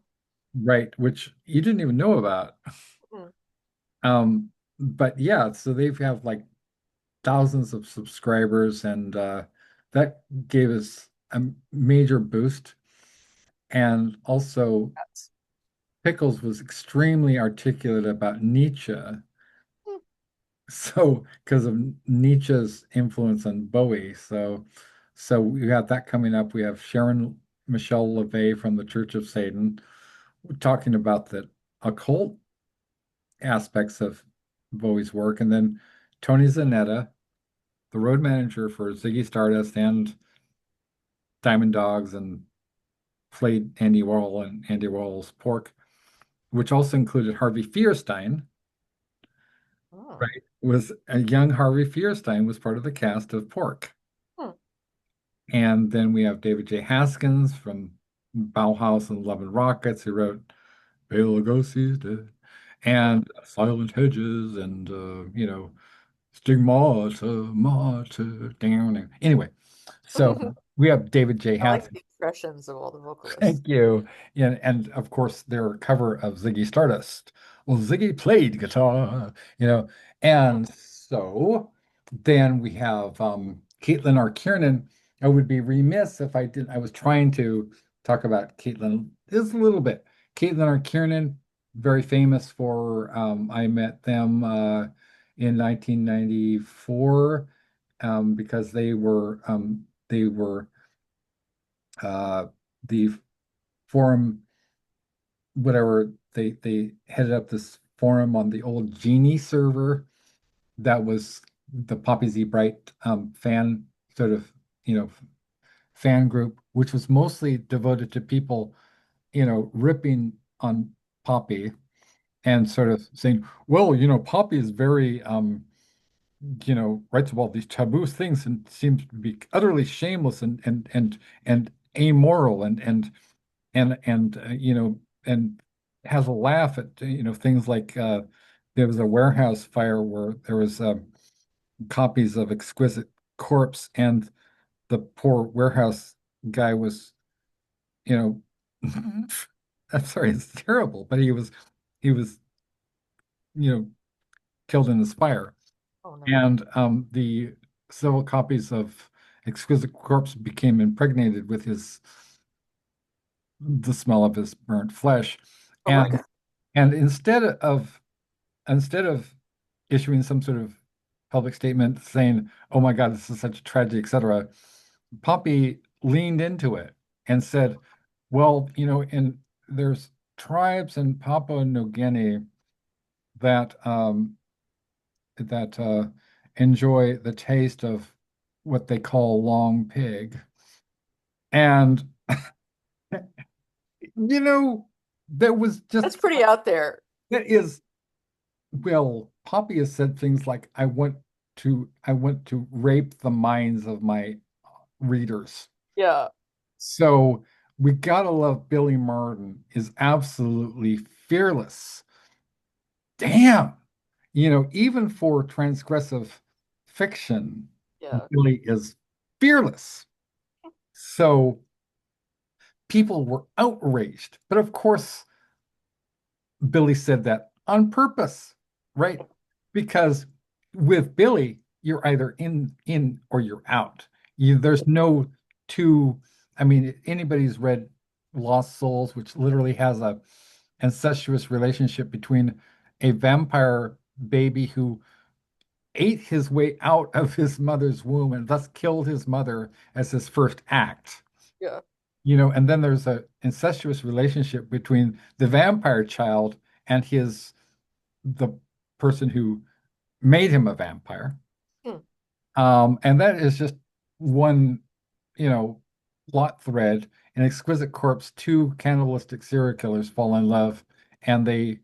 [SPEAKER 1] right? Which you didn't even know about.
[SPEAKER 2] Mm.
[SPEAKER 1] But yeah, so they've have like thousands of subscribers, and that gave us a major boost. And also,
[SPEAKER 2] That's,
[SPEAKER 1] Pickles was extremely articulate about Nietzsche.
[SPEAKER 2] mm,
[SPEAKER 1] So, because of Nietzsche's influence on Bowie. So we have that coming up. We have Sharon Michelle LeVay from the Church of Satan talking about the occult aspects of Bowie's work. And then Tony Zanetta, the road manager for Ziggy Stardust and Diamond Dogs, and played Andy Warhol and Andy Warhol's Pork, which also included Harvey Fierstein,
[SPEAKER 2] mm,
[SPEAKER 1] right? Was a young Harvey Fierstein was part of the cast of Pork.
[SPEAKER 2] mm.
[SPEAKER 1] And then we have David J. Haskins from Bauhaus and Love and Rockets, who wrote Bela Lugosi's Dead, and Silent Hedges, and Stigmata, Mata, down. Anyway, so we have David J.
[SPEAKER 2] I like
[SPEAKER 1] Haskins.
[SPEAKER 2] the impressions of all the vocalists.
[SPEAKER 1] Thank you. Yeah, and of course their cover of Ziggy Stardust. Well, Ziggy played guitar,
[SPEAKER 2] Mm.
[SPEAKER 1] and so then we have Caitlin R. Kiernan. I would be remiss if I didn't. I was trying to talk about Caitlin just a little bit. Caitlin R. Kiernan, very famous for I met them in 1994 because they were uh, the forum, whatever, they headed up this forum on the old Genie server that was the Poppy Z Bright fan sort of, fan group, which was mostly devoted to people, ripping on Poppy and sort of saying, well, Poppy is very writes about these taboo things and seems to be utterly shameless and amoral and has a laugh at things like there was a warehouse fire where there was copies of Exquisite Corpse, and the poor warehouse guy was you know I'm sorry, it's terrible, but he was you know killed in this fire,
[SPEAKER 2] Oh, no.
[SPEAKER 1] and the several copies of Exquisite Corpse became impregnated with his the smell of his burnt flesh,
[SPEAKER 2] Oh, my
[SPEAKER 1] and
[SPEAKER 2] God.
[SPEAKER 1] and instead of issuing some sort of public statement saying, "Oh my God, this is such a tragedy," etc., Poppy leaned into it and said, "Well, there's tribes in Papua New Guinea that enjoy the taste of what they call long pig, and you know, that was just
[SPEAKER 2] That's pretty out there.
[SPEAKER 1] that is Well, Poppy has said things like, I want to rape the minds of my readers.
[SPEAKER 2] Yeah.
[SPEAKER 1] So we gotta love Billy Martin is absolutely fearless. Damn. Even for transgressive fiction,
[SPEAKER 2] Yeah.
[SPEAKER 1] Billy is fearless. So people were outraged. But of course, Billy said that on purpose, right? Because with Billy, you're either in or you're out. There's no two. I mean, anybody's read Lost Souls, which literally has a incestuous relationship between a vampire baby who ate his way out of his mother's womb and thus killed his mother as his first act.
[SPEAKER 2] Yeah.
[SPEAKER 1] And then there's a incestuous relationship between the vampire child and the person who made him a vampire.
[SPEAKER 2] Hmm.
[SPEAKER 1] And that is just one, you know, plot thread. In Exquisite Corpse, two cannibalistic serial killers fall in love, and they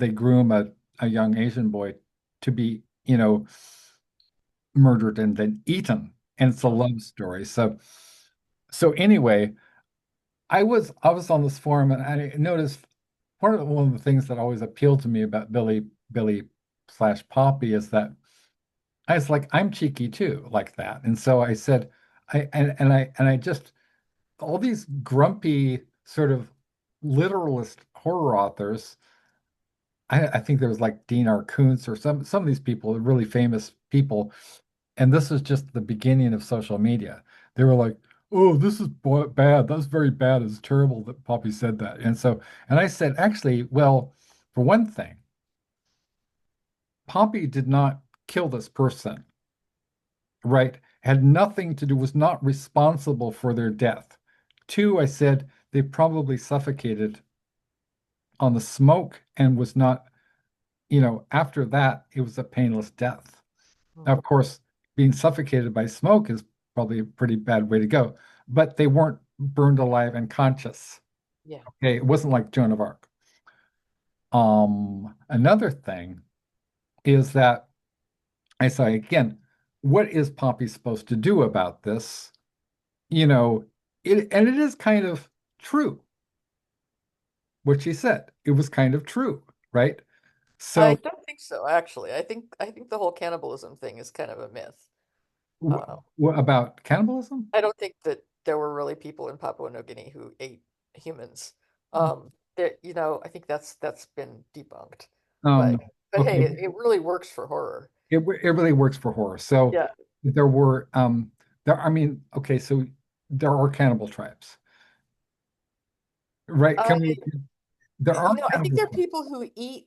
[SPEAKER 1] groom a young Asian boy to be, murdered and then eaten. And it's a love story. So anyway, I was on this forum and I noticed one of the things that always appealed to me about Billy slash Poppy is that I was like, I'm cheeky too, like that. And so I said, I just all these grumpy sort of literalist horror authors. I think there was like Dean R. Koontz or some of these people, really famous people, and this was just the beginning of social media. They were like, "Oh, this is bad. That's very bad. It's terrible that Poppy said that." And I said, actually, well, for one thing, Poppy did not kill this person, right? Had nothing to do, was not responsible for their death. Two, I said they probably suffocated on the smoke and was not, after that, it was a painless death. Now, of course, being suffocated by smoke is probably a pretty bad way to go, but they weren't burned alive and conscious.
[SPEAKER 2] Yeah.
[SPEAKER 1] Okay, it wasn't like Joan of Arc. Another thing is that I say again, what is Poppy supposed to do about this? You know, and it is kind of true what she said. It was kind of true, right?
[SPEAKER 2] I
[SPEAKER 1] So,
[SPEAKER 2] don't think so, actually. I think the whole cannibalism thing is kind of a myth. Uh,
[SPEAKER 1] what about cannibalism?
[SPEAKER 2] I don't think that there were really people in Papua New Guinea who ate humans. I think that's been debunked. But
[SPEAKER 1] Um,
[SPEAKER 2] but hey,
[SPEAKER 1] okay,
[SPEAKER 2] it really works for horror.
[SPEAKER 1] it really works for horror. So
[SPEAKER 2] Yeah.
[SPEAKER 1] there were I mean, okay, so there are cannibal tribes, right?
[SPEAKER 2] Uh,
[SPEAKER 1] There are
[SPEAKER 2] I think
[SPEAKER 1] cannibal
[SPEAKER 2] there are
[SPEAKER 1] tribes.
[SPEAKER 2] people who eat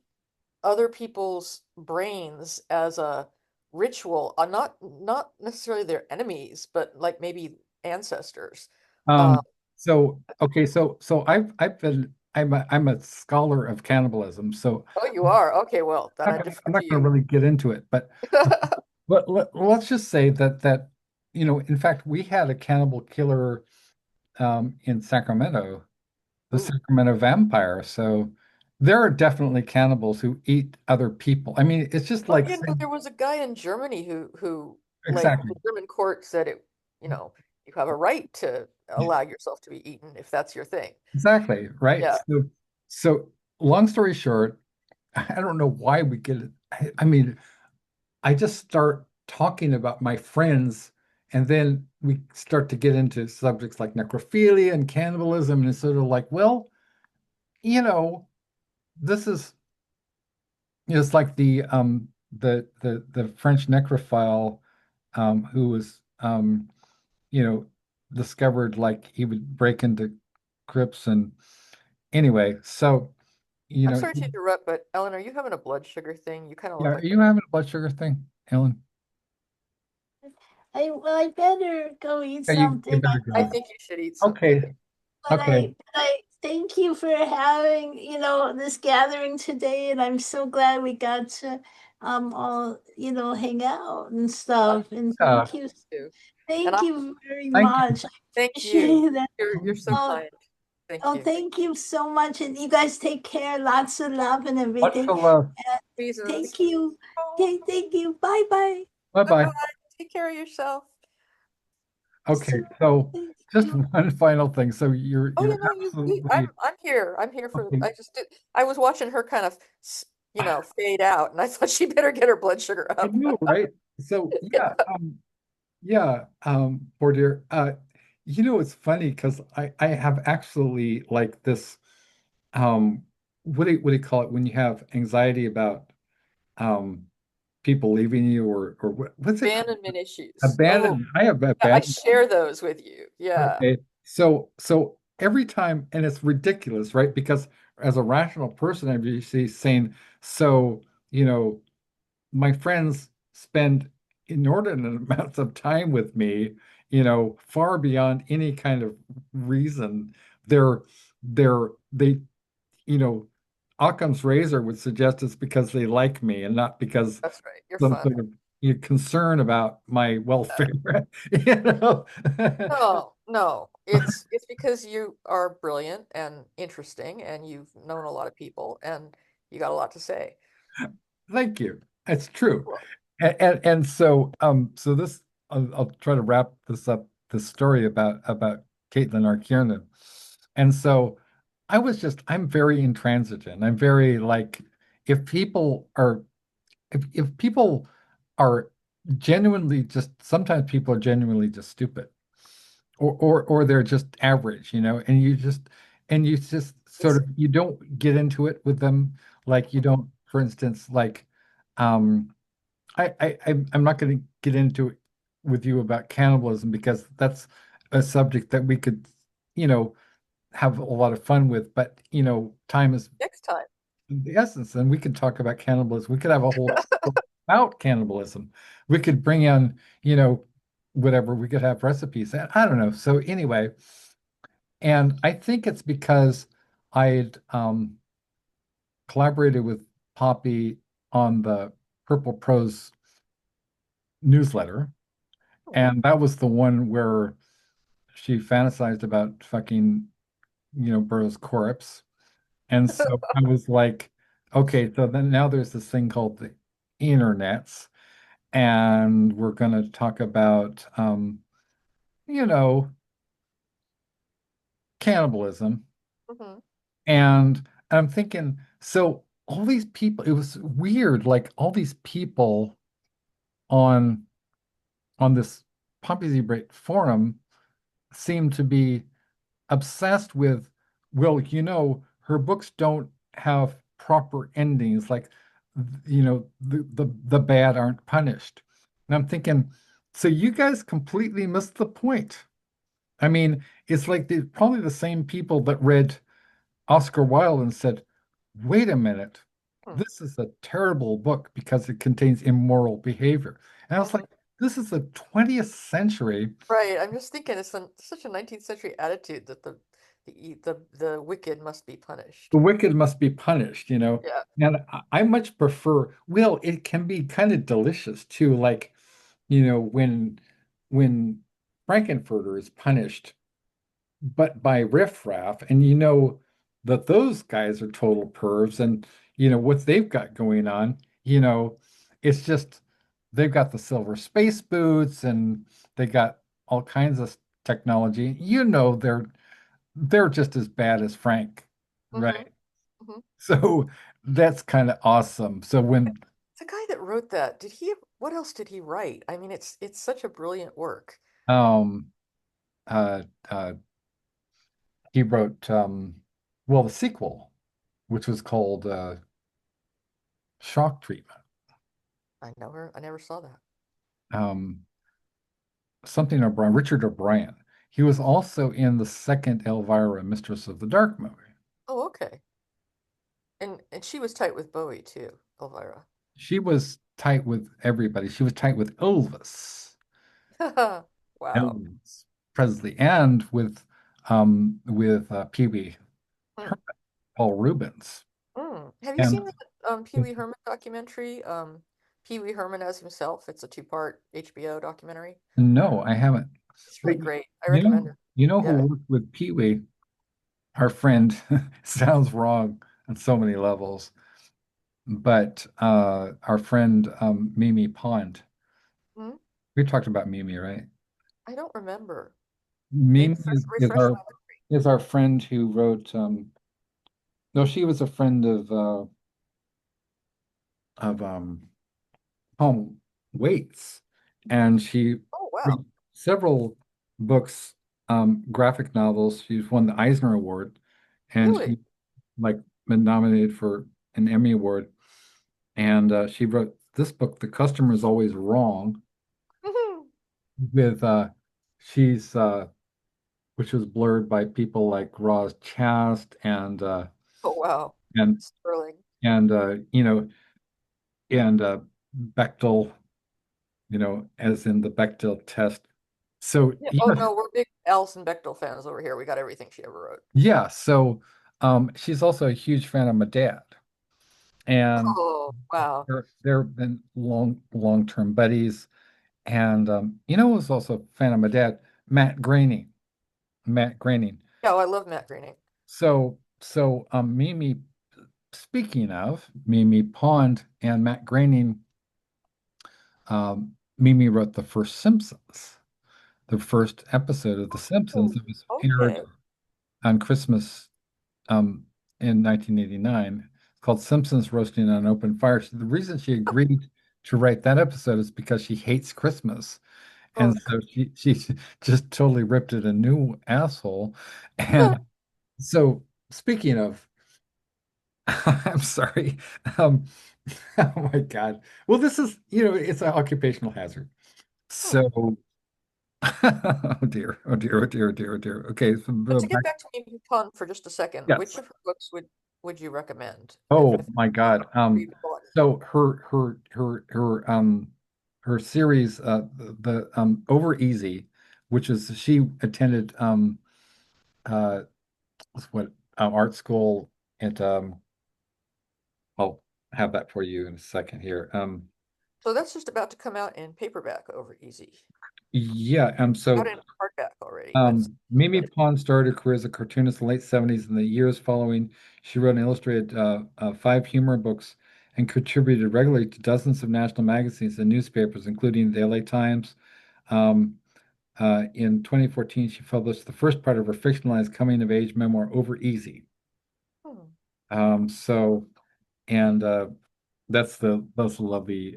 [SPEAKER 2] other people's brains as a ritual, not necessarily their enemies, but like maybe ancestors. Uh,
[SPEAKER 1] So okay, so I'm a scholar of cannibalism, so
[SPEAKER 2] oh, you are? Okay, well, then I
[SPEAKER 1] I'm
[SPEAKER 2] defer to
[SPEAKER 1] not going to
[SPEAKER 2] you.
[SPEAKER 1] really get into it, but let's just say that in fact, we had a cannibal killer in Sacramento, the
[SPEAKER 2] Ooh.
[SPEAKER 1] Sacramento vampire. So there are definitely cannibals who eat other people. I mean, it's just
[SPEAKER 2] Well,
[SPEAKER 1] like
[SPEAKER 2] there was a guy in Germany who like
[SPEAKER 1] exactly,
[SPEAKER 2] the German court said you have a right to allow yourself to be eaten if that's your thing.
[SPEAKER 1] exactly, right?
[SPEAKER 2] Yeah.
[SPEAKER 1] So long story short, I don't know why we get it. I mean, I just start talking about my friends, and then we start to get into subjects like necrophilia and cannibalism, and it's sort of like, well, you know, this is it's like the French necrophile who was you know discovered like he would break into crypts and anyway, so you
[SPEAKER 2] I'm
[SPEAKER 1] know,
[SPEAKER 2] sorry to interrupt, but Ellen, are you having a blood sugar thing? You kind of
[SPEAKER 1] yeah,
[SPEAKER 2] look
[SPEAKER 1] are
[SPEAKER 2] like
[SPEAKER 1] you having a blood sugar thing, Ellen?
[SPEAKER 4] I better go eat
[SPEAKER 1] Yeah, you
[SPEAKER 4] something.
[SPEAKER 1] better
[SPEAKER 2] I
[SPEAKER 1] go.
[SPEAKER 2] think you should eat
[SPEAKER 1] Okay,
[SPEAKER 2] something.
[SPEAKER 1] okay.
[SPEAKER 4] But I thank you for having, this gathering today, and I'm so glad we got to all, hang out and stuff. And
[SPEAKER 1] Uh,
[SPEAKER 2] Too. And
[SPEAKER 4] thank
[SPEAKER 2] I
[SPEAKER 4] you very
[SPEAKER 1] thank you.
[SPEAKER 4] much. I
[SPEAKER 2] thank you.
[SPEAKER 4] appreciate that.
[SPEAKER 2] You're so
[SPEAKER 4] Oh,
[SPEAKER 2] kind. Thank
[SPEAKER 4] oh,
[SPEAKER 2] you.
[SPEAKER 4] thank you so much. And you guys take care. Lots of love and
[SPEAKER 1] Much
[SPEAKER 4] everything.
[SPEAKER 1] of love.
[SPEAKER 2] Reasons.
[SPEAKER 4] Thank you.
[SPEAKER 2] Oh,
[SPEAKER 4] Okay, thank you. Bye bye.
[SPEAKER 1] Bye bye.
[SPEAKER 2] bye-bye. Take care of yourself.
[SPEAKER 1] Okay, so
[SPEAKER 4] Thank
[SPEAKER 1] just
[SPEAKER 4] you.
[SPEAKER 1] one final thing. So you're
[SPEAKER 2] Oh,
[SPEAKER 1] you're
[SPEAKER 2] I'm
[SPEAKER 1] absolutely
[SPEAKER 2] here. I'm here for,
[SPEAKER 1] okay.
[SPEAKER 2] I was watching her kind of, fade out, and I thought she better get her blood sugar
[SPEAKER 1] I
[SPEAKER 2] up.
[SPEAKER 1] know, right? So
[SPEAKER 2] Yeah.
[SPEAKER 1] poor dear. It's funny because I have actually like this what do you call it when you have anxiety about um people leaving you or what's it called?
[SPEAKER 2] Abandonment issues. Oh,
[SPEAKER 1] Abandoned. I have
[SPEAKER 2] yeah, I
[SPEAKER 1] abandoned.
[SPEAKER 2] share those with you. Yeah.
[SPEAKER 1] Okay. So every time, and it's ridiculous, right? Because as a rational person, I'm usually saying, so, you know, my friends spend inordinate amounts of time with me, far beyond any kind of reason. They're they, you know, Occam's razor would suggest it's because they like me and not because
[SPEAKER 2] That's right. You're
[SPEAKER 1] some
[SPEAKER 2] fun.
[SPEAKER 1] sort of concern about my welfare. You know?
[SPEAKER 2] No, no. It's because you are brilliant and interesting, and you've known a lot of people, and you got a lot to say.
[SPEAKER 1] Thank you. It's true.
[SPEAKER 2] Well,
[SPEAKER 1] And so this I'll try to wrap this up, this story about Caitlin Arkiernan. And so I'm very intransigent. I'm very like if people are if people are genuinely just sometimes people are genuinely just stupid or they're just average, and you just sort
[SPEAKER 2] it's
[SPEAKER 1] of you don't get into it with them like you don't, for instance, like um I'm not going to get into it with you about cannibalism because that's a subject that we could, you know, have a lot of fun with, but time is
[SPEAKER 2] next time.
[SPEAKER 1] the essence, and we could talk about cannibalism. We could have a whole show about cannibalism. We could bring in, whatever. We could have recipes. I don't know. So anyway, and I think it's because I'd collaborated with Poppy on the Purple Prose newsletter,
[SPEAKER 2] Hmm.
[SPEAKER 1] and that was the one where she fantasized about fucking, Burroughs' corpse. And so I was like, okay, so then now there's this thing called the internets, and we're going to talk about, you know, cannibalism.
[SPEAKER 2] Hmm.
[SPEAKER 1] And I'm thinking, so all these people, it was weird, like all these people on this Poppy Z forum seem to be obsessed with, well, her books don't have proper endings, like, the bad aren't punished. And I'm thinking, so you guys completely missed the point. I mean, it's like probably the same people that read Oscar Wilde and said, wait a minute,
[SPEAKER 2] Hmm.
[SPEAKER 1] this is a terrible book because it contains immoral behavior. And I was
[SPEAKER 2] Hmm.
[SPEAKER 1] like, this is the 20th century.
[SPEAKER 2] Right. I'm just thinking it's such a 19th century attitude that the wicked must be
[SPEAKER 1] The
[SPEAKER 2] punished.
[SPEAKER 1] wicked must be punished,
[SPEAKER 2] Yeah.
[SPEAKER 1] And I much prefer, well, it can be kind of delicious too, like, when Frankenfurter is punished, but by riffraff, and that those guys are total pervs, and what they've got going on, it's just they've got the silver space boots and they got all kinds of technology. They're just as bad as Frank,
[SPEAKER 2] Hmm.
[SPEAKER 1] right?
[SPEAKER 2] Hmm.
[SPEAKER 1] So that's kind of awesome. So when
[SPEAKER 2] The guy that wrote that, what else did he write? I mean, it's such a brilliant work.
[SPEAKER 1] um uh uh he wrote well, the sequel, which was called Shock Treatment.
[SPEAKER 2] I never saw that.
[SPEAKER 1] Um Something O'Brien, Richard O'Brien. He was also in the second Elvira, Mistress of the Dark movie.
[SPEAKER 2] Oh, okay. And she was tight with Bowie too, Elvira.
[SPEAKER 1] She was tight with everybody. She was tight with Elvis.
[SPEAKER 2] Wow.
[SPEAKER 1] Elvis Presley, and with Pee Wee
[SPEAKER 2] Hmm.
[SPEAKER 1] Herman, Paul Rubens.
[SPEAKER 2] Mm. Have you seen
[SPEAKER 1] And
[SPEAKER 2] the Pee Wee Herman documentary? Pee Wee Herman as himself. It's a two-part HBO documentary.
[SPEAKER 1] no, I haven't.
[SPEAKER 2] It's
[SPEAKER 1] But
[SPEAKER 2] really great. I recommend it.
[SPEAKER 1] who
[SPEAKER 2] Yeah.
[SPEAKER 1] worked with Pee Wee, our friend, sounds wrong on so many levels, but our friend Mimi Pond.
[SPEAKER 2] Mm.
[SPEAKER 1] We talked about Mimi, right?
[SPEAKER 2] I don't remember. Maybe
[SPEAKER 1] Mimi
[SPEAKER 2] refresh my memory.
[SPEAKER 1] is our friend who wrote no, she was a friend of Tom Waits, and she
[SPEAKER 2] Oh, wow.
[SPEAKER 1] wrote several books, graphic novels. She's won the Eisner Award, and
[SPEAKER 2] Really?
[SPEAKER 1] she like been nominated for an Emmy Award. And she wrote this book, The Customer is Always Wrong, with she's which was blurred by people like Roz Chast
[SPEAKER 2] Oh, wow.
[SPEAKER 1] and
[SPEAKER 2] Sterling.
[SPEAKER 1] you know and Bechtel, as in the Bechdel test. So
[SPEAKER 2] Yeah. Oh,
[SPEAKER 1] yeah,
[SPEAKER 2] no, we're big Alison Bechdel fans over here. We got everything she ever wrote.
[SPEAKER 1] yeah. So she's also a huge fan of my dad, and
[SPEAKER 2] Oh, wow.
[SPEAKER 1] they've been long-term buddies. And was also a fan of my dad, Matt Groening. Matt Groening.
[SPEAKER 2] Yeah, oh, I love Matt Groening.
[SPEAKER 1] So Mimi, speaking of Mimi Pond and Matt Groening, Mimi wrote the first Simpsons, the first episode of The Simpsons
[SPEAKER 2] Oh,
[SPEAKER 1] that was aired
[SPEAKER 2] okay.
[SPEAKER 1] on Christmas um, in 1989. It's called Simpsons Roasting on Open Fire. So the reason she agreed to write that episode is because she hates Christmas. And
[SPEAKER 2] Oh,
[SPEAKER 1] so she just totally ripped it a new asshole. And so speaking of, I'm sorry. Um, oh my God. Well, this is, it's an occupational hazard.
[SPEAKER 2] hmm.
[SPEAKER 1] So, oh dear, oh dear, oh dear, oh dear, oh dear. Okay, so
[SPEAKER 2] But to get
[SPEAKER 1] back.
[SPEAKER 2] back to Amy Pond for just a second, which
[SPEAKER 1] Yes.
[SPEAKER 2] of her books would you recommend
[SPEAKER 1] Oh
[SPEAKER 2] if
[SPEAKER 1] my God.
[SPEAKER 2] read one?
[SPEAKER 1] So her series, the Over Easy, which is she attended uh what art school at I'll have that for you in a second here.
[SPEAKER 2] So that's just about to come out in paperback over easy.
[SPEAKER 1] Yeah,
[SPEAKER 2] Got
[SPEAKER 1] so
[SPEAKER 2] it in hardback already, but it's
[SPEAKER 1] Mimi
[SPEAKER 2] ready.
[SPEAKER 1] Pond started her career as a cartoonist in the late 70s. In the years following, she wrote and illustrated five humor books and contributed regularly to dozens of national magazines and newspapers, including the LA Times. Um, in 2014, she published the first part of her fictionalized coming-of-age memoir, Over Easy.
[SPEAKER 2] Hmm.
[SPEAKER 1] So, and that's the lovely,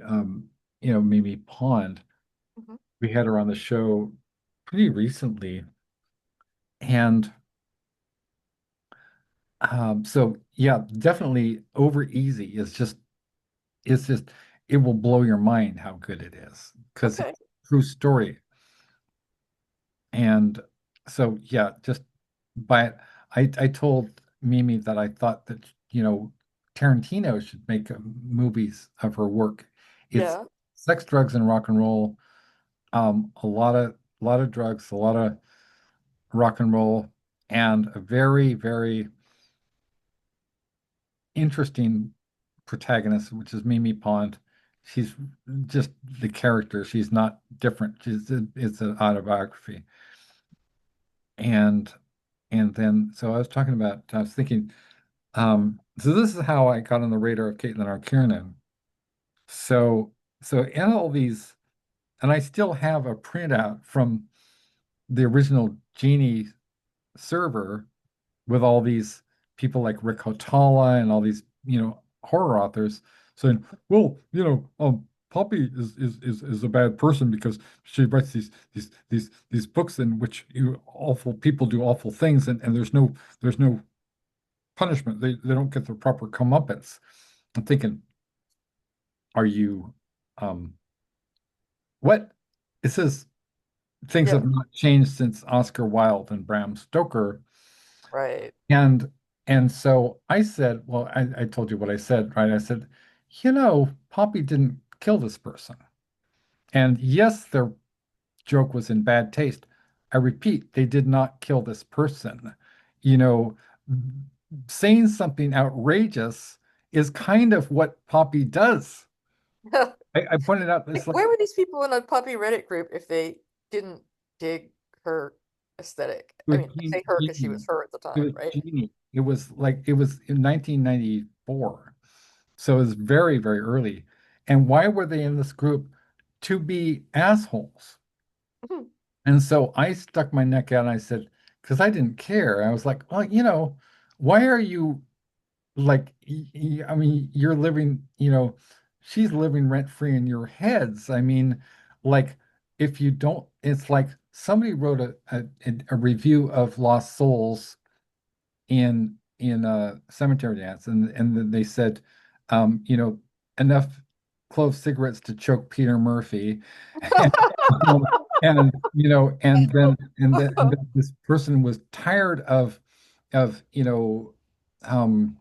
[SPEAKER 1] Mimi Pond.
[SPEAKER 2] Mhm.
[SPEAKER 1] We had her on the show pretty recently, and so yeah, definitely Over Easy it's just it will blow your mind how good it is because
[SPEAKER 2] Okay.
[SPEAKER 1] it's a true story. And so yeah, just by I told Mimi that I thought that Tarantino should make movies of her work. It's
[SPEAKER 2] Yeah.
[SPEAKER 1] sex, drugs, and rock and roll. A lot of drugs, a lot of rock and roll, and a very, very interesting protagonist, which is Mimi Pond. She's just the character. She's not different. It's an autobiography. And then so I was thinking, so this is how I got on the radar of Caitlin R. Kiernan. So in all these, and I still have a printout from the original Genie server with all these people like Rick Hotala and all these, horror authors saying, well, Poppy is a bad person because she writes these books in which awful people do awful things and there's no punishment. They don't get the proper comeuppance. I'm thinking, are you um what? It says things
[SPEAKER 2] Yeah.
[SPEAKER 1] have not changed since Oscar Wilde and Bram Stoker.
[SPEAKER 2] Right.
[SPEAKER 1] And so I said, well, I told you what I said, right? I said, Poppy didn't kill this person. And yes, their joke was in bad taste. I repeat, they did not kill this person. You know, saying something outrageous is kind of what Poppy does. I pointed out this
[SPEAKER 2] Like,
[SPEAKER 1] like
[SPEAKER 2] where were these people in a puppy Reddit group if they didn't dig her aesthetic? I
[SPEAKER 1] with
[SPEAKER 2] mean, I say her because she was her at the
[SPEAKER 1] It
[SPEAKER 2] time,
[SPEAKER 1] was
[SPEAKER 2] right?
[SPEAKER 1] Genie. It was in 1994. So it was very, very early. And why were they in this group? To be assholes.
[SPEAKER 2] Mhm.
[SPEAKER 1] And so I stuck my neck out and I said, because I didn't care. I was like, well, why are you like, I mean, you're living, she's living rent free in your heads. I mean, like, if you don't, it's like somebody wrote a review of Lost Souls in Cemetery Dance, and then they said, um, you know, enough clove cigarettes to choke Peter Murphy, and and then this person was tired of um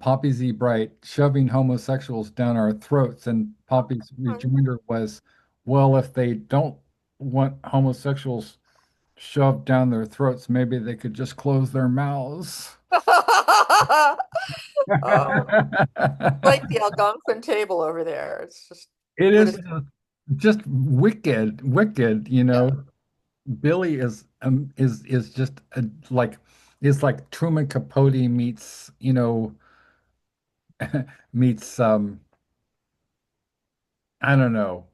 [SPEAKER 1] Poppy Z. Bright shoving homosexuals down our throats, and Poppy's rejoinder was, well, if they don't want homosexuals shoved down their throats, maybe they could just close their mouths.
[SPEAKER 2] Oh, like the Algonquin table over there. It's just
[SPEAKER 1] It
[SPEAKER 2] what
[SPEAKER 1] is
[SPEAKER 2] is
[SPEAKER 1] just wicked, wicked,
[SPEAKER 2] yeah.
[SPEAKER 1] Billy is just like is like Truman Capote meets, meets I don't know,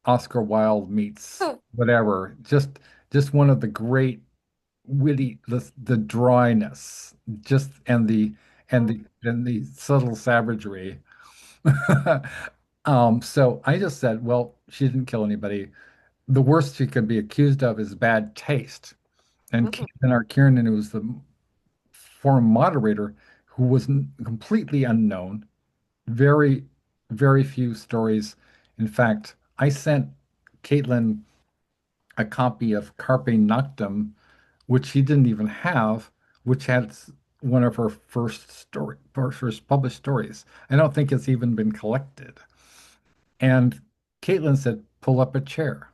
[SPEAKER 1] Oscar Wilde meets whatever. Just one of the great witty the dryness, just and the subtle savagery. So I just said, well, she didn't kill anybody. The worst she could be accused of is bad taste. And
[SPEAKER 2] Mhm.
[SPEAKER 1] Kieran, who was the forum moderator, who was completely unknown, very, very few stories. In fact, I sent Caitlin a copy of Carpe Noctem, which she didn't even have, which had one of her first published stories. I don't think it's even been collected. And Caitlin said, pull up a chair,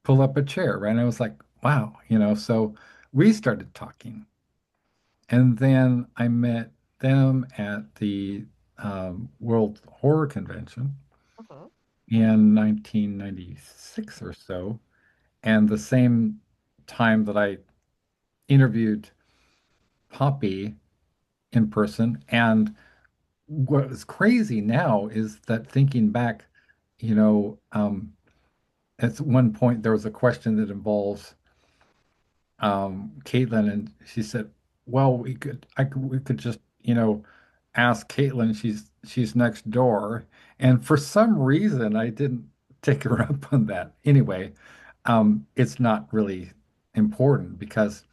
[SPEAKER 1] right? And I was like, wow, so we started talking. And then I met them at the World Horror Convention
[SPEAKER 2] Mhm.
[SPEAKER 1] in 1996 or so. And the same time that I interviewed Poppy in person. And what was crazy now is that thinking back, at one point there was a question that involves Caitlin, and she said, "Well, we could just, ask Caitlin. She's next door." And for some reason, I didn't take her up on that. Anyway, it's not really important because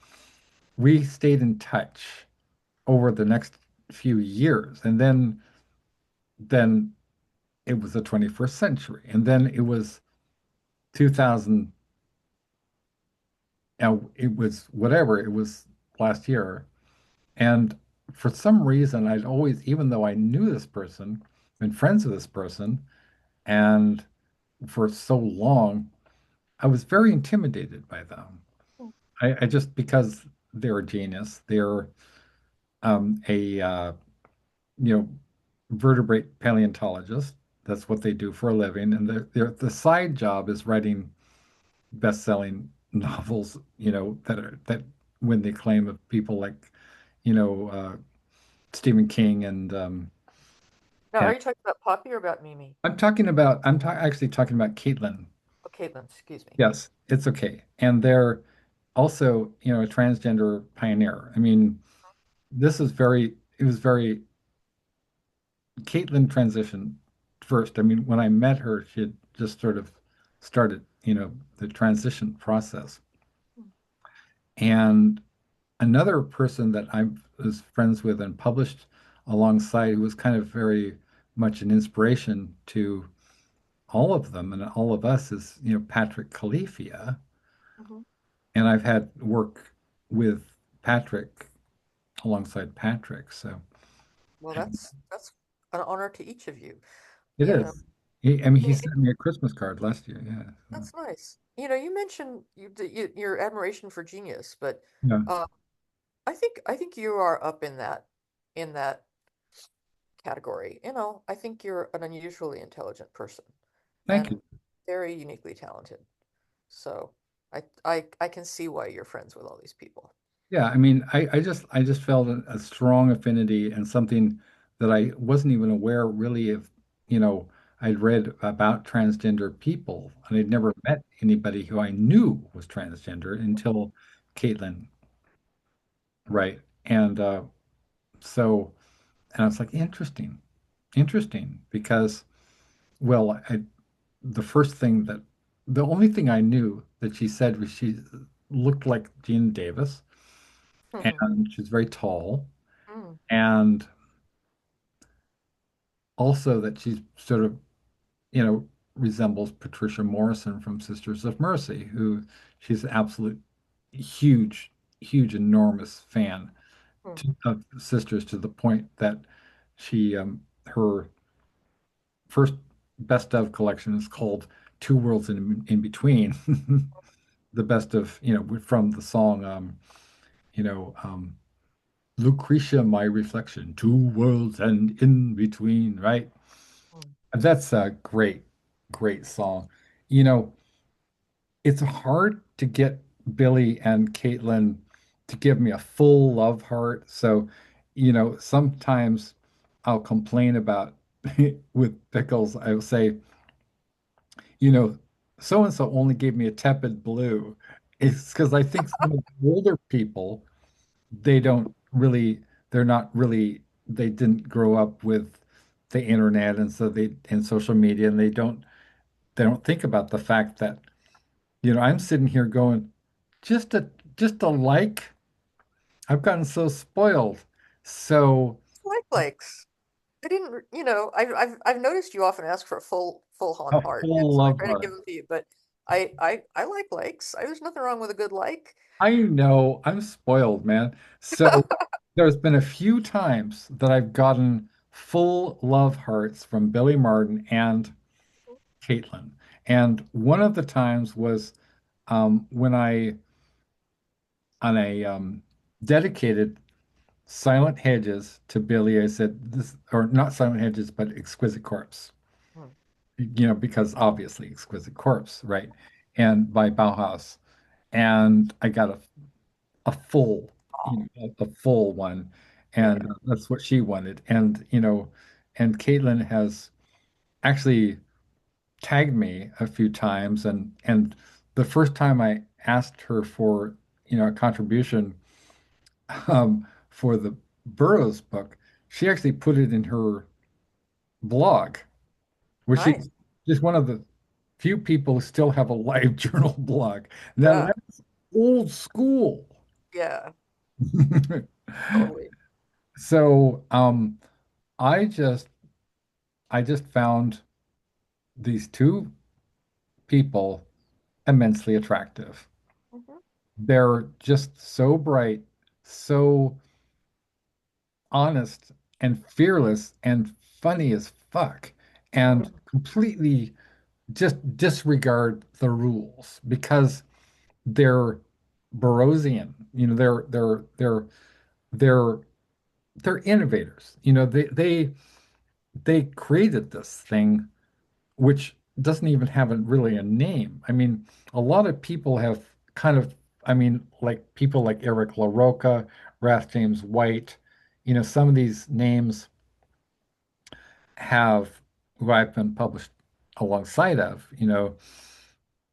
[SPEAKER 1] we stayed in touch over the next few years, and then it was the 21st century, and then it was 2000. Now it was whatever it was last year. And for some reason, I'd always, even though I knew this person, been friends with this person, and for so long, I was very intimidated by them. I just because they're a genius, they're a vertebrate paleontologist. That's what they do for a living, and the side job is writing best-selling novels, that win the acclaim of people like, Stephen King
[SPEAKER 2] Now, are
[SPEAKER 1] and
[SPEAKER 2] you talking about Poppy or about Mimi?
[SPEAKER 1] actually talking about Caitlin.
[SPEAKER 2] Oh, Caitlin, excuse me.
[SPEAKER 1] Yes, it's okay. And they're also, a transgender pioneer. I mean, it was very, Caitlin transitioned first. I mean, when I met her, she had just sort of started, the transition process. And another person that I was friends with and published alongside, who was kind of very much an inspiration to all of them and all of us, is, Patrick Califia.
[SPEAKER 2] Mhm.
[SPEAKER 1] And I've had work with Patrick alongside Patrick. So
[SPEAKER 2] Well, that's an honor to each of you.
[SPEAKER 1] it
[SPEAKER 2] You know,
[SPEAKER 1] is. I mean, he
[SPEAKER 2] y-
[SPEAKER 1] sent me a Christmas card last year. Yeah. So,
[SPEAKER 2] that's nice. You mentioned your admiration for genius, but
[SPEAKER 1] yeah.
[SPEAKER 2] uh, I think you are up in that category. I think you're an unusually intelligent person
[SPEAKER 1] Thank
[SPEAKER 2] and
[SPEAKER 1] you.
[SPEAKER 2] very uniquely talented. So I can see why you're friends with all these people.
[SPEAKER 1] Yeah. I mean, I just felt a strong affinity and something that I wasn't even aware really of, you know, I'd read about transgender people, and I'd never met anybody who I knew was transgender until Caitlin, right? And so, and I was like, interesting, interesting, because, well, the first thing that, the only thing I knew that she said was she looked like Gina Davis,
[SPEAKER 2] Mhm.
[SPEAKER 1] and she's very tall,
[SPEAKER 2] Mm.
[SPEAKER 1] and also that she's sort of, resembles Patricia Morrison from Sisters of Mercy, who she's an absolute huge, huge, enormous fan
[SPEAKER 2] Mm.
[SPEAKER 1] of Sisters to the point that her first best of collection is called Two Worlds in Between. The best of, from the song, you know, um, Lucretia, my reflection, two worlds and in between, right?
[SPEAKER 2] Mm.
[SPEAKER 1] That's a great, great song. You know, it's hard to get Billy and Caitlin to give me a full love heart. So, sometimes I'll complain about with Pickles, I'll say, you know, so and so only gave me a tepid blue. It's because I think some of the older people, they don't really, they're not really, they didn't grow up with the internet and so and social media, and they don't think about the fact that, I'm sitting here going, just a just a like, I've gotten so spoiled. So
[SPEAKER 2] Like likes. I didn't, I've noticed you often ask for a full on
[SPEAKER 1] a
[SPEAKER 2] heart, and
[SPEAKER 1] full
[SPEAKER 2] so I
[SPEAKER 1] love
[SPEAKER 2] try to give
[SPEAKER 1] heart.
[SPEAKER 2] them to you. But I like likes. There's nothing wrong with a good like.
[SPEAKER 1] I know I'm spoiled, man. So there's been a few times that I've gotten full love hearts from Billy Martin and Caitlin. And one of the times was when I, on a dedicated Silent Hedges to Billy, I said this, or not Silent Hedges, but Exquisite Corpse,
[SPEAKER 2] Mm.
[SPEAKER 1] because obviously Exquisite Corpse, right? And by Bauhaus. And I got a full,
[SPEAKER 2] Oh,
[SPEAKER 1] a full one.
[SPEAKER 2] yeah,
[SPEAKER 1] And that's what she wanted. And, and Caitlin has actually tagged me a few times. And the first time I asked her for, a contribution for the Burroughs book, she actually put it in her blog, which
[SPEAKER 2] nice.
[SPEAKER 1] she's one of the few people who still have a live journal blog. Now
[SPEAKER 2] Yeah,
[SPEAKER 1] that's old school.
[SPEAKER 2] yeah, totally.
[SPEAKER 1] So I just I just found these two people immensely attractive.
[SPEAKER 2] Hmm.
[SPEAKER 1] They're just so bright, so honest and fearless and funny as fuck, and
[SPEAKER 2] Hmm.
[SPEAKER 1] completely just disregard the rules because they're Burroughsian. They're they're innovators. They created this thing which doesn't even have really a name. I mean, a lot of people have kind of, I mean, like people like Eric LaRocca, Wrath James White, some of these names have, who I've been published alongside of.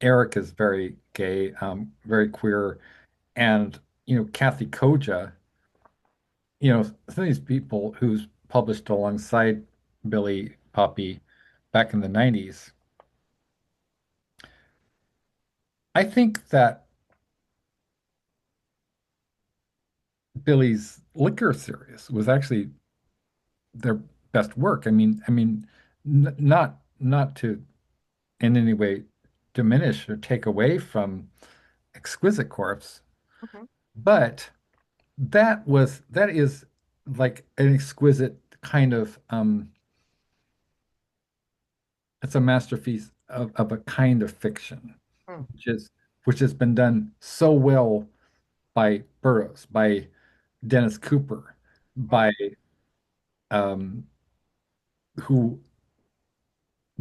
[SPEAKER 1] Eric is very gay, very queer, and Kathy Koja, some of these people who's published alongside Billy Poppy back in the 90s. I think that Billy's Liquor series was actually their best work. Not to in any way diminish or take away from Exquisite Corpse,
[SPEAKER 2] Hmm.
[SPEAKER 1] but that is like an exquisite kind of it's a masterpiece of a kind of fiction,
[SPEAKER 2] Mm.
[SPEAKER 1] which has been done so well by Burroughs, by Dennis Cooper,
[SPEAKER 2] Mm.
[SPEAKER 1] by um, who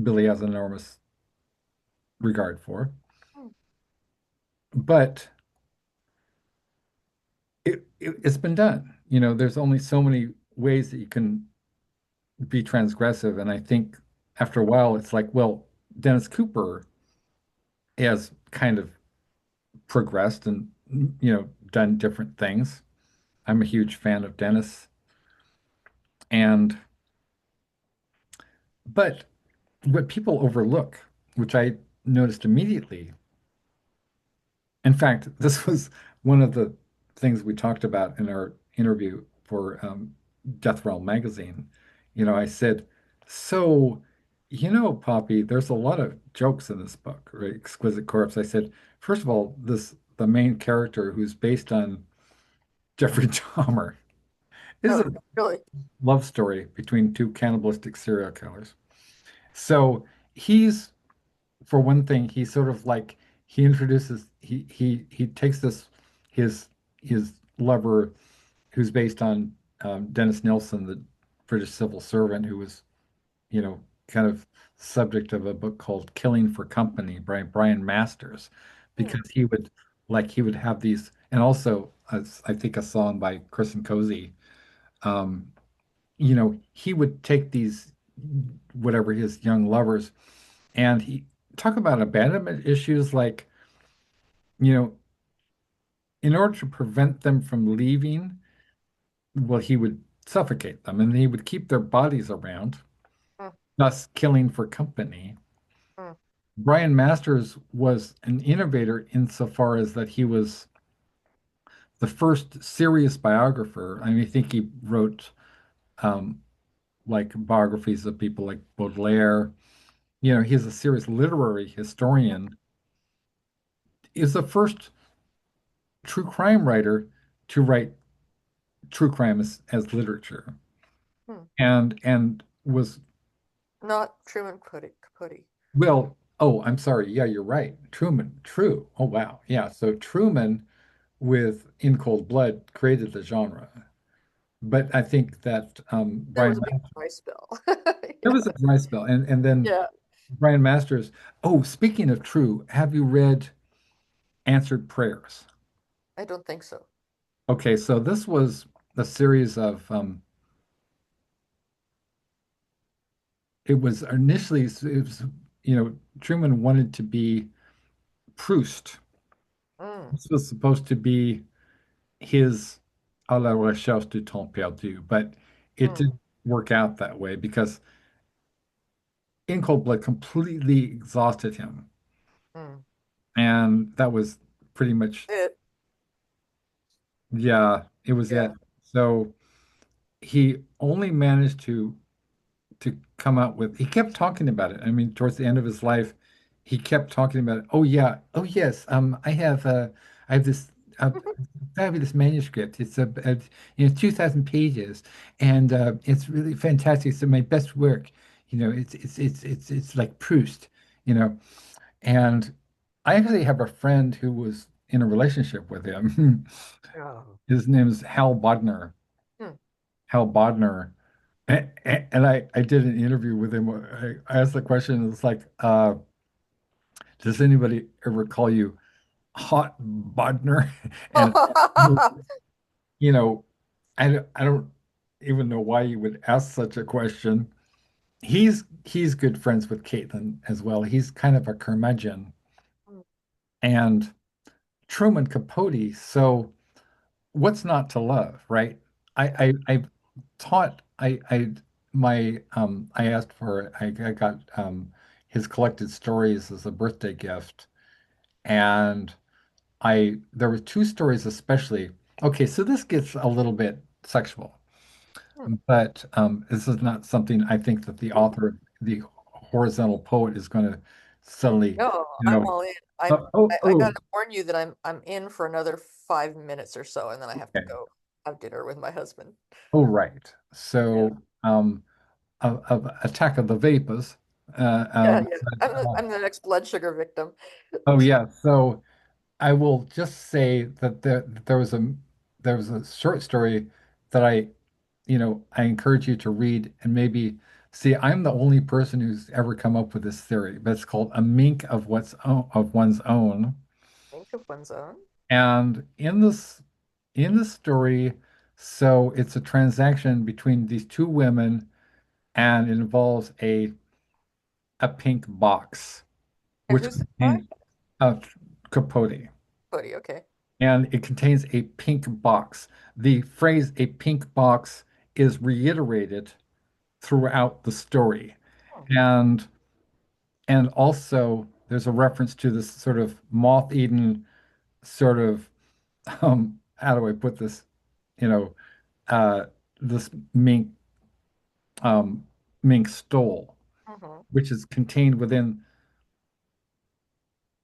[SPEAKER 1] Billy has enormous regard for.
[SPEAKER 2] Mm.
[SPEAKER 1] But it's been done. There's only so many ways that you can be transgressive, and after a while, it's like, well, Dennis Cooper has kind of progressed and, done different things. I'm a huge fan of Dennis. And, but what people overlook, which I noticed immediately, in fact, this was one of the things we talked about in our interview for Death Realm magazine. I said, so, Poppy, there's a lot of jokes in this book, right? Exquisite Corpse. I said, first of all, the main character who's based on Jeffrey Dahmer is
[SPEAKER 2] Oh,
[SPEAKER 1] a
[SPEAKER 2] really?
[SPEAKER 1] love story between two cannibalistic serial killers. So he's, for one thing, he's sort of like he takes this his his lover who's based on Dennis Nilsson, the British civil servant who was, kind of subject of a book called Killing for Company by Brian Masters,
[SPEAKER 2] Hmm.
[SPEAKER 1] because he would have these, and also I think a song by Chris and Cozy. Um, he would take these whatever his young lovers, and he talk about abandonment issues like, you know, in order to prevent them from leaving, well, he would suffocate them and he would keep their bodies around,
[SPEAKER 2] Hmm.
[SPEAKER 1] thus killing for company.
[SPEAKER 2] Hmm.
[SPEAKER 1] Brian Masters was an innovator insofar as that he was the first serious biographer. I think he wrote um, like biographies of people like Baudelaire. He's a serious literary historian. Is the first true crime writer to write true crime as literature,
[SPEAKER 2] Hmm.
[SPEAKER 1] and was,
[SPEAKER 2] Not Truman Capote.
[SPEAKER 1] well, oh, I'm sorry. Yeah, you're right. Truman, true. Oh, wow. Yeah. So Truman with In Cold Blood created the genre. But I think that
[SPEAKER 2] There
[SPEAKER 1] Brian,
[SPEAKER 2] was a big dry spell.
[SPEAKER 1] there
[SPEAKER 2] Yeah.
[SPEAKER 1] was a dry spell. And then
[SPEAKER 2] Yeah.
[SPEAKER 1] Brian Masters. Oh, speaking of true, have you read Answered Prayers?
[SPEAKER 2] I don't think so.
[SPEAKER 1] Okay, so this was a series of, it was initially, it was, Truman wanted to be Proust.
[SPEAKER 2] Mm.
[SPEAKER 1] This was supposed to be his à la recherche du temps perdu, but it
[SPEAKER 2] Mm.
[SPEAKER 1] didn't work out that way because In Cold Blood completely exhausted him.
[SPEAKER 2] Mm.
[SPEAKER 1] And that was pretty much,
[SPEAKER 2] It.
[SPEAKER 1] yeah, it was
[SPEAKER 2] Yeah.
[SPEAKER 1] it. So he only managed to come out with, he kept talking about it. I mean, towards the end of his life, he kept talking about it. Oh yeah, oh yes, I have this uh, fabulous manuscript. It's 2,000 pages, and it's really fantastic. It's my best work. It's like Proust, you know. And I actually have a friend who was in a relationship with him.
[SPEAKER 2] Oh.
[SPEAKER 1] His name is Hal Bodner.
[SPEAKER 2] Hmm.
[SPEAKER 1] Hal Bodner. And I did an interview with him. I asked the question, it's like, does anybody ever call you Hot Bodner? And, you know, I don't even know why you would ask such a question. He's good friends with Caitlin as well. He's kind of a curmudgeon.
[SPEAKER 2] Mm.
[SPEAKER 1] And Truman Capote. So what's not to love, right? I taught I asked for I got his collected stories as a birthday gift, and I there were two stories especially. Okay, so this gets a little bit sexual,
[SPEAKER 2] Hmm.
[SPEAKER 1] but this is not something I think that the author, the horizontal poet, is going to suddenly,
[SPEAKER 2] No,
[SPEAKER 1] you
[SPEAKER 2] I'm
[SPEAKER 1] know,
[SPEAKER 2] all in. I'm
[SPEAKER 1] oh, oh,
[SPEAKER 2] I
[SPEAKER 1] oh,
[SPEAKER 2] gotta warn you that I'm in for another 5 minutes or so, and then I have to
[SPEAKER 1] okay.
[SPEAKER 2] go have dinner with my husband.
[SPEAKER 1] Oh, right.
[SPEAKER 2] Yeah.
[SPEAKER 1] So, of Attack of the Vapors. Uh,
[SPEAKER 2] Yeah,
[SPEAKER 1] um,
[SPEAKER 2] yeah.
[SPEAKER 1] but,
[SPEAKER 2] I'm the next blood sugar victim.
[SPEAKER 1] oh yeah. So I will just say that there was a short story that I encourage you to read and maybe see. I'm the only person who's ever come up with this theory, but it's called A Mink of One's Own.
[SPEAKER 2] Think of one's own.
[SPEAKER 1] And in this story, so it's a transaction between these two women, and it involves a pink box,
[SPEAKER 2] And
[SPEAKER 1] which
[SPEAKER 2] who's this by?
[SPEAKER 1] contains Capote,
[SPEAKER 2] Cody, okay.
[SPEAKER 1] and it contains a pink box. The phrase "a pink box" is reiterated throughout the story,
[SPEAKER 2] Hmm.
[SPEAKER 1] and also there's a reference to this sort of moth-eaten sort of how do I put this? You know, uh, this um, mink stole,
[SPEAKER 2] Hmm.
[SPEAKER 1] which is contained within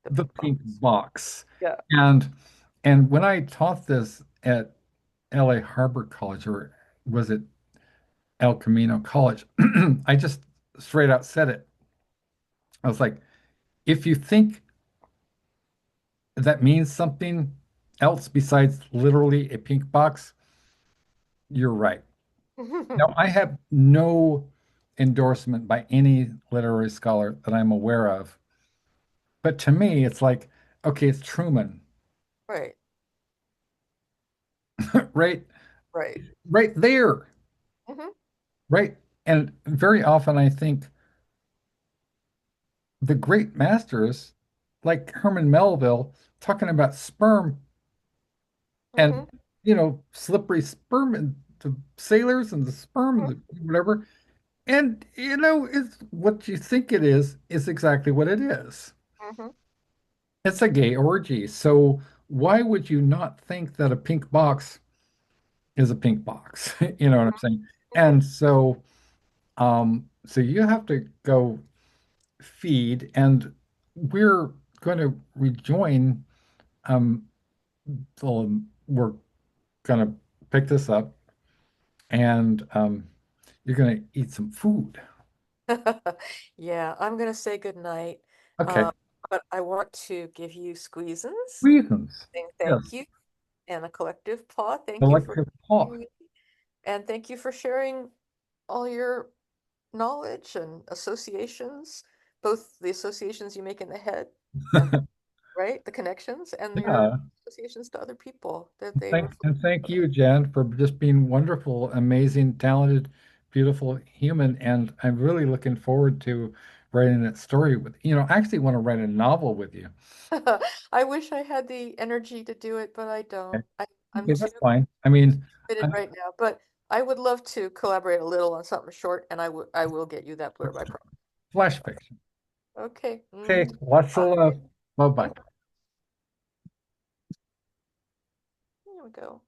[SPEAKER 2] The
[SPEAKER 1] the
[SPEAKER 2] pink
[SPEAKER 1] pink
[SPEAKER 2] box.
[SPEAKER 1] box.
[SPEAKER 2] Yeah.
[SPEAKER 1] And when I taught this at LA Harbor College, or was it El Camino College, I just straight out said it. I was like, if you think that means something else besides literally a pink box, you're right. Now, I have no endorsement by any literary scholar that I'm aware of, but to me, it's like, okay, it's Truman,
[SPEAKER 2] Right,
[SPEAKER 1] right,
[SPEAKER 2] right.
[SPEAKER 1] right there,
[SPEAKER 2] Hmm.
[SPEAKER 1] right. And very often, I think the great masters, like Herman Melville, talking about sperm and
[SPEAKER 2] Hmm.
[SPEAKER 1] slippery sperm and the sailors and the sperm, the whatever. And it's what you think it is exactly what it is.
[SPEAKER 2] Hmm.
[SPEAKER 1] It's a gay orgy. So why would you not think that a pink box is a pink box? You know what I'm saying?
[SPEAKER 2] Hmm.
[SPEAKER 1] And so you have to go feed, and we're going to rejoin. Um, we're going to pick this up, and you're going to eat some food.
[SPEAKER 2] Yeah, I'm gonna say good night.
[SPEAKER 1] Okay.
[SPEAKER 2] Um, but I want to give you squeezins,
[SPEAKER 1] Reasons.
[SPEAKER 2] saying
[SPEAKER 1] Yes.
[SPEAKER 2] thank you, and a collective paw. Thank you for
[SPEAKER 1] Electric talk.
[SPEAKER 2] joining me, and thank you for sharing all your knowledge and associations, both the associations you make in the head and right, the connections, and your
[SPEAKER 1] Yeah.
[SPEAKER 2] associations to other people that they reflect.
[SPEAKER 1] Thank you, Jen, for just being wonderful, amazing, talented, beautiful human. And I'm really looking forward to writing that story with, I actually want to write a novel with you.
[SPEAKER 2] I wish I had the energy to do it, but I
[SPEAKER 1] Okay,
[SPEAKER 2] don't. I'm
[SPEAKER 1] okay,
[SPEAKER 2] too
[SPEAKER 1] that's fine. I mean,
[SPEAKER 2] committed
[SPEAKER 1] I,
[SPEAKER 2] right now. But I would love to collaborate a little on something short, and I will get you that blurb, I promise.
[SPEAKER 1] flash fiction.
[SPEAKER 2] Okay.
[SPEAKER 1] Okay, lots of love. Bye-bye.
[SPEAKER 2] There we go.